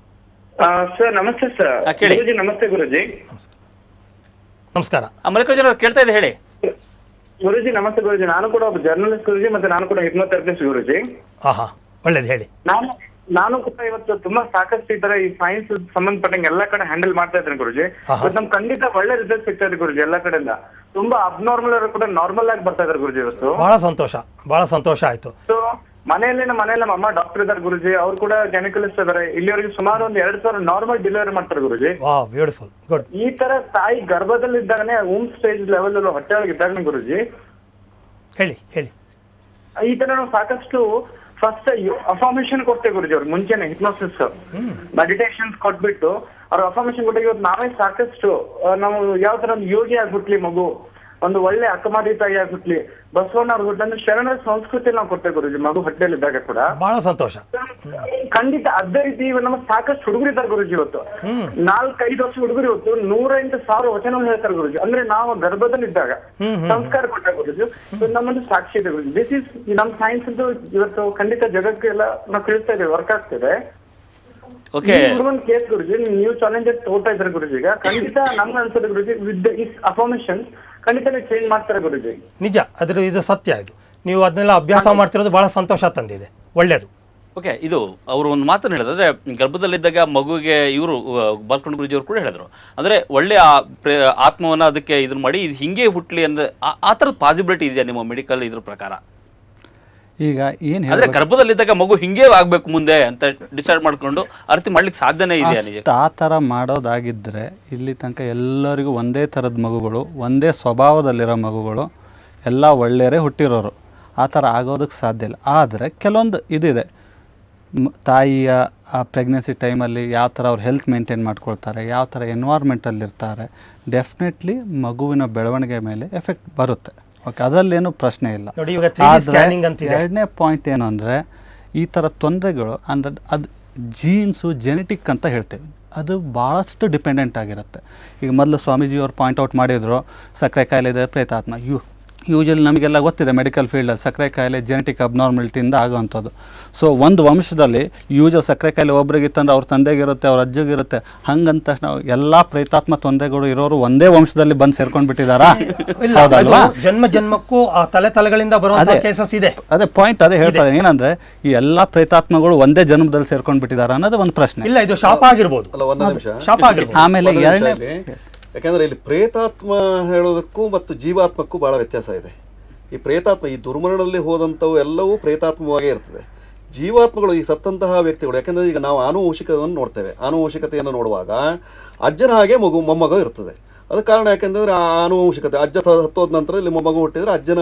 ಸರ್ ನಮಸ್ತೆ ಸರ್. ಕೇಳಿ. ಗುರುಜಿ ನಮಸ್ತೆ ಗುರುಜಿ. ನಮಸ್ಕಾರ. ಮಲ್ಲಿಕಾರ್ಜುನ್ ಅವರು ಕೇಳ್ತಾ ಇದೆ, ಹೇಳಿ. ಗುರುಜಿ ನಮಸ್ತೆ ಗುರುಜಿ. ನಾನು ಕೂಡ ಒಬ್ಬ ಜರ್ನಲಿಸ್ಟ್ ಗುರುಜಿ, ಮತ್ತೆ ನಾನು ಕೂಡ ಹಿಪ್ನೋಥೆರಪಿಸ್ಟ್ ಗುರುಜಿ. ಆಹಾ, ಒಳ್ಳೇದು, ಹೇಳಿ. ನಾನು ಕೂಡ ಇವತ್ತು ತುಂಬಾ ಸಾಕಷ್ಟು ಈ ತರ ಈ ಸೈನ್ಸ್ ಸಂಬಂಧಪಟ್ಟಂಗೆ ಎಲ್ಲಾ ಕಡೆ ಹ್ಯಾಂಡಲ್ ಮಾಡ್ತಾ ಇದ್ದೇನೆ ಗುರುಜಿ. ನಮ್ ಖಂಡಿತ ಒಳ್ಳೆ ರಿಸಲ್ಟ್ ಸಿಗ್ತಾ ಇದೆ ಗುರುಜಿ. ಎಲ್ಲಾ ಕಡೆಯಿಂದ ತುಂಬಾ ಅಬ್ನಾರ್ಮಲ್ ಅವರು ಕೂಡ ನಾರ್ಮಲ್ ಆಗಿ ಬರ್ತಾ ಇದಾರೆ ಗುರುಜಿ ಇವತ್ತು. ಬಹಳ ಸಂತೋಷ ಆಯ್ತು. ಸೊ ಮನೆಯಲ್ಲಿ ನಮ್ಮ ಅಮ್ಮ ಡಾಕ್ಟರ್ ಇದಾರೆ ಗುರುಜಿ, ಅವ್ರು ಕೂಡ ಗೈನಕಾಲಜಿಸ್ಟ್ ಇದಾರೆ. ಇಲ್ಲಿವರೆಗೆ ಸುಮಾರು ಒಂದು 2,000 ನಾರ್ಮಲ್ ಡೆಲಿವರಿ ಮಾಡ್ತಾರೆ ಗುರುಜಿ. Beautiful, good. ಈ ತರ ತಾಯಿ ಗರ್ಭದಲ್ಲಿ ಇದ್ದಾಗನೇ ಹೋಮ್ ಸ್ಟೇಜ್ ಲೆವೆಲ್ ಅಲ್ಲಿ ಹೊಟ್ಟೆ ಒಳಗೆ ಇದ್ದಾಗನೇ ಗುರುಜಿ ಹೇಳಿ. ಈ ತರ ನಾವು ಸಾಕಷ್ಟು ಫಸ್ಟ್ ಅಫಾರ್ಮೇಶನ್ ಕೊಡ್ತೇವೆ ಗುರುಜಿ. ಅವ್ರಿಗೆ ಮುಂಚೆನೆ ಹಿಪ್ನೋಸಿಸ್ ಮೆಡಿಟೇಷನ್ಸ್ ಕೊಟ್ಬಿಟ್ಟು ಅವ್ರ ಅಫಾರ್ಮೇಶನ್ ಕೊಟ್ಟಿಗೆ ಇವತ್ತು ನಾವೇ ಸಾಕಷ್ಟು ನಾವು ಯಾವ ತರ ಒಂದು ಯೋಗಿ ಆಗ್ಬಿಟ್ಲಿ, ಮಗು ಒಂದು ಒಳ್ಳೆ ಅಕ್ಕಮಾರಿ ತಾಯಿ ಆಗ್ಬಿಟ್ಲಿ, ಬಸವಣ್ಣ ಅವ್ರ ಹುಟ್ಟನ್ನು ಶರಣರ ಸಂಸ್ಕೃತಿ ನಾವು ಕೊಡ್ತೇವೆ ಗುರುಜಿ ಮಗು ಹೊಟ್ಟೆಯಲ್ಲಿ ಇದ್ದಾಗ ಕೂಡ. ಬಹಳ ಸಂತೋಷ. ಖಂಡಿತ ಅದೇ ರೀತಿ ನಮ್ಮ ಸಾಕಷ್ಟು ಹುಡುಗರು ಇದ್ದಾರೆ ಗುರುಜಿ. ಇವತ್ತು 4-5 ವರ್ಷ ಹುಡುಗರು ಇವತ್ತು 108,000 ವಚನ ಹೇಳ್ತಾರೆ ಗುರುಜಿ. ಅಂದ್ರೆ ನಾವು ಗರ್ಭದಲ್ಲಿ ಇದ್ದಾಗ ಸಂಸ್ಕಾರ ಕೊಟ್ಟ ಗುರುಜಿ. ನಮ್ಮೊಂದು ಸಾಕ್ಷಿ ಇದೆ ಗುರುಜಿ. ದಿಸ್ ಇಸ್ ನಮ್ ಸೈನ್ಸ್ ಅಂತೂ ಇವತ್ತು ಖಂಡಿತ ಜಗಕ್ಕೆಲ್ಲ ನಾವು ತಿಳಿಸ್ತಾ ಇದ್ದೇವೆ, ವರ್ಕ್ ಆಗ್ತಿದೆ. ಒಂದು ಕೇಸ್ ಗುರುಜಿ, ನೀವು ಚಾಲೆಂಜ್ ತೋರ್ತಾ ಇದ್ದಾರೆ ಗುರುಜಿ. ಈಗ ಖಂಡಿತ ನಮ್ಗೆ ಅನ್ಸುತ್ತೆ ಗುರುಜಿ, ವಿತ್ ಇಸ್ ಅಫಾರ್ಮೇಶನ್ ಖಂಡಿತ ಚೇಂಜ್ ಮಾಡ್ತಾರೆ ಗುರುಜಿ. ನಿಜ, ಇದು ಸತ್ಯ. ಇದು ನೀವು ಅದನ್ನೆಲ್ಲ ಅಭ್ಯಾಸ ಮಾಡ್ತಿರೋದು ಬಹಳ ಸಂತೋಷ ತಂದಿದೆ, ಒಳ್ಳೇದು. ಓಕೆ, ಇದು ಅವರು ಒಂದು ಮಾತನ್ನು ಹೇಳಿದ್ರೆ, ಗರ್ಭದಲ್ಲಿದ್ದಾಗ ಮಗುವಿಗೆ ಇವರು ಬಾಲ್ಕಂಡ್ ಗುರುಜಿ ಅವರು ಕೂಡ ಹೇಳಿದ್ರು, ಅಂದರೆ ಒಳ್ಳೆ ಆತ್ಮವನ್ನು ಅದಕ್ಕೆ ಇದನ್ನ ಮಾಡಿ ಇದು ಹಿಂಗೆ ಹುಟ್ಟಲಿ ಅಂದ್ರೆ ಆ ಥರದ ಪಾಸಿಬಿಲಿಟಿ ಇದೆಯಾ ನಿಮ್ಮ ಮೆಡಿಕಲ್ ಇದ್ರ ಪ್ರಕಾರ? ಈಗ ಏನು ಅಂದರೆ ಗರ್ಭದಲ್ಲಿದ್ದಾಗ ಮಗು ಹಿಂಗೆ ಆಗಬೇಕು ಮುಂದೆ ಅಂತ ಡಿಸೈಡ್ ಮಾಡ್ಕೊಂಡು ಅರ್ಥ ಮಾಡ್ಲಿಕ್ಕೆ ಸಾಧ್ಯನೇ ಇದೆಯಾ? ಆ ಥರ ಮಾಡೋದಾಗಿದ್ದರೆ ಇಲ್ಲಿ ತನಕ ಎಲ್ಲರಿಗೂ ಒಂದೇ ಥರದ ಮಗುಗಳು, ಒಂದೇ ಸ್ವಭಾವದಲ್ಲಿರೋ ಮಗುಗಳು, ಎಲ್ಲ ಒಳ್ಳೆಯರೇ ಹುಟ್ಟಿರೋರು. ಆ ಥರ ಆಗೋದಕ್ಕೆ ಸಾಧ್ಯ ಇಲ್ಲ. ಆದರೆ ಕೆಲವೊಂದು ಇದಿದೆ, ತಾಯಿಯ ಆ ಪ್ರೆಗ್ನೆನ್ಸಿ ಟೈಮಲ್ಲಿ ಯಾವ ಥರ ಅವ್ರು ಹೆಲ್ತ್ ಮೇಂಟೈನ್ ಮಾಡ್ಕೊಳ್ತಾರೆ, ಯಾವ ಥರ ಎನ್ವೈರ್ಮೆಂಟಲ್ಲಿರ್ತಾರೆ, ಡೆಫಿನೆಟ್ಲಿ ಮಗುವಿನ ಬೆಳವಣಿಗೆ ಮೇಲೆ ಎಫೆಕ್ಟ್ ಬರುತ್ತೆ. ಓಕೆ, ಅದರಲ್ಲೇನು ಪ್ರಶ್ನೆ ಇಲ್ಲ. ಎರಡನೇ ಪಾಯಿಂಟ್ ಏನು ಅಂದರೆ, ಈ ಥರ ತೊಂದರೆಗಳು ಅಂದರೆ ಅದು ಜೀನ್ಸು, ಜೆನೆಟಿಕ್ ಅಂತ ಹೇಳ್ತೇವೆ, ಅದು ಭಾಳಷ್ಟು ಡಿಪೆಂಡೆಂಟ್ ಆಗಿರುತ್ತೆ. ಈಗ ಮೊದಲು ಸ್ವಾಮೀಜಿಯವ್ರು ಪಾಯಿಂಟ್ ಔಟ್ ಮಾಡಿದರು, ಸಕ್ಕರೆ ಕಾಯಿಲೆ ಇದೆ, ಪ್ರೇತಾತ್ಮ. ಯೂಶಲಿ ನಮಗೆಲ್ಲ ಗೊತ್ತಿದೆ ಮೆಡಿಕಲ್ ಫೀಲ್ಡಲ್ಲಿ ಸಕ್ಕರೆ ಕಾಯಿಲೆ ಜೆನೆಟಿಕ್ ಅಬ್ನಾರ್ಮಲಿಟಿಯಿಂದ ಆಗುವಂಥದ್ದು. ಸೊ ಒಂದು ವಂಶದಲ್ಲಿ ಯೂಶಲ್ ಸಕ್ಕರೆ ಕಾಯಿಲೆ ಒಬ್ರಿಗಿತ್ತಂದ್ರೆ ಅವ್ರ ತಂದೆಗಿರುತ್ತೆ, ಅವ್ರ ಅಜ್ಜಿಗಿರುತ್ತೆ. ಹಂಗಂತ ತಕ್ಷಣ ಎಲ್ಲ ಪ್ರೇತಾತ್ಮ ತೊಂದರೆಗಳು ಇರೋರು ಒಂದೇ ವಂಶದಲ್ಲಿ ಬಂದು ಸೇರ್ಕೊಂಡು ಬಿಟ್ಟಿದ್ದಾರಾ? ಹೌದಲ್ವಾ? ಜನ್ಮ ಜನ್ಮಕ್ಕೂ ಆ ತಲೆಗಳಿಗೆ ಬರುವಂತ ಕೇಸಸ್ ಇದೆ. ಅದೇ ಪಾಯಿಂಟ್, ಅದೇ ಹೇಳ್ತಾ ಇದ್ದೀನಿ. ಏನಂದ್ರೆ ಈ ಎಲ್ಲ ಪ್ರೇತಾತ್ಮಗಳು ಒಂದೇ ಜನ್ಮದಲ್ಲಿ ಸೇರ್ಕೊಂಡು ಬಿಟ್ಟಿದ್ದಾರಾ ಅನ್ನೋದು ಒಂದು ಪ್ರಶ್ನೆ. ಇಲ್ಲ, ಇದು ಶಾಪ ಆಗಿರ್ಬೋದು. ಅಲ್ಲ, ಒಂದು ನಿಮಿಷ. ಶಾಪ ಆಗಿರ್ಬೋದು. ಆಮೇಲೆ ಎರಡನೇ, ಯಾಕಂದ್ರೆ ಇಲ್ಲಿ ಪ್ರೇತಾತ್ಮ ಹೇಳೋದಕ್ಕೂ ಮತ್ತು ಜೀವಾತ್ಮಕ್ಕೂ ಬಹಳ ವ್ಯತ್ಯಾಸ ಇದೆ. ಈ ಪ್ರೇತಾತ್ಮ, ಈ ದುರ್ಮರಣದಲ್ಲಿ ಹೋದಂಥವು ಎಲ್ಲವೂ ಪ್ರೇತಾತ್ಮವಾಗೇ ಇರ್ತದೆ. ಜೀವಾತ್ಮಗಳು ಈ ಸತ್ತಂತಹ ವ್ಯಕ್ತಿಗಳು, ಯಾಕೆಂದರೆ ಈಗ ನಾವು ಆನುವಂಶಿಕವನ್ನು ನೋಡ್ತೇವೆ. ಆನುವಂಶಿಕತೆಯನ್ನು ನೋಡುವಾಗ ಅಜ್ಜನ ಹಾಗೆ ಮೊಮ್ಮಗ ಇರ್ತದೆ. ಅದಕ್ಕೆ ಕಾರಣ ಯಾಕೆಂದರೆ ಆ ಆನುವಂಶಿಕತೆ, ಅಜ್ಜ ಹತ್ತೋದ ನಂತರ ಇಲ್ಲಿ ಮೊಮ್ಮಗ ಹುಟ್ಟಿದರೆ ಅಜ್ಜನ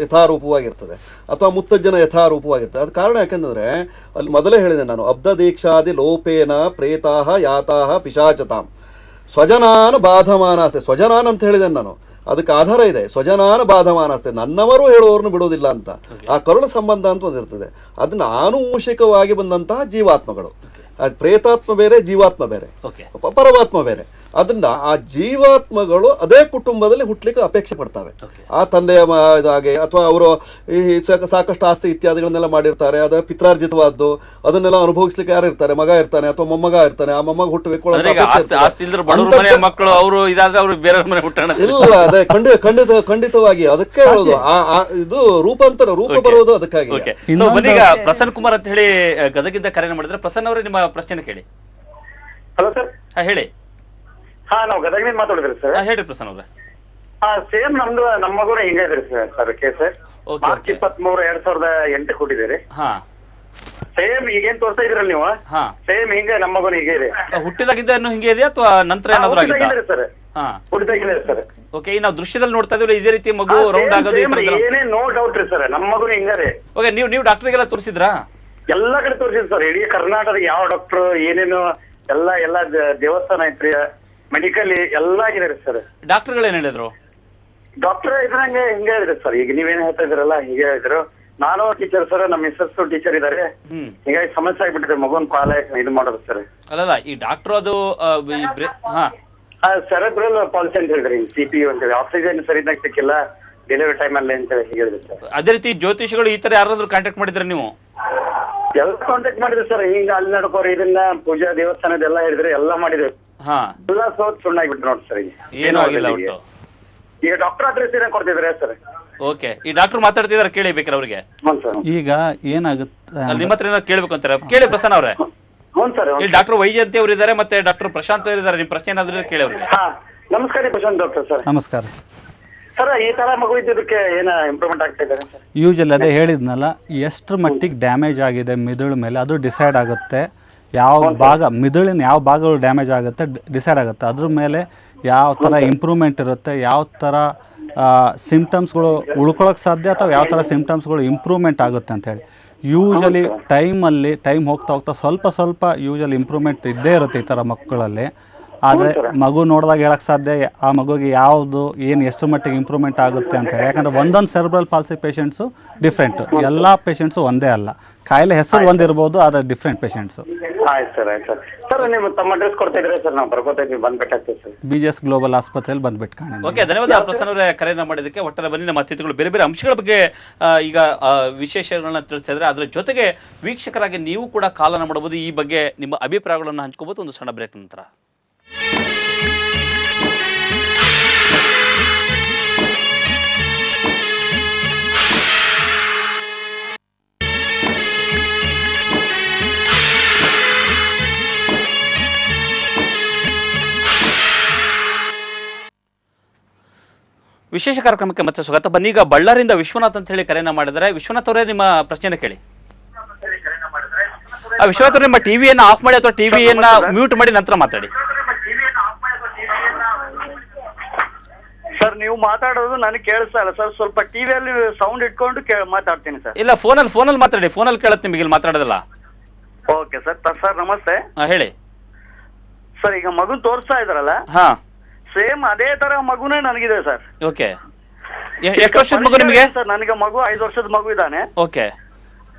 ಯಥಾರೂಪವಾಗಿರ್ತದೆ ಅಥವಾ ಮುತ್ತಜ್ಜನ ಯಥಾರೂಪವಾಗಿರ್ತದೆ. ಅದು ಕಾರಣ ಯಾಕೆಂದರೆ ಅಲ್ಲಿ ಮೊದಲೇ ಹೇಳಿದೆ ನಾನು, ಅಬ್ಧ ದೀಕ್ಷಾದಿ ಲೋಪೇನ ಪ್ರೇತಾಹ ಯಾತಾಹ ಪಿಶಾಚತಾಂ ಸ್ವಜನಾನ ಬಾಧಮಾನಾಸ್ತೆ. ಸ್ವಜನಾನ್ ಅಂತ ಹೇಳಿದೆ ನಾನು, ಅದಕ್ಕೆ ಆಧಾರ ಇದೆ. ಸ್ವಜನಾನ ಬಾಧಮಾನಾಸ್ತೆ, ನನ್ನವರು ಹೇಳುವವ್ರನ್ನು ಬಿಡೋದಿಲ್ಲ ಅಂತ. ಆ ಕರುಣ ಸಂಬಂಧ ಅಂತ ಒಂದಿರ್ತದೆ. ಅದನ್ನ ಆನುವಂಶಿಕವಾಗಿ ಬಂದಂತಹ ಜೀವಾತ್ಮಗಳು. ಪ್ರೇತಾತ್ಮ ಬೇರೆ, ಜೀವಾತ್ಮ ಬೇರೆ, ಪರಮಾತ್ಮ ಬೇರೆ. ಅದನ್ನ ಆ ಜೀವಾತ್ಮಗಳು ಅದೇ ಕುಟುಂಬದಲ್ಲಿ ಹುಟ್ಲಿಕ್ಕೆ ಅಪೇಕ್ಷೆ ಪಡ್ತವೆ. ಆ ತಂದೆಯ ಇದಾಗೆ ಅಥವಾ ಅವರು ಈ ಸಾಕಷ್ಟು ಆಸ್ತಿ ಇತ್ಯಾದಿಗಳನ್ನೆಲ್ಲ ಮಾಡಿರ್ತಾರೆ, ಅದು ಪಿತ್ರಾರ್ಜಿತವಾದ್ದು, ಅದನ್ನೆಲ್ಲ ಅನುಭವಿಸ್ಲಿಕ್ಕೆ ಯಾರು ಇರ್ತಾರೆ? ಮಗ ಇರ್ತಾನೆ ಅಥವಾ ಮೊಮ್ಮಗ ಇರ್ತಾನೆ. ಆ ಮೊಮ್ಮಗ ಹುಟ್ಟಬೇಕು. ಇಲ್ಲ, ಅದೇ ಖಂಡಿತವಾಗಿ ಅದಕ್ಕೆ ಹೇಳೋದು. ಇದು ರೂಪಾಂತರ, ರೂಪ ಬರೋದು ಅದಕ್ಕಾಗಿ. ಪ್ರಸನ್ನ ಕುಮಾರ್ ಅಂತ ಹೇಳಿ ಗದಗಿಂದ ಕರೆ ಮಾಡಿದ್ರೆ, ಪ್ರಸನ್ನ ಅವರೇ ನಿಮ್ಮ ಪ್ರಶ್ನೆ ಕೇಳಿ. Hello sir. ಹೇಳಿ. ನಾವು ಗದಗಿನಿಂದ ಮಾತಾಡಿದ್ರಿ ಸರ್. ಹೇಳ್ರಿ ಪ್ರಸನ್ನ ಅವ್ರೆ. ಸೇಮ್ ನಮ್ದು ನಮ್ಮ ಮಗುನ ಹಿಂಗ ಇದ್ರಿ ಸರ್ ಕೇಸ್. ಮಾರ್ಚ್ 23, 2008 ಕೊಟ್ಟಿದ್ದೀರಿ. ಸೇಮ್ ಈಗೇನ್ ತೋರ್ತಾ ಇದ್ರಲ್ಲ ನೀವು, ಸೇಮ್ ಹಿಂಗೆ ನಮ್ಮ ಮಗುನ ಹೀಗೆ ಇದೆ. ಹುಟ್ಟಿದಾಗಿಂದ ಹಿಂಗೆ ಇದೆ ಅಥವಾ ನಂತರ ಏನಾದ್ರು ಆಗಿದ್ದ? Sir ಹುಟ್ಟಿದಾಗಿದೆ sir. ಓಕೆ, ನಾವು ದೃಶ್ಯದಲ್ಲಿ ನೋಡ್ತಾ ಇದ್ದೀವಿ ಇದೇ ರೀತಿ ಮಗು ರೌಂಡ್ ಆಗೋದು. ಏನೇ ನೋ ಡೌಟ್ ರೀ ಸರ್, ನಮ್ಮ ಮಗುನ ಹಿಂಗಾರೆ. ಓಕೆ, ನೀವು ಡಾಕ್ಟರ್ಗೆಲ್ಲ ತೋರಿಸಿದ್ರಾ? ಎಲ್ಲಾ ಕಡೆ ತೋರಿಸಿದ್ರಿ ಸರ್. ಇಡೀ ಕರ್ನಾಟಕ ಯಾವ ಡಾಕ್ಟರ್ ಏನೇನು ಎಲ್ಲ ದೇವಸ್ಥಾನ ಐತ್ರಿ, ಮೆಡಿಕಲ್ ಎಲ್ಲ ಆಗಿದೆ ಸರ್. ಡಾಕ್ಟರ್ಗಳು ಏನ್ ಹೇಳಿದ್ರು? ಡಾಕ್ಟರ್ ಇದ್ರಂಗೆ ಹಿಂಗೆ ಹೇಳಿದ್ರು ಸರ್. ಈಗ ನೀವೇನ್ ಹೇಳ್ತಾ ಇದ್ರಲ್ಲ ಹೀಗೆ ಹೇಳಿದ್ರು. ನಾನು ಟೀಚರ್ ಸರ್, ನಮ್ಮ ಮಿಸ್ಸಸ್ ಟೀಚರ್ ಇದಾರೆ. ಹೀಗಾಗಿ ಸಮಸ್ಯೆ ಆಗ್ಬಿಟ್ಟಿದೆ ಮಗುನ್ ಪಾಲ ಇದು ಮಾಡೋದು ಸರ್. ಅಲ್ಲಲ್ಲ, ಈ ಡಾಕ್ಟರ್ ಅದು ಸೆರೆಬ್ರಲ್ ಪಾಲಿಸಿ ಅಂತ ಹೇಳಿದ್ರಿ, CP ಅಂತ ಹೇಳಿ. ಆಕ್ಸಿಜನ್ ಸರಿಯಾಗಿ ಸಿಕ್ಕಿಲ್ಲ ಡೆಲಿವರಿ ಟೈಮ್ ಅಲ್ಲಿ ಅಂತ ಹೇಳಿದ್ರು ಸರ್. ಅದೇ ರೀತಿ ಜ್ಯೋತಿಷಿಗಳು ಈ ತರ ಯಾರಾದ್ರೂ ಕಾಂಟ್ಯಾಕ್ಟ್ ಮಾಡಿದ್ರೆ ನೀವು? ಎಲ್ಲ ಕಾಂಟ್ಯಾಕ್ಟ್ ಮಾಡಿದ್ರಿ ಸರ್. ಹಿಂಗ ಅಲ್ಲಿ ನಡ್ಕೋರಿ, ಇದನ್ನ ಪೂಜಾ ದೇವಸ್ಥಾನದೆಲ್ಲ ಹೇಳಿದ್ರೆ ಎಲ್ಲ ಮಾಡಿದ್ರು. ಎಲ್ಲ ಸೋತ್ ಸುಣ್ಣ ಆಗ್ಬಿಟ್ಟು ನೋಡಿ ಸರ್. ಏನೂ ಆಗಿಲ್ಲ ಒಟ್ಟು. ಈಗ ಡಾಕ್ಟರ್ ಅಡ್ರೆಸ್ ಏನ ಕೊಡ್ತಿದ್ರೆ ಸರ್? ಓಕೆ, ಈ ಡಾಕ್ಟರ್ ಮಾತಾಡ್ತಿದಾರೆ, ಕೇಳಿ ಬೇಕಾರೆ ಅವ್ರಿಗೆ. ಈಗ ಏನಾಗುತ್ತೆ, ನಿಮ್ಮ ಹತ್ರ ಏನಾದ್ರು ಕೇಳ್ಬೇಕು ಅಂತಾರೆ, ಕೇಳಿ ಪ್ರಸನ್ನ ಅವ್ರೆ. ಇಲ್ಲಿ ಡಾಕ್ಟರ್ ವೈಜಯಂತಿ ಅವರು ಇದ್ದಾರೆ, ಮತ್ತೆ ಡಾಕ್ಟರ್ ಪ್ರಶಾಂತ್ ಅವರು ಇದ್ದಾರೆ. ನಿಮ್ ಪ್ರಶ್ನೆ ಏನಾದ್ರು ಕೇಳಿ ಅವ್ರಿಗೆ. ನಮಸ್ಕಾರ ಪ್ರಶಾಂತ್ ಡಾಕ್ಟರ್ ಸರ್. ನಮಸ್ಕಾರ ಸರ್. ಈ ತರ ಮಗು ಇದ್ದಕ್ಕೆ ಏನ ಇಂಪ್ರೂವ್ಮೆಂಟ್ ಆಗ್ತಾ ಇದೆ ಸರ್? ಯೂಶಲಿ ಅದೇ ಹೇಳಿದ್ನಲ್ಲ, ಎಷ್ಟರ ಮಟ್ಟಿಗೆ ಡ್ಯಾಮೇಜ್ ಆಗಿದೆ ಮಿದುಳು ಮೇಲೆ ಅದು ಡಿಸೈಡ್ ಆಗುತ್ತೆ. ಯಾವ ಭಾಗ ಮಿದುಳಿನ ಯಾವ ಭಾಗಗಳು ಡ್ಯಾಮೇಜ್ ಆಗುತ್ತೆ ಡಿಸೈಡ್ ಆಗುತ್ತೆ. ಅದ್ರ ಮೇಲೆ ಯಾವ ಥರ ಇಂಪ್ರೂವ್ಮೆಂಟ್ ಇರುತ್ತೆ, ಯಾವ ಥರ ಸಿಮ್ಟಮ್ಸ್ಗಳು ಉಳ್ಕೊಳ್ಳೋಕೆ ಸಾಧ್ಯ ಅಥವಾ ಯಾವ ಥರ ಸಿಮ್ಟಮ್ಸ್ಗಳು ಇಂಪ್ರೂವ್ಮೆಂಟ್ ಆಗುತ್ತೆ ಅಂಥೇಳಿ. ಯೂಶಲಿ ಟೈಮ್ ಹೋಗ್ತಾ ಸ್ವಲ್ಪ ಯೂಶಲಿ ಇಂಪ್ರೂವ್ಮೆಂಟ್ ಇದ್ದೇ ಇರುತ್ತೆ ಈ ಥರ ಮಕ್ಕಳಲ್ಲಿ. ಆದರೆ ಮಗು ನೋಡಿದಾಗ ಹೇಳಕ್ಕೆ ಸಾಧ್ಯ ಆ ಮಗುಗೆ ಯಾವುದು ಏನು ಎಷ್ಟು ಮಟ್ಟಿಗೆ ಇಂಪ್ರೂವ್ಮೆಂಟ್ ಆಗುತ್ತೆ ಅಂತೇಳಿ. ಯಾಕಂದರೆ ಒಂದೊಂದು ಸೆರೆಬ್ರಲ್ ಪಾಲ್ಸಿ ಪೇಷಂಟ್ಸು ಡಿಫ್ರೆಂಟು, ಎಲ್ಲ ಪೇಷಂಟ್ಸು ಒಂದೇ ಅಲ್ಲ. ಕಾಯಿಲೆ ಹೆಸರು ಒಂದಿರ್ಬೋದು, ಆದರೆ ಡಿಫ್ರೆಂಟ್ ಪೇಷಂಟ್ಸು. ಆಯ್ತು ಸರ್, ಆಯ್ತು ಸರ್. ಸರ್ ನೀವು ತಮ್ಮ ಅಡ್ರೆಸ್ ಕೊಡ್ತಾ ಇದ್ರೆ ಸರ್, ನಾವು ಬರ್ಕೋತಾ ಇದ್ದೀವಿ, ಬಂದ್ಬಿಟ್ಟಾಗ್ತದೆ ಸರ್. BGS ಗ್ಲೋಬಲ್ ಆಸ್ಪತ್ರೆಯಲ್ಲಿ ಬಂದ್ಬಿಟ್ಟು ಕಾಣಿ. ಓಕೆ, ಧನ್ಯವಾದ ಪ್ರಸನ್ನ ಅವರೇ ಕರೆಯನ್ನು ಮಾಡಿದ್ದಕ್ಕೆ. ಒಟ್ಟಾರೆ ಬನ್ನಿ, ನಮ್ಮ ಅತಿಥಿಗಳು ಬೇರೆ ಬೇರೆ ಅಂಶಗಳ ಬಗ್ಗೆ ಈಗ ವಿಶೇಷಗಳನ್ನ ತಿಳಿಸ್ತಾ ಇದ್ದಾರೆ. ಅದರ ಜೊತೆಗೆ ವೀಕ್ಷಕರಾಗಿ ನೀವು ಕೂಡ ಕಾಲನ್ನು ಮಾಡಬಹುದು, ಈ ಬಗ್ಗೆ ನಿಮ್ಮ ಅಭಿಪ್ರಾಯಗಳನ್ನು ಹಂಚ್ಕೋಬಹುದು. ಒಂದು ಸಣ್ಣ ಬ್ರೇಕ್ ನಂತರ. ವಿಶೇಷ ಕಾರ್ಯಕ್ರಮಕ್ಕೆ ಮತ್ತೆ ಸ್ವಾಗತ. ಬನ್ನೀಗ ಬಳ್ಳಾರಿಯಿಂದ ವಿಶ್ವನಾಥ್ ಅಂತ ಹೇಳಿ ಕರೆಯನ್ನ ಮಾಡಿದ್ದಾರೆ. ವಿಶ್ವನಾಥ್ ಅವರೇ, ನಿಮ್ಮ ಪ್ರಶ್ನೆನ ಕೇಳಿ. ವಿಶ್ವನಾಥ್ ಅವರೇ, ನಿಮ್ಮ ಟಿವಿಯನ್ನು ಆಫ್ ಮಾಡಿ ಅಥವಾ ಟಿವಿಯನ್ನ ಮ್ಯೂಟ್ ಮಾಡಿ ನಂತರ ಮಾತಾಡಿ. ಸರ್ ನೀವು ಮಾತಾಡೋದು ನನಗೆ ಕೇಳಿಸ್ತಾ ಇಲ್ಲ ಸರ್. ಸ್ವಲ್ಪ ಟಿವಿಯಲ್ಲಿ ಸೌಂಡ್ ಇಟ್ಕೊಂಡು ಮಾತಾಡ್ತೀನಿ ಸರ್. ಇಲ್ಲ, ಫೋನಲ್ಲಿ ಮಾತಾಡಿ, ಫೋನಲ್ಲಿ ಕೇಳುತ್ತೆ ನಿಮಗೆ, ಇಲ್ಲಿ ಮಾತಾಡೋದಲ್ಲ. Okay sir. ಸರ್ ನಮಸ್ತೆ. ಹೇಳಿ ಸರ್. ಈಗ ಮಗು ತೋರಿಸ್ತಾ ಇದ್ರಲ್ಲ, ಸೇಮ್ ಅದೇ ತರ ಮಗುನೇ ನನಗಿದೆ ಸರ್. ಓಕೆ, ಎಷ್ಟು ವರ್ಷದ ಮಗು ನಿಮಗೆ? ಸರ್ ನನಗೆ ಮಗು 5 ವರ್ಷದ ಮಗು ಇದ್ದಾನೆ. ಓಕೆ,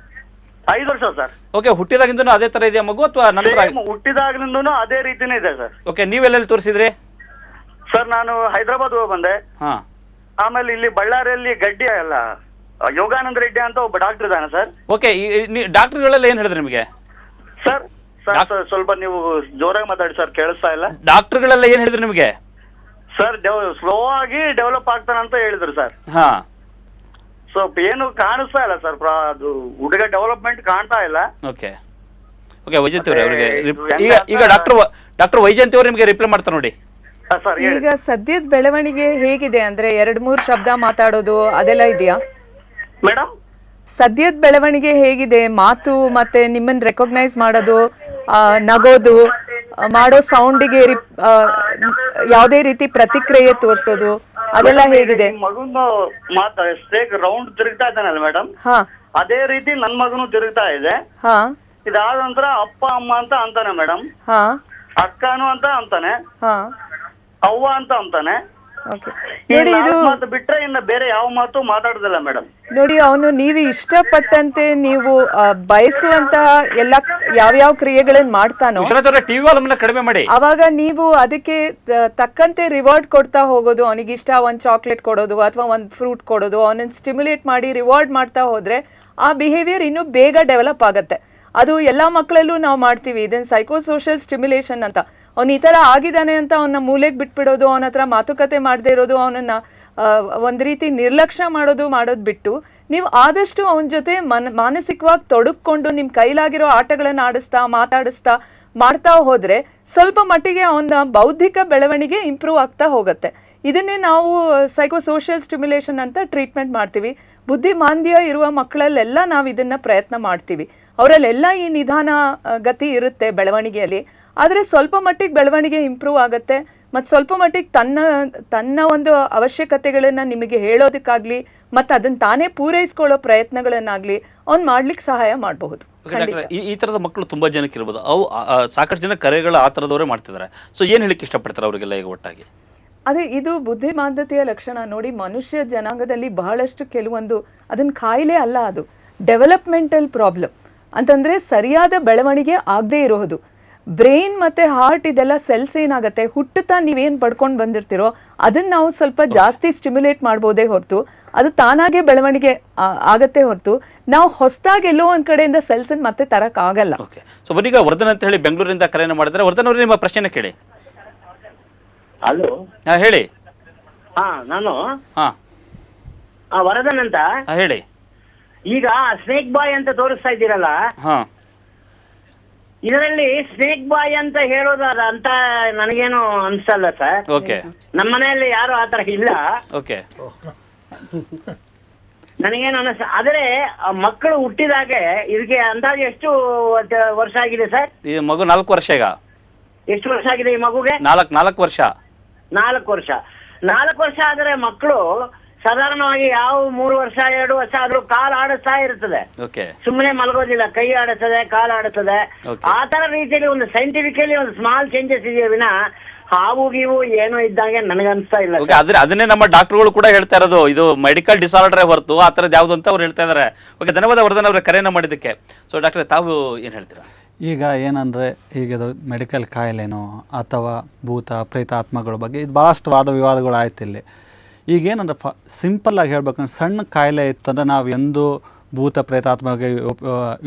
5 ವರ್ಷ ಸರ್. ಓಕೆ, ಹುಟ್ಟಿದಾಗಿಂದನೂ ಅದೇ ತರ ಇದೆಯಾ ಮಗು ಅಥವಾ ನಂತರ? ಹುಟ್ಟಿದಾಗಿನಿಂದನೂ ಅದೇ ರೀತಿನೇ ಇದೆ ಸರ್. ಓಕೆ, ನೀವೆಲ್ಲೆಲ್ಲಿ ತೋರಿಸಿದ್ರಿ? ಸರ್ ನಾನು ಹೈದರಾಬಾದ್ ಹೋಗಿ ಬಂದೆ. ಆಮೇಲೆ ಇಲ್ಲಿ ಬಳ್ಳಾರಿಯಲ್ಲಿ ಗಡ್ಡಿ ಅಲ್ಲ ಯೋಗಾನಂದ ರೆಡ್ಡಿ ಅಂತ ಒಬ್ಬ ಡಾಕ್ಟರ್ ಇದ್ದಾನೆ ಸರ್. ಓಕೆ, ಡಾಕ್ಟರ್ಗಳೆಲ್ಲ ಏನು ಹೇಳಿದ್ರು ನಿಮಗೆ? ಸರ್ ಸ್ವಲ್ಪ ನೀವು ಜೋರಾಗಿ ಮಾತಾಡಿ ಸರ್, ಕೇಳಿಸ್ತಾ ಇಲ್ಲ. ಡಾಕ್ಟರ್ಗಳೆಲ್ಲ ಏನು ಹೇಳಿದ್ರು ನಿಮಗೆ? ಸರ್ ಸ್ಲೋ ಆಗಿ ಡೆವಲಪ್ ಆಗ್ತಾನಂತ ಹೇಳಿದ್ರು ಸರ್. ಹಾ, ಸೊ ಏನು ಕಾಣಿಸ್ತಾ ಇಲ್ಲ ಸರ್, ಅದು ಹುಡುಗ ಡೆವಲಪ್ಮೆಂಟ್ ಕಾಣ್ತಾ ಇಲ್ಲ. ಓಕೆ ಓಕೆ, ವೈಜಯಂತಿ ಅವರೇ ಅವರಿಗೆ ಈಗ ಡಾಕ್ಟರ್ ವೈಜಯಂತಿ ಅವರು ನಿಮಗೆ ರಿಪ್ಲೈ ಮಾಡ್ತಾರೆ ನೋಡಿ. ಸರ್ ಈಗ ಸದ್ಯದ ಬೆಳವಣಿಗೆ ಹೇಗಿದೆ ಅಂದ್ರೆ 2-3 ಶಬ್ದ ಮಾತಾಡೋದು ಅದೆಲ್ಲ ಇದೆಯಾ ಮೇಡಮ್? ಸದ್ಯದ ಬೆಳವಣಿಗೆ ಹೇಗಿದೆ? ಮಾತು ಮತ್ತೆ ನಿಮ್ಮನ್ನ ರೆಕಗ್ನೈಸ್ ಮಾಡೋದು, ನಗೋದು, ಮಾಡೋ ಸೌಂಡಿಗೆ ಯಾವುದೇ ರೀತಿ ಪ್ರತಿಕ್ರಿಯೆ ತೋರಿಸೋದು ಅದೆಲ್ಲ ಹೇಗಿದೆ? ಮಗನು ರೌಂಡ್ ತಿರುಗ್ತಾ ಇದ್ದಾನಲ್ಲ ಮೇಡಮ್, ಹಾ ಅದೇ ರೀತಿ ನನ್ ಮಗನು ತಿರುಗ್ತಾ ಇದೆ. ಹಾ, ಇದಾದ ನಂತರ ಅಪ್ಪ ಅಮ್ಮ ಅಂತ ಅಂತಾನೆ ಮೇಡಮ್, ಹಾ ಅಕ್ಕನು ಅಂತ ಅಂತಾನೆ, ಹಾ, ಅವ್ವ ಅಂತ ಅಂತಾನೆ. ಓಕೆ. ನೋಡಿ, ಇದು ಮಾತು ಬಿಟ್ರೆ ಇನ್ನ ಬೇರೆ ಯಾವ ಮಾತು ಮಾತಾಡುದಿಲ್ಲ ಮೇಡಮ್. ನೋಡಿ, ಅವನು ನೀವು ಇಷ್ಟಪಟ್ಟಂತೆ ನೀವು ಬಯಸುವಂತಹ ಎಲ್ಲ ಯಾವ್ಯಾವ ಕ್ರಿಯೆಗಳನ್ನ ಮಾಡ್ತಾನೋ ಟಿವಿ ವಾಲ್ಯೂಮ್ನ ಕಡಿಮೆ ಮಾಡಿ, ಅವಾಗ ನೀವು ಅದಕ್ಕೆ ತಕ್ಕಂತೆ ರಿವಾರ್ಡ್ ಕೊಡ್ತಾ ಹೋಗೋದು. ಅವನಿಗಿಷ್ಟ ಒಂದ್ ಚಾಕ್ಲೇಟ್ ಕೊಡೋದು ಅಥವಾ ಒಂದ್ ಫ್ರೂಟ್ ಕೊಡೋದು, ಅವನನ್ನ ಸ್ಟಿಮ್ಯುಲೇಟ್ ಮಾಡಿ ರಿವಾರ್ಡ್ ಮಾಡ್ತಾ ಹೋದ್ರೆ ಆ ಬಿಹೇವಿಯರ್ ಇನ್ನೂ ಬೇಗ ಡೆವಲಪ್ ಆಗತ್ತೆ. ಅದು ಎಲ್ಲಾ ಮಕ್ಕಳಲ್ಲೂ ನಾವು ಮಾಡ್ತೀವಿ. ಇದನ್ನ ಸೈಕೋಸೋಷಿಯಲ್ ಸ್ಟಿಮ್ಯುಲೇಷನ್ ಅಂತ. ಅವ್ನು ಈ ತರ ಆಗಿದ್ದಾನೆ ಅಂತ ಅವನ್ನ ಮೂಲೆಗೆ ಬಿಟ್ಬಿಡೋದು, ಅವನ ಹತ್ರ ಮಾತುಕತೆ ಮಾಡದೇ ಇರೋದು, ಅವನನ್ನ ಒಂದ್ ರೀತಿ ನಿರ್ಲಕ್ಷ್ಯ ಮಾಡೋದು ಬಿಟ್ಟು ನೀವು ಆದಷ್ಟು ಅವನ ಜೊತೆ ಮಾನಸಿಕವಾಗಿ ತೊಡಗಿಕೊಂಡು ನಿಮ್ ಕೈಲಾಗಿರೋ ಆಟಗಳನ್ನ ಆಡಿಸ್ತಾ ಮಾತಾಡಿಸ್ತಾ ಮಾಡ್ತಾ ಹೋದ್ರೆ ಸ್ವಲ್ಪ ಮಟ್ಟಿಗೆ ಅವನ ಬೌದ್ಧಿಕ ಬೆಳವಣಿಗೆ ಇಂಪ್ರೂವ್ ಆಗ್ತಾ ಹೋಗುತ್ತೆ. ಇದನ್ನೇ ನಾವು ಸೈಕೋಸೋಷಿಯಲ್ ಸ್ಟಿಮ್ಯುಲೇಷನ್ ಅಂತ ಟ್ರೀಟ್ಮೆಂಟ್ ಮಾಡ್ತೀವಿ. ಬುದ್ಧಿಮಾಂದ್ಯ ಇರುವ ಮಕ್ಕಳಲ್ಲೆಲ್ಲ ನಾವು ಇದನ್ನ ಪ್ರಯತ್ನ ಮಾಡ್ತೀವಿ. ಅವರಲ್ಲೆಲ್ಲ ಈ ನಿಧಾನ ಗತಿ ಇರುತ್ತೆ ಬೆಳವಣಿಗೆಯಲ್ಲಿ. ಆದರೆ ಸ್ವಲ್ಪ ಮಟ್ಟಿಗೆ ಬೆಳವಣಿಗೆ ಇಂಪ್ರೂವ್ ಆಗುತ್ತೆ ಮತ್ತು ಸ್ವಲ್ಪ ಮಟ್ಟಿಗೆ ತನ್ನ ಒಂದು ಅವಶ್ಯಕತೆಗಳನ್ನ ನಿಮಗೆ ಹೇಳೋದಕ್ಕಾಗ್ಲಿ ಮತ್ತು ಅದನ್ನ ತಾನೇ ಪೂರೈಸ್ಕೊಳ್ಳೋ ಪ್ರಯತ್ನಗಳನ್ನಾಗ್ಲಿ ಅವ್ನು ಮಾಡ್ಲಿಕ್ಕೆ ಸಹಾಯ ಮಾಡಬಹುದು. ಈ ತರದ ಮಕ್ಕಳು ತುಂಬಾ ಜನಕ್ಕೆ ಇರ್ಬೋದು. ಅವು ಸಾಕಷ್ಟು ಜನ ಕರೆಗಳು ಆ ಥರದವರೇ ಮಾಡ್ತಿದ್ದಾರೆ. ಸೊ ಏನು ಹೇಳಿಕ್ಕೆ ಇಷ್ಟಪಡ್ತಾರೆ ಅವರಿಗೆಲ್ಲ ಈಗ ಒಟ್ಟಾಗಿ? ಅದೇ, ಇದು ಬುದ್ಧಿಮಾಂದ್ಯತೆಯ ಲಕ್ಷಣ. ನೋಡಿ, ಮನುಷ್ಯ ಜನಾಂಗದಲ್ಲಿ ಬಹಳಷ್ಟು ಕೆಲವೊಂದು ಅದನ್ನ ಕಾಯಿಲೆ ಅಲ್ಲ, ಅದು ಡೆವಲಪ್ಮೆಂಟಲ್ ಪ್ರಾಬ್ಲಮ್ ಅಂತಂದ್ರೆ ಸರಿಯಾದ ಬೆಳವಣಿಗೆ ಆಗದೆ ಇರೋದು. ಬ್ರೈನ್ ಮತ್ತೆ ಹಾರ್ಟ್ ಇದೆಲ್ಲ ಸೆಲ್ಸ್ ಏನಾಗುತ್ತೆ, ಹುಟ್ಟುತ್ತಾ ನೀವೇನ್ ಪಡ್ಕೊಂಡು ಬಂದಿರ್ತೀರೋ ಅದನ್ನ ನಾವು ಸ್ವಲ್ಪ ಜಾಸ್ತಿ ಸ್ಟಿಮ್ಯುಲೇಟ್ ಮಾಡ್ಬೋದೇ ಹೊರತು ಅದು ತಾನಾಗೆ ಬೆಳವಣಿಗೆ ಆಗತ್ತೆ ಹೊರತು ನಾವು ಹೊಸದಾಗಿ ಎಲ್ಲೋ ಒಂದ್ ಕಡೆಯಿಂದ ಸೆಲ್ಸ್ ಮತ್ತೆ ತರಕ್ ಆಗಲ್ಲ. ಸೊ ಬನ್ನೀಗ ವರ್ಧನ್ ಅಂತ ಹೇಳಿ ಬೆಂಗಳೂರಿಂದ ಕರೆಯನ್ನು ಮಾಡಿದ್ರೆ, ವರ್ಧನ್ ಅವರೇ ನಿಮ್ಮ ಪ್ರಶ್ನೆ ಕೇಳಿ. ಹಲೋ, ಹೇಳಿ. ನಾನು ವರದನ್ ಅಂತ. ಹೇಳಿ. ಈಗ ಸ್ನೇಕ್ ಬಾಯ್ ಅಂತ ತೋರಿಸ್ತಾ ಇದ್ದೀರಲ್ಲ, ಇದರಲ್ಲಿ ಸ್ನೇಕ್ ಬಾಯ್ ಅಂತ ಹೇಳೋದು ಅಂತ ನನಗೇನು ಅನ್ಸಲ್ಲ ಸರ್. ಓಕೆ. ನಮ್ಮ ಮನೆಯಲ್ಲಿ ಯಾರು ಆತರ ಇಲ್ಲ. ಓಕೆ. ನನಗೇನು ಆದ್ರೆ ಮಕ್ಕಳು ಹುಟ್ಟಿದಾಗೆ ಇದಕ್ಕೆ ಅಂದಾಜು ಎಷ್ಟು ವರ್ಷ ಆಗಿದೆ ಸರ್? ಈ ಮಗು 4 ವರ್ಷ. ಈಗ ಎಷ್ಟು ವರ್ಷ ಆಗಿದೆ ಈ ಮಗುಗೆ? 4 ವರ್ಷ. 4 ವರ್ಷ. 4 ವರ್ಷ ಆದ್ರೆ ಮಕ್ಕಳು ಸಾಧಾರಣವಾಗಿ ಯಾವ 3 ವರ್ಷ 2 ವರ್ಷ ಆದ್ರೂ ಕಾಲು ಆಡಿಸ್ತಾ ಇರ್ತದೆ. ಸುಮ್ಮನೆ ಮಲಗೋದಿಲ್ಲ, ಕೈ ಆಡಿಸ್ತದೆ, ಕಾಲು ಆಡಿಸ್ತದೆ. ಆ ತರ ರೀತಿಯಲ್ಲಿ ಒಂದು ಸೈಂಟಿಫಿಕಲಿ ಒಂದು ಸ್ಮಾಲ್ ಚೇಂಜಸ್ ಇದೆಯಾ ವಿನ ಹಾವು ಗೀವು ಏನೋ ಇದ್ದಂಗೆ ನನಗನ್ಸ್ತಾ ಇಲ್ಲ. ಅದನ್ನೇ ನಮ್ಮ ಡಾಕ್ಟರ್ಗಳು ಕೂಡ ಹೇಳ್ತಾ ಇರೋದು, ಇದು ಮೆಡಿಕಲ್ ಡಿಸಾರ್ಡರ್ ಹೊರತು ಆ ಥರದ್ದು ಯಾವ್ದು ಅಂತ ಅವ್ರು ಹೇಳ್ತಾ ಇದ್ದಾರೆ. ಓಕೆ, ಧನ್ಯವಾದ ವರ್ಧನ್ ಅವರ ಕರೆಯನ್ನು ಮಾಡಿದ್ದಕ್ಕೆ. ಸೊ ಡಾಕ್ಟ್ರೆ, ತಾವು ಏನು ಹೇಳ್ತೀರಾ? ಈಗ ಏನಂದರೆ, ಈಗ ಮೆಡಿಕಲ್ ಕಾಯಿಲೆನೋ ಅಥವಾ ಭೂತ ಪ್ರೇತಾತ್ಮಗಳ ಬಗ್ಗೆ ಇದು ಭಾಳಷ್ಟು ವಾದ ವಿವಾದಗಳು ಆಯ್ತು ಇಲ್ಲಿ. ಈಗೇನಂದ್ರೆ ಸಿಂಪಲ್ಲಾಗಿ ಹೇಳ್ಬೇಕಂದ್ರೆ, ಸಣ್ಣ ಕಾಯಿಲೆ ಇತ್ತಂದ್ರೆ ನಾವು ಎಂದೂ ಭೂತ ಪ್ರೇತಾತ್ಮಗೆ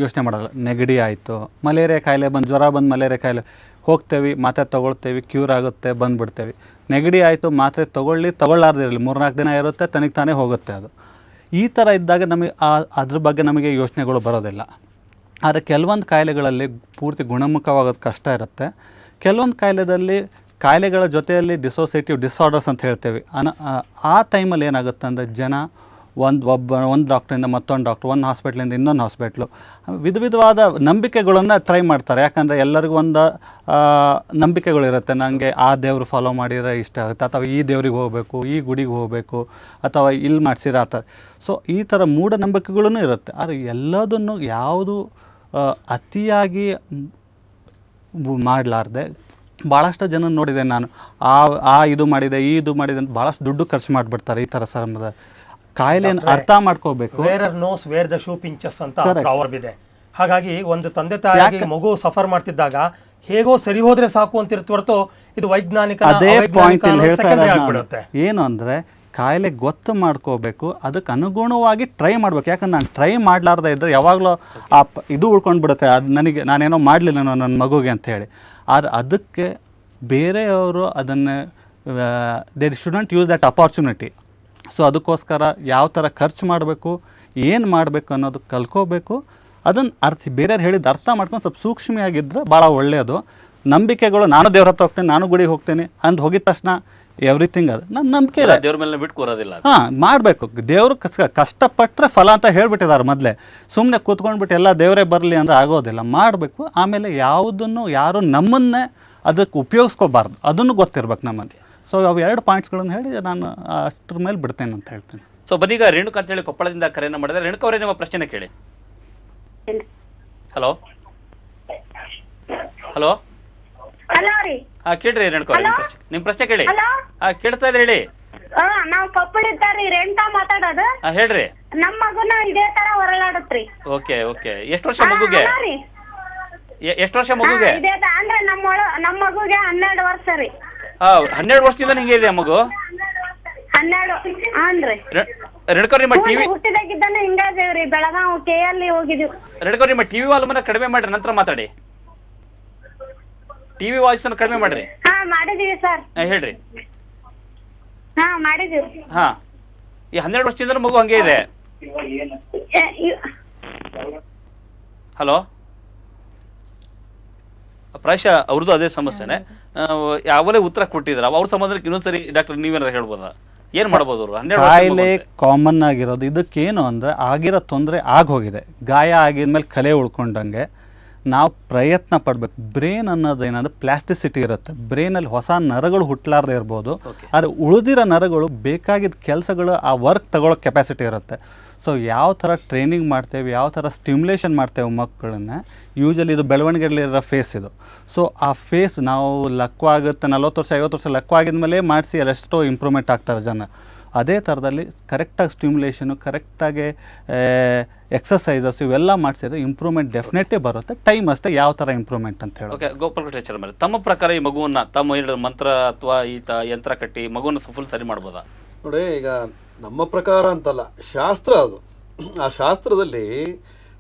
ಯೋಚನೆ ಮಾಡಲ್ಲ. ನೆಗಡಿ ಆಯಿತು, ಮಲೇರಿಯಾ ಕಾಯಿಲೆ ಬಂದು, ಜ್ವರ ಬಂದು ಮಲೇರಿಯಾ ಕಾಯಿಲೆ ಹೋಗ್ತೇವೆ, ಮಾತ್ರೆ ತೊಗೊಳ್ತೇವೆ, ಕ್ಯೂರ್ ಆಗುತ್ತೆ, ಬಂದುಬಿಡ್ತೇವೆ. ನೆಗಡಿ ಆಯಿತು, ಮಾತ್ರೆ ತೊಗೊಳ್ಳಾರ್ದಿರಲಿ 3-4 ದಿನ ಇರುತ್ತೆ, ತನಗೆ ತಾನೇ ಹೋಗುತ್ತೆ. ಅದು ಈ ಥರ ಇದ್ದಾಗ ನಮಗೆ ಅದ್ರ ಬಗ್ಗೆ ನಮಗೆ ಯೋಚನೆಗಳು ಬರೋದಿಲ್ಲ. ಆದರೆ ಕೆಲವೊಂದು ಕಾಯಿಲೆಗಳಲ್ಲಿ ಪೂರ್ತಿ ಗುಣಮುಖವಾಗೋದು ಕಷ್ಟ ಇರುತ್ತೆ. ಕೆಲವೊಂದು ಕಾಯಿಲೆಗಳ ಜೊತೆಯಲ್ಲಿ ಡಿಸೋಸಿಯೇಟಿವ್ ಡಿಸಾರ್ಡರ್ಸ್ ಅಂತ ಹೇಳ್ತೇವೆ. ಆ ಟೈಮಲ್ಲಿ ಏನಾಗುತ್ತೆ ಅಂದರೆ, ಜನ ಒಂದು ಡಾಕ್ಟ್ರಿಂದ ಮತ್ತೊಂದು ಡಾಕ್ಟ್ರು, ಒಂದು ಹಾಸ್ಪಿಟ್ಲಿಂದ ಇನ್ನೊಂದು ಹಾಸ್ಪಿಟ್ಲು, ವಿಧವಾದ ನಂಬಿಕೆಗಳನ್ನು ಟ್ರೈ ಮಾಡ್ತಾರೆ. ಯಾಕಂದರೆ ಎಲ್ಲರಿಗೂ ಒಂದು ನಂಬಿಕೆಗಳಿರುತ್ತೆ. ನನಗೆ ಆ ದೇವರು ಫಾಲೋ ಮಾಡಿದರೆ ಇಷ್ಟ ಆಗುತ್ತೆ, ಅಥವಾ ಈ ದೇವ್ರಿಗೆ ಹೋಗಬೇಕು, ಈ ಗುಡಿಗೆ ಹೋಗಬೇಕು, ಅಥವಾ ಇಲ್ಲಿ ಮಾಡಿಸಿರ ಆ ಥರ. ಸೊ ಈ ಥರ ಮೂಢನಂಬಿಕೆಗಳೂ ಇರುತ್ತೆ. ಆದರೆ ಎಲ್ಲದನ್ನು ಯಾವುದು ಅತಿಯಾಗಿ ಮಾಡಲಾರ್ದೆ, ಭಾಳಷ್ಟು ಜನ ನೋಡಿದೆ ನಾನು, ಇದು ಮಾಡಿದೆ, ಇದು ಮಾಡಿದೆ ಅಂತ ಭಾಳಷ್ಟು ದುಡ್ಡು ಖರ್ಚು ಮಾಡಿಬಿಡ್ತಾರೆ. ಈ ಥರ ಸಂಬಂಧ ಕಾಯಿಲೆಯನ್ನು ಅರ್ಥ ಮಾಡ್ಕೋಬೇಕು. ವೇರರ್ ನೋಸ್ ವೇರ್ ದ ಶೂ ಪಿಂಚಸ್ ಅಂತ ಪ್ರಾವರ್ಬ್ ಇದೆ. ಹಾಗಾಗಿ ಒಂದು ತಂದೆ ತಾಯಿಗೆ ಮಗು ಸಫರ್ ಮಾಡ್ತಿದ್ದಾಗ ಹೇಗೋ ಸರಿ ಹೋದ್ರೆ ಸಾಕು ಅಂತಿರುತ್ತೆ ಹೊರತು ಇದು ವೈಜ್ಞಾನಿಕ ಅದೇ ಪಾಯಿಂಟ್ ಹೇಳ್ತಾ ಏನು ಅಂದರೆ, ಕಾಯಿಲೆ ಗೊತ್ತು ಮಾಡ್ಕೋಬೇಕು, ಅದಕ್ಕೆ ಅನುಗುಣವಾಗಿ ಟ್ರೈ ಮಾಡಬೇಕು. ಯಾಕಂದ್ರೆ ನಾನು ಟ್ರೈ ಮಾಡಲಾರ್ದೆ ಇದ್ದರೆ ಯಾವಾಗಲೂ ಇದು ಉಳ್ಕೊಂಡು ಬಿಡುತ್ತೆ, ಅದು ನನಗೆ ನಾನೇನೋ ಮಾಡಲಿಲ್ಲ ನನ್ನ ಮಗುಗೆ ಅಂಥೇಳಿ. ಆದರೆ ಅದಕ್ಕೆ ಬೇರೆಯವರು ಅದನ್ನು they shouldn't use that opportunity. So ಅದಕ್ಕೋಸ್ಕರ ಯಾವ ಥರ ಖರ್ಚು ಮಾಡಬೇಕು, ಏನು ಮಾಡಬೇಕು ಅನ್ನೋದು ಕಲ್ಕೋಬೇಕು. ಅದನ್ನು ಬೇರೆಯವ್ರು ಹೇಳಿದ್ದು ಅರ್ಥ ಮಾಡ್ಕೊಂಡು ಸ್ವಲ್ಪ ಸೂಕ್ಷ್ಮಿಯಾಗಿದ್ದರೆ ಭಾಳ ಒಳ್ಳೆಯದು. ನಂಬಿಕೆಗಳು, ನಾನು ದೇವ್ರ ಹತ್ರ ಹೋಗ್ತೇನೆ, ನಾನು ಗುಡಿಗೆ ಹೋಗ್ತೇನೆ ಅಂತ ಹೋಗಿದ ತಕ್ಷಣ ಎವ್ರಿಥಿಂಗ್ ಅದು ನನ್ನ ನಂಬಿಕೆ ಇದೆ. ದೇವ್ರ ಮೇಲೆ ಬಿಟ್ಟು ಕೂರೋದಿಲ್ಲ. ಹಾಂ, ಮಾಡಬೇಕು. ದೇವರು ಕಷ್ಟಪಟ್ಟರೆ ಫಲ ಅಂತ ಹೇಳ್ಬಿಟ್ಟಿದ್ದಾರೆ ಮೊದಲೇ. ಸುಮ್ಮನೆ ಕೂತ್ಕೊಂಡ್ಬಿಟ್ಟು ಎಲ್ಲ ದೇವರೇ ಬರಲಿ ಅಂದರೆ ಆಗೋದಿಲ್ಲ, ಮಾಡಬೇಕು. ಆಮೇಲೆ ಯಾವುದನ್ನು ಯಾರು ನಮ್ಮನ್ನೇ ಅದಕ್ಕೆ ಉಪಯೋಗಿಸ್ಕೋಬಾರ್ದು, ಅದನ್ನು ಗೊತ್ತಿರ್ಬೇಕು ನಮಗೆ. ಸೊ ಅವು 2 ಪಾಯಿಂಟ್ಸ್ಗಳನ್ನು ಹೇಳಿ ನಾನು ಅಷ್ಟ್ರ ಮೇಲೆ ಬಿಡ್ತೇನೆ ಅಂತ ಹೇಳ್ತೇನೆ. ಸೊ ಬನ್ನೀಗ ರೇಣುಕಾ ಅಂತೇಳಿ ಕೊಪ್ಪಳದಿಂದ ಕರೆಯನ್ನು ಮಾಡಿದ್ರೆ, ರೇಣುಕಾ ಅವರೇ ನಿಮ್ಮ ಪ್ರಶ್ನೆ ಕೇಳಿ. ಹಲೋ ಹಲೋ ಹಲೋ ರೀ. ಕೇಳ್ರಿ ರೇಣುಕಾ ಅವರೇ, ನಿಮ್ಮ ಪ್ರಶ್ನೆ ಕೇಳಿ. ಕೇಳ್ತಾ ಇದ್ರೆ ಹೇಳಿ. ನಾವ್ ಕೊಪ್ಪಳಿದ್ದಾರಿ, ರೇಣುಕಾ ಮಾತಾಡೋದು. ಹೇಳ್ರಿ. ನಮ್ಮ ಮಗುನ ಇದೇ ತರ ಹೊರಳಾಡತ್ರಿ. Okay okay. ಎಷ್ಟು ವರ್ಷ ಮಗುಗೆ? ಎಷ್ಟು ವರ್ಷ ಮಗುಗೆ? ಅಂದ್ರೆ ನಮ್ಮ ಮಗುಗೆ 12 ವರ್ಷ ರೀ. 12 ವರ್ಷದಿಂದ ಹಿಂಗೆ ಇದೆ ಮಗು? 12. ಹಾನ್ರಿ. ರೇಣುಕಾ ನಿಮ್ಮ ಟಿವಿ ಹುಟ್ಟಿದಾಗಿದ್ದಾನೆ ಹಿಂಗಾದೇವ್ರಿ. ಬೆಳಗಾವ್ KL ಹೋಗಿದ್ವಿ. ರೇಣುಕಾ ನಿಮ್ಮ ಟಿವಿ ವಾಲ್ಯೂಮನ್ನ ಕಡಿಮೆ ಮಾಡ್ರಿ, ನಂತರ ಮಾತಾಡಿ. ಟಿವಿ ವಾಯ್ಸ್ ಅನ್ನು ಕಡಿಮೆ ಮಾಡ್ರಿ. ಮಾಡಿದೀವಿ ಸರ್. ಹೇಳ್ರಿ. ಮಾಡಿದೀವಿ. ಈ 12 ವರ್ಷದಿಂದ ಮಗು ಹಂಗೆ ಇದೆ. ಹಲೋ, ಪ್ರಾಯಶಃ ಅವ್ರದ್ದು ಅದೇ ಸಮಸ್ಯೆನೆ. ಯಾವಲೇ ಉತ್ತರ ಕೊಟ್ಟಿದ್ರ ಅವ್ರ ಸಂಬಂಧಕ್ಕೆ ಇನ್ನೊಂದ್ಸರಿ ಡಾಕ್ಟರ್ ನೀವೇನಾರ ಹೇಳ್ಬೋದಾ? ಏನ್ ಮಾಡ್ಬೋದು ಅವರು? ಕಾಯಿಲೆ ಕಾಮನ್ ಆಗಿರೋದು. ಇದಕ್ಕೇನು ಅಂದರೆ ಆಗಿರೋ ತೊಂದರೆ ಆಗೋಗಿದೆ, ಗಾಯ ಆಗಿದ್ಮೇಲೆ ಕಲೆ ಉಳ್ಕೊಂಡಂಗೆ ನಾವು ಪ್ರಯತ್ನ ಪಡಬೇಕು. ಬ್ರೇನ್ ಅನ್ನೋದು ಏನಂದ್ರೆ ಪ್ಲಾಸ್ಟಿಸಿಟಿ ಇರುತ್ತೆ. ಬ್ರೇನಲ್ಲಿ ಹೊಸ ನರಗಳು ಹುಟ್ಟಲಾರ್ದೇ ಇರ್ಬೋದು, ಆದರೆ ಉಳಿದಿರೋ ನರಗಳು ಬೇಕಾಗಿದ್ದ ಕೆಲಸಗಳು ಆ ವರ್ಕ್ ತಗೊಳ್ಳೋ ಕೆಪಾಸಿಟಿ ಇರುತ್ತೆ. ಸೊ ಯಾವ ಥರ ಟ್ರೈನಿಂಗ್ ಮಾಡ್ತೇವೆ, ಯಾವ ಥರ ಸ್ಟಿಮ್ಯುಲೇಷನ್ ಮಾಡ್ತೇವೆ ಮಕ್ಕಳನ್ನ, ಯೂಶಲಿ ಇದು ಬೆಳವಣಿಗೆಯಲ್ಲಿರೋ ಫೇಸ್ ಇದು. ಸೊ ಆ ಫೇಸ್ ನಾವು ಲಕ್ವಾಗುತ್ತೆ 40 ವರ್ಷ 50 ವರ್ಷ ಲಕ್ವಾಗಿದ್ಮೇಲೆ ಮಾಡಿಸಿ ಅಲ್ಲೆಷ್ಟೋ ಇಂಪ್ರೂವ್ಮೆಂಟ್ ಆಗ್ತಾರೆ ಜನ. ಅದೇ ಥರದಲ್ಲಿ ಕರೆಕ್ಟಾಗಿ ಸ್ಟಿಮ್ಯುಲೇಷನು, ಕರೆಕ್ಟಾಗಿ ಎಕ್ಸಸೈಸಸ್ ಇವೆಲ್ಲ ಮಾಡಿಸಿದ್ರೆ ಇಂಪ್ರೂವ್ಮೆಂಟ್ ಡೆಫಿನೆಟ್ಲಿ ಬರುತ್ತೆ. ಟೈಮ್ ಅಷ್ಟೇ ಯಾವ ಥರ ಇಂಪ್ರೂವ್ಮೆಂಟ್ ಅಂತ ಹೇಳಿ. ಓಕೆ, ಗೋಪಾಲಕೃಷ್ಣ ಮೇಲೆ ತಮ್ಮ ಪ್ರಕಾರ ಈ ಮಗುವನ್ನ ತಮ್ಮ ಮಂತ್ರ ಅಥವಾ ಈ ಯಂತ್ರ ಕಟ್ಟಿ ಮಗುವನ್ನ ಫುಲ್ ಸರಿ ಮಾಡ್ಬೋದಾ? ನೋಡಿ, ಈಗ ನಮ್ಮ ಪ್ರಕಾರ ಅಂತಲ್ಲ, ಶಾಸ್ತ್ರ ಅದು. ಆ ಶಾಸ್ತ್ರದಲ್ಲಿ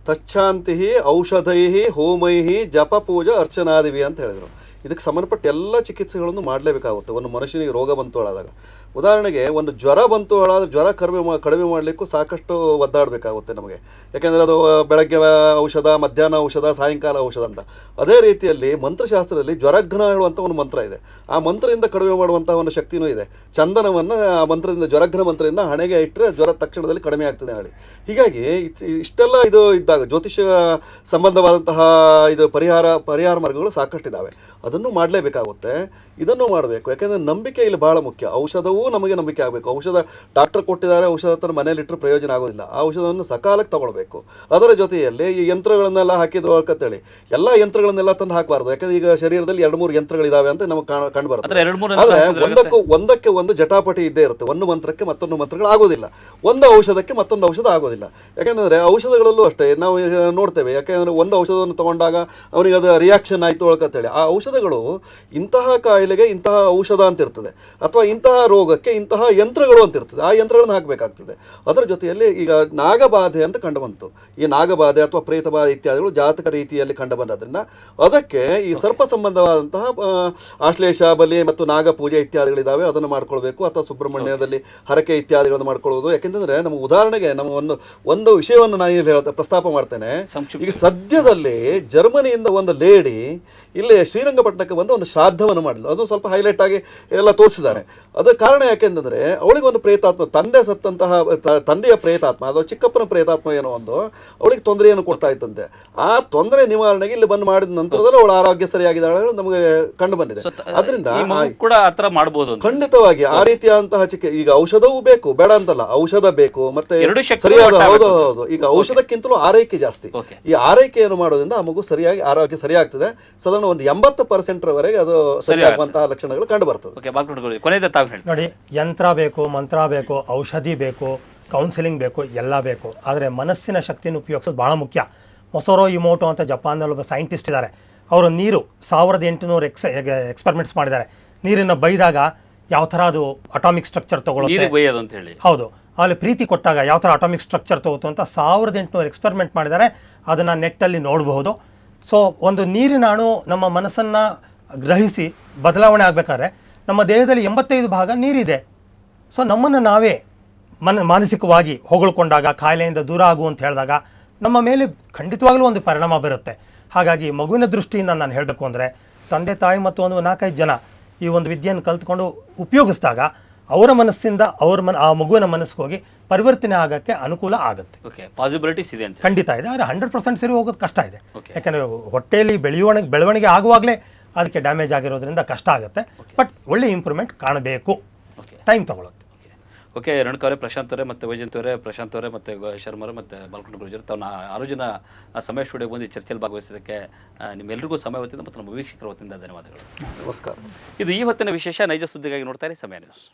ತಚ್ಛಾಂತಿ ಔಷಧೈ ಹೋಮೈ ಜಪ ಪೂಜಾ ಅರ್ಚನಾದಿವಿ ಅಂತ ಹೇಳಿದರು. ಇದಕ್ಕೆ ಸಂಬಂಧಪಟ್ಟ ಎಲ್ಲ ಚಿಕಿತ್ಸೆಗಳನ್ನು ಮಾಡಲೇಬೇಕಾಗುತ್ತೆ ಒಂದು ಮನುಷ್ಯನಿಗೆ ರೋಗ ಬಂತು ಹೇಳಾದಾಗ. ಉದಾಹರಣೆಗೆ ಒಂದು ಜ್ವರ ಬಂತು ಹೇಳಾದ್ರೆ ಜ್ವರ ಕಡಿಮೆ ಮಾಡಲಿಕ್ಕೂ ಸಾಕಷ್ಟು ಒದ್ದಾಡಬೇಕಾಗುತ್ತೆ ನಮಗೆ. ಯಾಕೆಂದರೆ ಅದು ಬೆಳಗ್ಗೆ ಔಷಧ, ಮಧ್ಯಾಹ್ನ ಔಷಧ, ಸಾಯಂಕಾಲ ಔಷಧ ಅಂತ. ಅದೇ ರೀತಿಯಲ್ಲಿ ಮಂತ್ರಶಾಸ್ತ್ರದಲ್ಲಿ ಜ್ವರಘ್ನ ಹೇಳುವಂಥ ಒಂದು ಮಂತ್ರ ಇದೆ. ಆ ಮಂತ್ರದಿಂದ ಕಡಿಮೆ ಮಾಡುವಂಥ ಒಂದು ಶಕ್ತಿನೂ ಇದೆ. ಚಂದನವನ್ನು ಆ ಮಂತ್ರದಿಂದ, ಜ್ವರಘ್ನ ಮಂತ್ರದಿಂದ ಹಣೆಗೆ ಇಟ್ಟರೆ ಜ್ವರ ತಕ್ಷಣದಲ್ಲಿ ಕಡಿಮೆ ಆಗ್ತದೆ ಹೇಳಿ. ಹೀಗಾಗಿ ಇಷ್ಟೆಲ್ಲ ಇದು ಇದ್ದಾಗ ಜ್ಯೋತಿಷ್ಯ ಸಂಬಂಧವಾದಂತಹ ಇದು ಪರಿಹಾರ ಮಾರ್ಗಗಳು ಸಾಕಷ್ಟಿದ್ದಾವೆ. ಅದನ್ನು ಮಾಡಲೇಬೇಕಾಗುತ್ತೆ, ಇದನ್ನು ಮಾಡಬೇಕು. ಯಾಕೆಂದರೆ ನಂಬಿಕೆ ಇಲ್ಲಿ ಬಹಳ ಮುಖ್ಯ. ಔಷಧವೂ ನಮಗೆ ನಂಬಿಕೆ ಆಗಬೇಕು. ಔಷಧ ಡಾಕ್ಟರ್ ಕೊಟ್ಟಿದ್ದಾರೆ, ಔಷಧ ತಂದು ಮನೇಲಿಟ್ಟರೆ ಪ್ರಯೋಜನ ಆಗೋದಿಲ್ಲ. ಆ ಔಷಧವನ್ನು ಸಕಾಲಕ್ಕೆ ತಗೊಳ್ಬೇಕು. ಅದರ ಜೊತೆಯಲ್ಲಿ ಈ ಯಂತ್ರಗಳನ್ನೆಲ್ಲ ಹಾಕಿದ್ರು ಅಂತೇಳಿ ಎಲ್ಲ ಯಂತ್ರಗಳನ್ನೆಲ್ಲ ತಂದು ಹಾಕಬಾರ್ದು. ಯಾಕಂದ್ರೆ ಈಗ ಶರೀರದಲ್ಲಿ 2-3 ಯಂತ್ರಗಳಿದಾವೆ ಅಂತ ನಮಗೆ ಕಂಡು ಬರುತ್ತೆ. ಆದರೆ ಒಂದಕ್ಕೆ ಒಂದು ಜಟಾಪಟಿ ಇದ್ದೇ ಇರುತ್ತೆ. ಒಂದು ಮಂತ್ರಕ್ಕೆ ಮತ್ತೊಂದು ಮಂತ್ರಗಳು ಆಗೋದಿಲ್ಲ, ಒಂದು ಔಷಧಕ್ಕೆ ಮತ್ತೊಂದು ಔಷಧ ಆಗೋದಿಲ್ಲ. ಯಾಕೆಂದರೆ ಔಷಧಗಳಲ್ಲೂ ಅಷ್ಟೇ ನಾವು ನೋಡ್ತೇವೆ. ಯಾಕೆಂದರೆ ಒಂದು ಔಷಧವನ್ನು ತಗೊಂಡಾಗ ಅವನಿಗೆ ಅದು ರಿಯಾಕ್ಷನ್ ಆಯಿತು ಅಂತೇಳಿ ಆ ಔಷಧಗಳು ಇಂತಹ ಕಾಯಿಲೆಗೆ ಇಂತಹ ಔಷಧ ಅಂತ ಇರ್ತದೆ, ಅಥವಾ ಇಂತಹ ರೋಗಕ್ಕೆ ಇಂತಹ ಯಂತ್ರಗಳು ಅಂತ ಇರ್ತದೆ. ಆ ಯಂತ್ರಗಳನ್ನು ಹಾಕಬೇಕಾಗ್ತದೆ. ಅದರ ಜೊತೆಯಲ್ಲಿ ಈಗ ನಾಗಬಾಧೆ ಅಂತ ಕಂಡು ಬಂತು. ಈ ನಾಗಬಾಧೆ ಅಥವಾ ಪ್ರೇತಬಾಧೆ ಇತ್ಯಾದಿಗಳು ಜಾತಕ ರೀತಿಯಲ್ಲಿ ಕಂಡು ಬಂದದ್ರಿಂದ ಅದಕ್ಕೆ ಈ ಸರ್ಪ ಸಂಬಂಧವಾದಂತಹ ಆಶ್ಲೇಷ ಬಲಿ ಮತ್ತು ನಾಗಪೂಜೆ ಇತ್ಯಾದಿಗಳಿದ್ದಾವೆ, ಅದನ್ನು ಮಾಡ್ಕೊಳ್ಬೇಕು. ಅಥವಾ ಸುಬ್ರಹ್ಮಣ್ಯದಲ್ಲಿ ಹರಕೆ ಇತ್ಯಾದಿಗಳನ್ನು ಮಾಡ್ಕೊಳ್ಳೋದು. ಯಾಕೆಂತಂದ್ರೆ ನಮ್ಮ ಉದಾಹರಣೆಗೆ ನಮ್ಮ ಒಂದು ವಿಷಯವನ್ನು ನಾನು ಇಲ್ಲಿ ಪ್ರಸ್ತಾಪ ಮಾಡ್ತೇನೆ. ಈಗ ಸದ್ಯದಲ್ಲಿ ಜರ್ಮನಿಯಿಂದ ಒಂದು ಲೇಡಿ ಇಲ್ಲಿ ಶ್ರೀರಂಗಪಟ್ಟಣಕ್ಕೆ ಬಂದು ಒಂದು ಶ್ರಾದ್ದವನ್ನು ಮಾಡಿದ್ಲು. ಅದು ಸ್ವಲ್ಪ ಹೈಲೈಟ್ ಆಗಿ ಎಲ್ಲ ತೋರಿಸಿದ್ದಾರೆ. ಅದರ ಕಾರಣ ಯಾಕೆಂದರೆ ಅವಳಿಗೆ ಒಂದು ಪ್ರೇತಾತ್ಮ, ತಂದೆಯ ಪ್ರೇತಾತ್ಮ ಅಥವಾ ಚಿಕ್ಕಪ್ಪನ ಪ್ರೇತಾತ್ಮ ಏನೋ ಒಂದು ಅವಳಿಗೆ ತೊಂದರೆಯನ್ನು ಕೊಡ್ತಾ ಇತ್ತಂತೆ. ಆ ತೊಂದರೆ ನಿವಾರಣೆಗೆ ಇಲ್ಲಿ ಬಂದು ಮಾಡಿದ ನಂತರದಲ್ಲಿ ಅವಳ ಆರೋಗ್ಯ ಸರಿಯಾಗಿದ್ದಾಳೆ ನಮಗೆ ಕಂಡು ಬಂದಿದೆ. ಅದರಿಂದ ಕೂಡ ಆತರ ಮಾಡಬಹುದು ಖಂಡಿತವಾಗಿ ಆ ರೀತಿಯಾದಂತಹ ಈಗ ಔಷಧವೂ ಬೇಕು, ಬೇಡ ಅಂತಲ್ಲ, ಔಷಧ ಬೇಕು, ಮತ್ತೆ ಸರಿಯಾದ ಹೌದು. ಈಗ ಔಷಧಕ್ಕಿಂತಲೂ ಆರೈಕೆ ಜಾಸ್ತಿ. ಈ ಆರೈಕೆಯನ್ನು ಮಾಡೋದ್ರಿಂದ ಆ ಮಗು ಸರಿಯಾಗಿ ಆರೋಗ್ಯ ಸರಿಯಾಗ್ತದೆ. ಸಾಧಾರಣ ಒಂದು 80% ರವರೆಗೆ ಅದು ಸರಿಯಾಗುವಂತಹ ಲಕ್ಷಣಗಳು ಕಂಡು ಬರ್ತದೆ. ನೋಡಿ, ಯಂತ್ರ ಬೇಕು, ಮಂತ್ರ ಬೇಕು, ಔಷಧಿ ಬೇಕು, ಕೌನ್ಸಿಲಿಂಗ್ ಬೇಕು, ಎಲ್ಲ ಬೇಕು. ಆದರೆ ಮನಸ್ಸಿನ ಶಕ್ತಿಯನ್ನು ಉಪಯೋಗಿಸೋದು ಭಾಳ ಮುಖ್ಯ. ಮೊಸೊರೋ ಇಮೋಟೋ ಅಂತ ಜಪಾನ್ನಲ್ಲಿ ಒಬ್ಬ ಸೈಂಟಿಸ್ಟ್ ಇದ್ದಾರೆ. ಅವರು ನೀರು 1800 ಎಕ್ಸ್ಪೆರಿಮೆಂಟ್ಸ್ ಮಾಡಿದ್ದಾರೆ. ನೀರನ್ನು ಬೈದಾಗ ಯಾವ ಥರ ಅದು ಅಟಾಮಿಕ್ ಸ್ಟ್ರಕ್ಚರ್ ತಗೊಳ್ಳುತ್ತೆ, ನೀರಿಗೆ ಒಯ್ಯೋದು ಅಂತ ಹೇಳಿ. ಹೌದು, ಅಲ್ಲಿ ಪ್ರೀತಿ ಕೊಟ್ಟಾಗ ಯಾವ ಥರ ಅಟಾಮಿಕ್ ಸ್ಟ್ರಕ್ಚರ್ ತಗೋತು ಅಂತ 1800 ಎಕ್ಸ್ಪೆರಿಮೆಂಟ್ ಮಾಡಿದ್ದಾರೆ. ಅದನ್ನು ನೆಟ್ಟಲ್ಲಿ ನೋಡಬಹುದು. ಸೊ ಒಂದು ನೀರಿನಾಣು ನಮ್ಮ ಮನಸ್ಸನ್ನು ಗ್ರಹಿಸಿ ಬದಲಾವಣೆ ಆಗಬೇಕಾದ್ರೆ ನಮ್ಮ ದೇಹದಲ್ಲಿ 85% ನೀರಿದೆ. ಸೊ ನಮ್ಮನ್ನು ನಾವೇ ಮಾನಸಿಕವಾಗಿ ಹೊಗಳ್ಕೊಂಡಾಗ, ಕಾಯಿಲೆಯಿಂದ ದೂರ ಆಗು ಅಂತ ಹೇಳಿದಾಗ ನಮ್ಮ ಮೇಲೆ ಖಂಡಿತವಾಗ್ಲೂ ಒಂದು ಪರಿಣಾಮ ಬರುತ್ತೆ. ಹಾಗಾಗಿ ಮಗುವಿನ ದೃಷ್ಟಿಯಿಂದ ನಾನು ಹೇಳಬೇಕು ಅಂದರೆ, ತಂದೆ ತಾಯಿ ಮತ್ತು ಒಂದು 4-5 ಜನ ಈ ಒಂದು ವಿದ್ಯೆಯನ್ನು ಕಲ್ತ್ಕೊಂಡು ಉಪಯೋಗಿಸಿದಾಗ ಅವರ ಮನಸ್ಸಿಂದ ಆ ಮಗುವಿನ ಮನಸ್ಸಿಗೆ ಹೋಗಿ ಪರಿವರ್ತನೆ ಆಗೋಕ್ಕೆ ಅನುಕೂಲ ಆಗುತ್ತೆ. ಓಕೆ, ಪಾಸಿಬಿಲಿಟೀಸ್ ಇದೆ ಅಂತ ಖಂಡಿತ ಇದೆ. ಆದರೆ 100% ಸರಿ ಹೋಗೋದು ಕಷ್ಟ ಇದೆ. ಯಾಕಂದರೆ ಹೊಟ್ಟೆಯಲ್ಲಿ ಬೆಳವಣಿಗೆ ಆಗುವಾಗಲೇ ಅದಕ್ಕೆ ಡ್ಯಾಮೇಜ್ ಆಗಿರೋದ್ರಿಂದ ಕಷ್ಟ ಆಗುತ್ತೆ. ಬಟ್ ಒಳ್ಳೆ ಇಂಪ್ರೂವ್ಮೆಂಟ್ ಕಾಣಬೇಕು, ಟೈಮ್ ತಗೊಳುತ್ತೆ. ಓಕೆ, ರೇಣುಕಾ ಅವರೇ, ಪ್ರಶಾಂತ್ ಅವರೇ, ಮತ್ತು ವೈಜಯಂತ್ ಅವರೇ, ಪ್ರಶಾಂತ್ ಅವರೇ, ಮತ್ತು ಶರ್ಮ ಅವರೇ, ಮತ್ತು ಬಾಲಕೃಷ್ಣ ಗುರೂಜರು ತಾವು 6 ಜನ ಸಮಯ ಸ್ಟುಡಿಯೋಗೆ ಬಂದು ಚರ್ಚೆಯಲ್ಲಿ ಭಾಗವಹಿಸಿದ್ದಕ್ಕೆ ನಿಮ್ಮೆಲ್ಲರಿಗೂ ಸಮಯ ವತಿಯಿಂದ ಮತ್ತು ನಮ್ಮ ವೀಕ್ಷಕರ ವತಿಯಿಂದ ಧನ್ಯವಾದಗಳು. ನಮಸ್ಕಾರ. ಇದು ಈ ಹೊತ್ತಿನ ವಿಶೇಷ. ನೈಜ ಸುದ್ದಿಗಾಗಿ ನೋಡ್ತಾ ಇರಿ ಸಮಯ ನ್ಯೂಸ್.